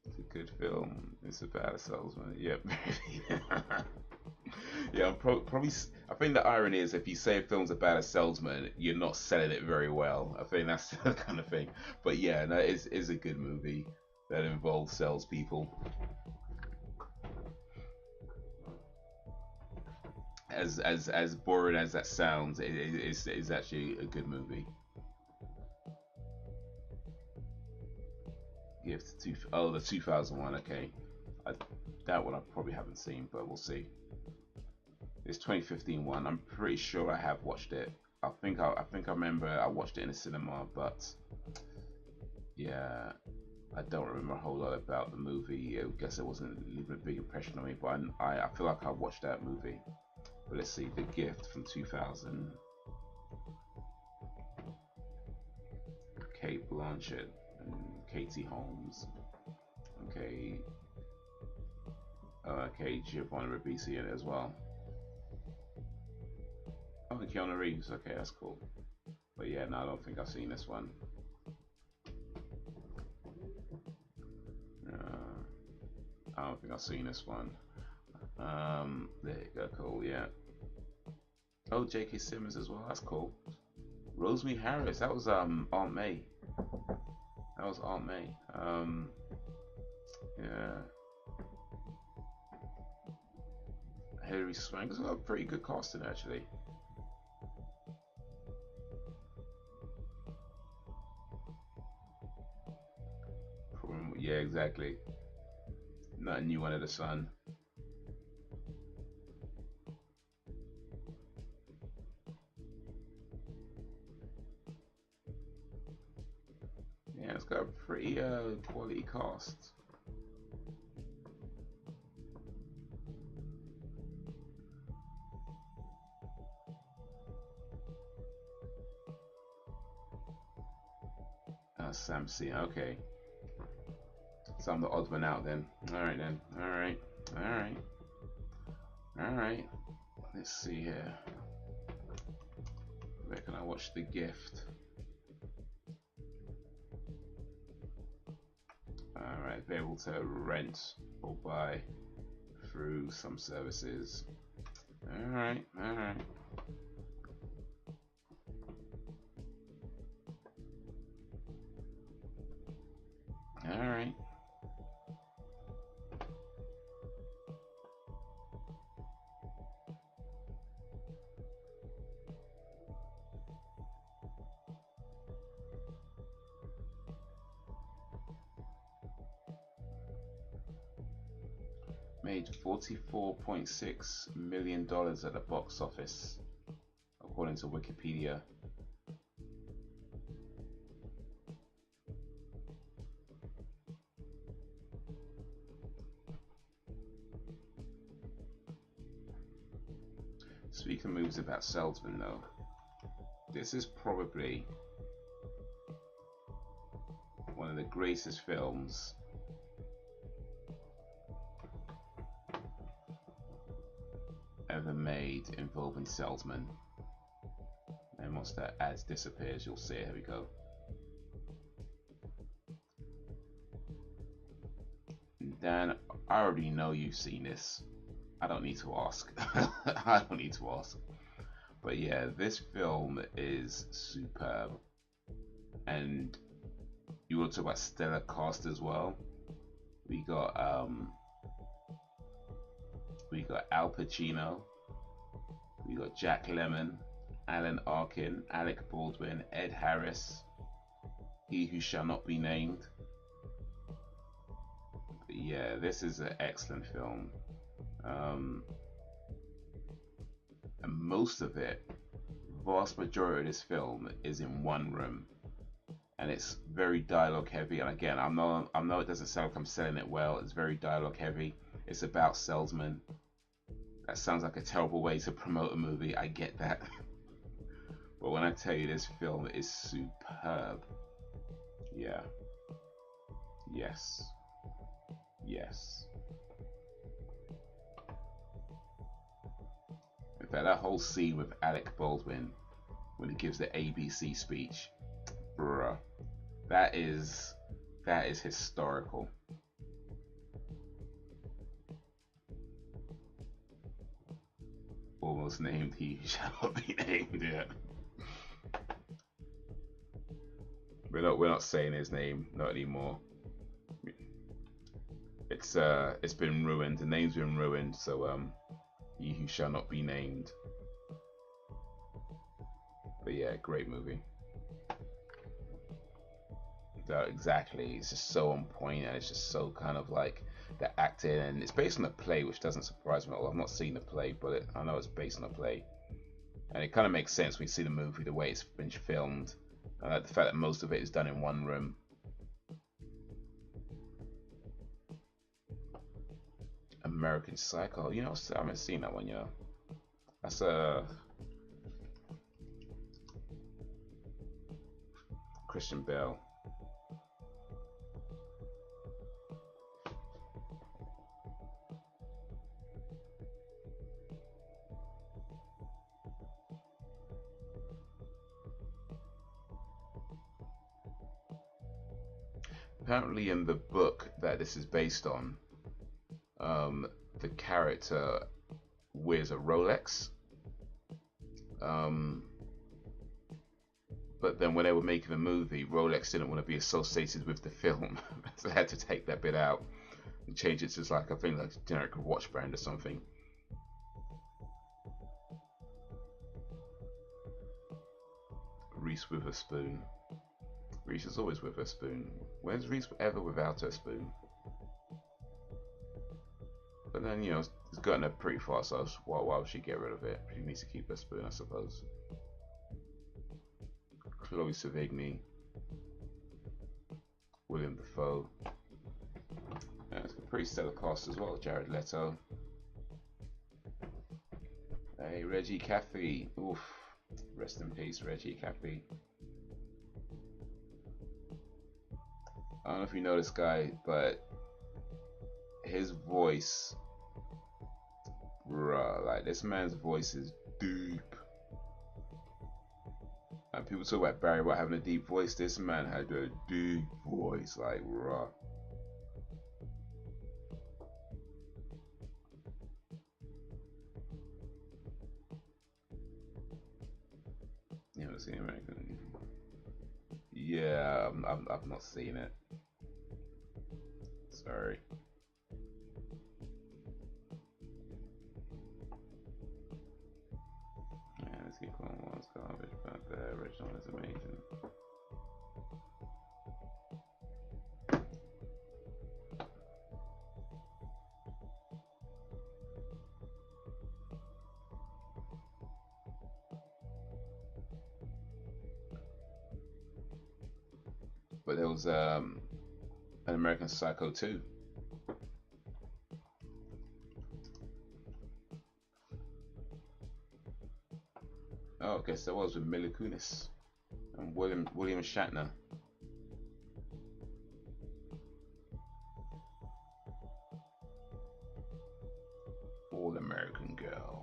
It's a good film. It's about a salesman. Yep. Yeah, probably. I think the irony is if you say a film's about a salesman, you're not selling it very well. I think that's the kind of thing. But yeah, no, it is a good movie that involves salespeople. As boring as that sounds, it's actually a good movie. Gift the 2001. Okay, that one I probably haven't seen, but we'll see. It's 2015 one. I'm pretty sure I have watched it. I think I remember I watched it in the cinema, but yeah, I don't remember a whole lot about the movie. I guess it wasn't leaving a big impression on me, but I feel like I watched that movie. But let's see, The Gift from 2000. Kate Blanchett and Katie Holmes. Okay. Okay, Giovanni Ribisi in it as well. Oh, Keanu Reeves. Okay, that's cool. But yeah, no, I don't think I've seen this one. I don't think I've seen this one. There you go, cool, yeah. Oh, J.K. Simmons as well, that's cool. Rosemary Harris, that was Aunt May. That was Aunt May. Yeah. Hilary Swank has got a pretty good casting actually. Yeah, exactly. Nothing new under the sun. Yeah, it's got a pretty quality cast. Sam C. Okay. So I'm the odd one out then. Alright then. Alright. Alright. Alright. Let's see here. Where can I watch The Gift? Alright, be able to rent or buy through some services. Alright, alright. Alright. Made $44.6 million at the box office, according to Wikipedia. Speaking of movies about salesmen though, this is probably one of the greatest films ever made involving salesmen. And once that ads disappears, you'll see it. Here we go. Dan, I already know you've seen this. I don't need to ask. I don't need to ask. But yeah, this film is superb. And you want to talk about stellar cast as well. We got Al Pacino, we got Jack Lemmon, Alan Arkin, Alec Baldwin, Ed Harris, he who shall not be named. But yeah, this is an excellent film. And most of it, vast majority of this film is in one room, and it's very dialogue heavy. And again, I know it doesn't sound like I'm selling it well. It's very dialogue heavy. It's about salesmen. That sounds like a terrible way to promote a movie. I get that. But when I tell you this film is superb. Yeah. Yes. Yes. In fact, that whole scene with Alec Baldwin when he gives the ABC speech, bruh, that is historical. Almost named, he shall not be named. Yeah. We're not saying his name, not anymore. It's been ruined. The name's been ruined. So he who shall not be named. But yeah, great movie. Exactly, it's just so on point, and it's just so kind of like the acting, and it's based on a play, which doesn't surprise me. Well, I've not seen the play, but I know it's based on a play, and it kind of makes sense when you see the movie, the way it's been filmed, and the fact that most of it is done in one room. American Psycho, you know, I haven't seen that one, you know. That's Christian Bale. Apparently in the book that this is based on, the character wears a Rolex, but then when they were making the movie, Rolex didn't want to be associated with the film, so they had to take that bit out and change it to like, I think, like a generic watch brand or something. Reese Witherspoon. Reese is always with her spoon. When's Reese ever without her spoon? But then, you know, it's gotten her pretty far, so why would she get rid of it? She needs to keep her spoon, I suppose. Chloe Sevigny. William Dafoe. Yeah, it's a pretty stellar cast as well. Jared Leto. Hey, Reggie Caffey. Oof. Rest in peace, Reggie Caffey. I don't know if you know this guy, but his voice, bruh, like this man's voice is deep. And people talk about Barry about having a deep voice. This man had a deep voice, like bruh. You haven't seen American? Yeah, I've not seen it. Sorry. Yeah, let's keep going. One's garbage, but the original is amazing. But there was an American Psycho 2. Oh, I guess there was with Mila Kunis and William Shatner. All American Girl.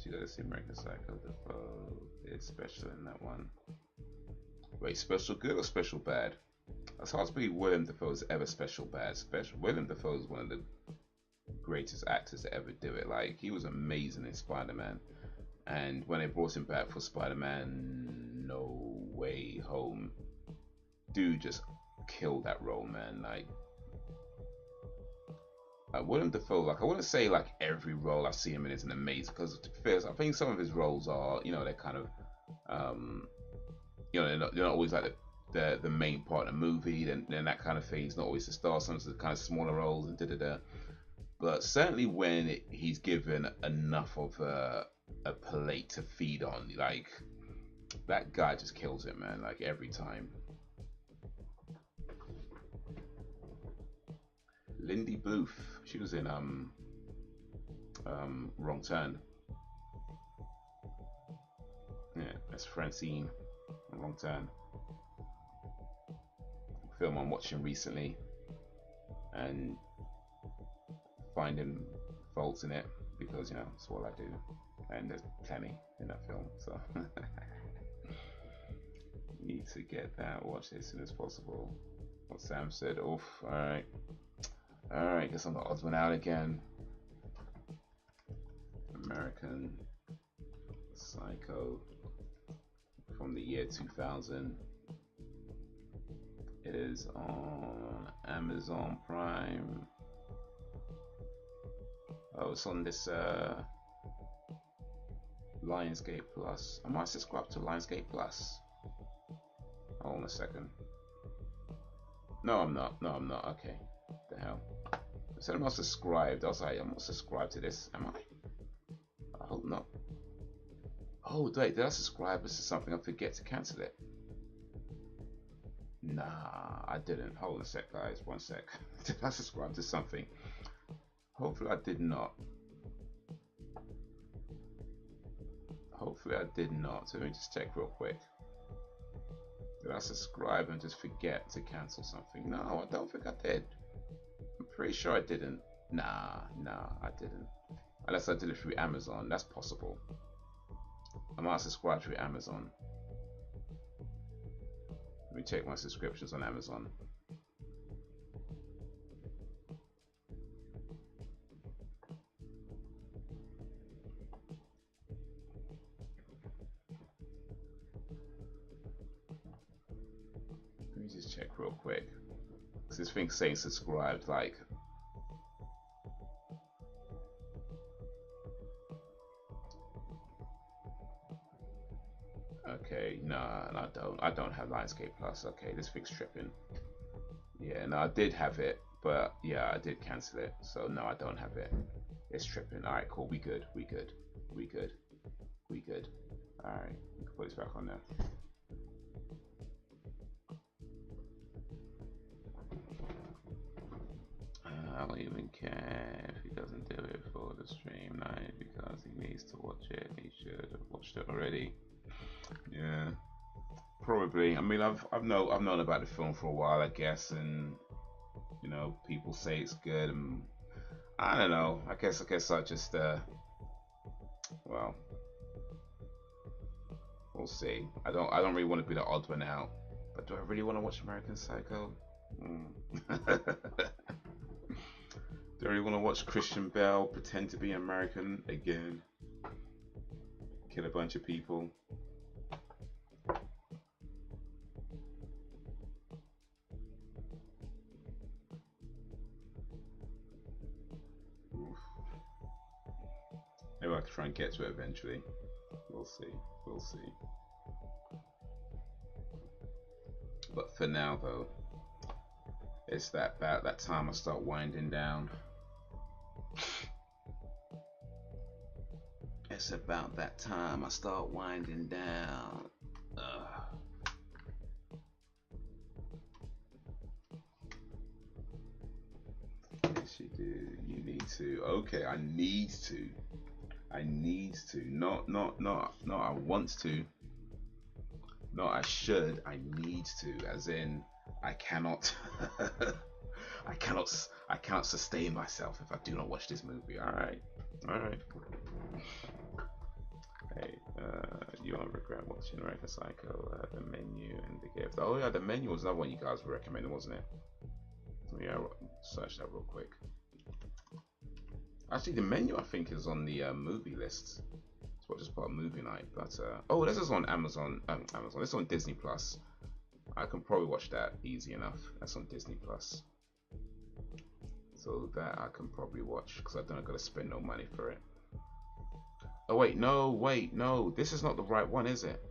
You gotta see American Psycho. Dafoe is special in that one. Wait, special good or special bad? It's hard to believe William Dafoe is ever special bad. William Dafoe is one of the greatest actors to ever do it. Like, he was amazing in Spider-Man, and when they brought him back for Spider-Man No Way Home, dude just killed that role, man. Like William Dafoe, like I wouldn't say like every role I see him in is an amazing, because to be fair, I think some of his roles are, you know, they're kind of, you know, they're not always like the main part of the movie. Then that kind of thing. He's not always the star. Sometimes it's kind of smaller roles and da. But certainly when he's given enough of a plate to feed on, like That guy just kills it, man. Like every time. Lindy Booth. She was in Wrong Turn. Yeah, that's Francine. Wrong Turn. Film I'm watching recently, and finding faults in it because, you know, it's what I do, and there's plenty in that film. So need to get that. Watch it as soon as possible. What Sam said. Oof. All right. All right. Guess I'm the odds one out again. American Psycho from the year 2000. It is on Amazon Prime. Oh, it's on this Lionsgate Plus. I might subscribe to Lionsgate Plus. Hold on a second. No, I'm not. No, I'm not. Okay. What the hell? I said I'm not subscribed. I was like, I'm not subscribed to this. Am I? I hope not. Oh, wait. Did I subscribe to something? I forget to cancel it. Nah, I didn't. Hold on a sec, guys. One sec. Did I subscribe to something? Hopefully I did not. Hopefully I did not. So let me just check real quick. Did I subscribe and just forget to cancel something? No, I don't think I did. I'm pretty sure I didn't. Nah, I didn't. Unless I did it through Amazon. That's possible. I might subscribe through Amazon. Let me check my subscriptions on Amazon. Let me just check real quick. Because this thing's saying subscribed, like. Okay, nah, I don't have Lionsgate Plus. Okay, this thing's tripping. Yeah, no, I did have it, but yeah, I did cancel it. So no, I don't have it. It's tripping. All right, cool. We good. We good. We good. We good. All right, we can put this back on there. I don't even care if he doesn't do it for the stream night because he needs to watch it. He should have watched it already. Yeah, probably. I mean, I've known about the film for a while, I guess, and you know, people say it's good, and I don't know. I guess I just well, we'll see. I don't really want to be the odd one out, but do I really want to watch American Psycho? Do I really want to watch Christian Bale pretend to be American again? Kill a bunch of people. Oof. Maybe I can try and get to it eventually. We'll see. We'll see. But for now, though, it's about that time I start winding down. It's about that time I start winding down. Yes, you do. You need to. Okay, I need to. I need to. Not. I want to. Not I should. I need to. As in, I cannot. I cannot sustain myself if I do not watch this movie. All right. Hey, you won't regret watching American Psycho. The Menu and the Gift. Oh yeah, the Menu was another one you guys were recommending, wasn't it? Yeah, I'll search that real quick. Actually, the Menu I think is on the movie list. It's what just part of movie night. But oh, this is on Amazon. Amazon. It's on Disney Plus. I can probably watch that easy enough. That's on Disney Plus. So that I can probably watch because I don't gotta spend no money for it. Oh wait, no. This is not the right one, is it?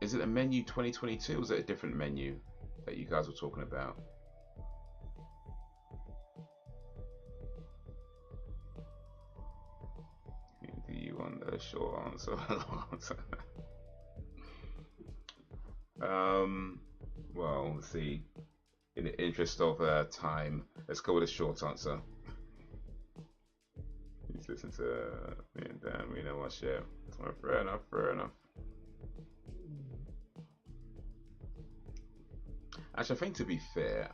Is it a Menu 2022? Or is it a different menu that you guys were talking about? Do you want the short answer? Well, let's see. In the interest of time, let's go with a short answer. He's listening to me and Dan. You know what? Yeah. Fair enough. Fair enough. Actually, I think to be fair,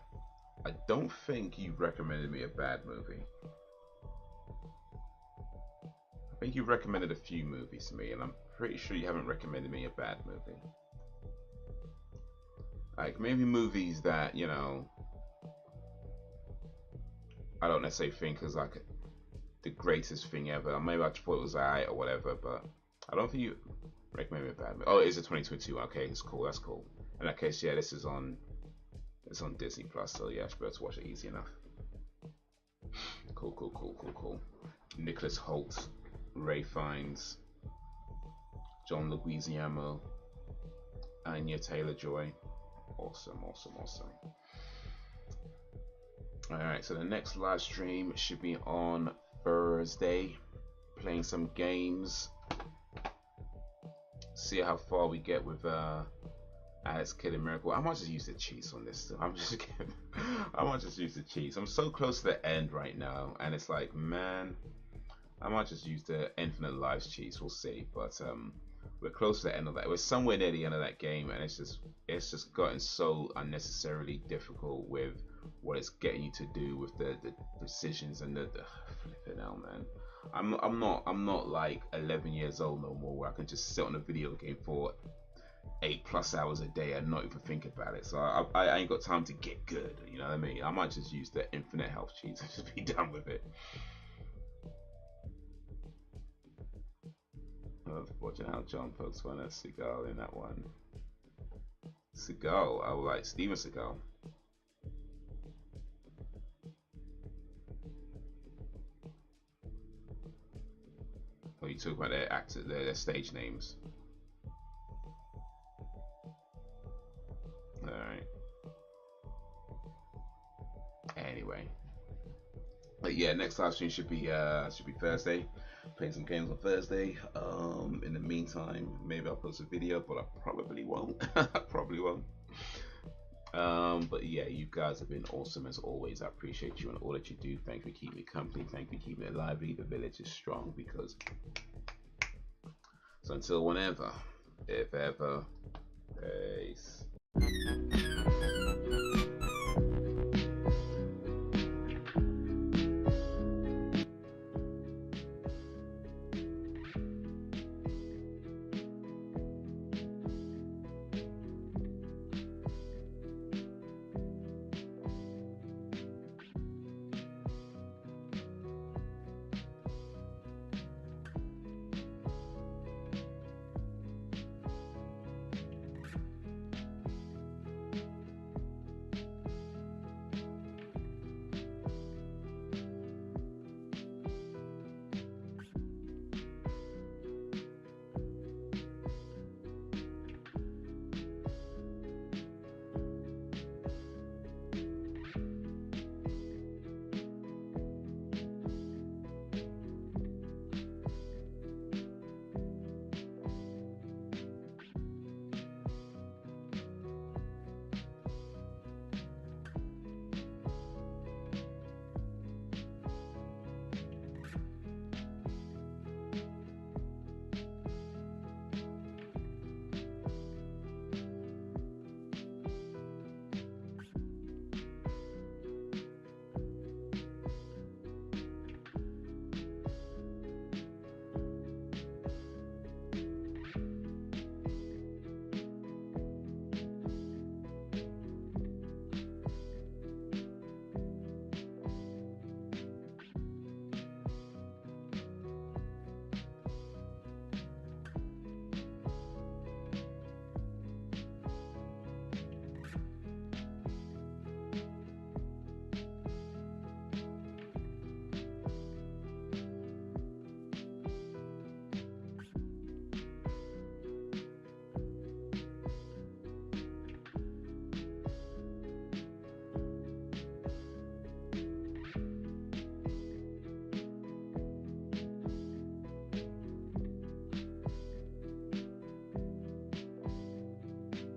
I don't think you recommended me a bad movie. I think you recommended a few movies to me, and I'm pretty sure you haven't recommended me a bad movie. Like maybe movies that, you know, I don't necessarily think is like the greatest thing ever. Maybe I just thought it was alright or whatever, but I don't think you recommend me a bad movie. Oh, it is a 2022. Okay, it's cool. That's cool. In that case, yeah, this is on. It's on Disney Plus, so yeah, I should be able to watch it easy enough. Cool. Nicholas Hoult, Ray Fiennes, John Leguizamo, Anya Taylor-Joy. Awesome. Alright, so the next live stream should be on Thursday. Playing some games. See how far we get with Alex Kidd Miracle. I might just use the cheats on this. I might just use the cheats. I'm so close to the end right now, and it's like, man, I might just use the infinite lives cheats. We'll see, but we're close to the end of that. We're somewhere near the end of that game, and it's just gotten so unnecessarily difficult with what it's getting you to do with the precisions and the flipping hell, man. I'm not like 11 years old no more, where I can just sit on a video game for 8+ hours a day and not even think about it. So I ain't got time to get good. You know what I mean? I might just use the infinite health cheats and just be done with it. I was watching how John pokes fun at Seagal in that one. Seagal, I would like Steven Seagal. Oh, you talk about their actor, their stage names. All right. Anyway, but yeah, next live stream should be Thursday. Playing some games on Thursday. In the meantime, maybe I'll post a video, but I probably won't. Probably won't. But yeah, you guys have been awesome as always. I appreciate you and all that you do. Thank you for keeping me company. Thank you for keeping it lively. The village is strong because. So until whenever, if ever, peace.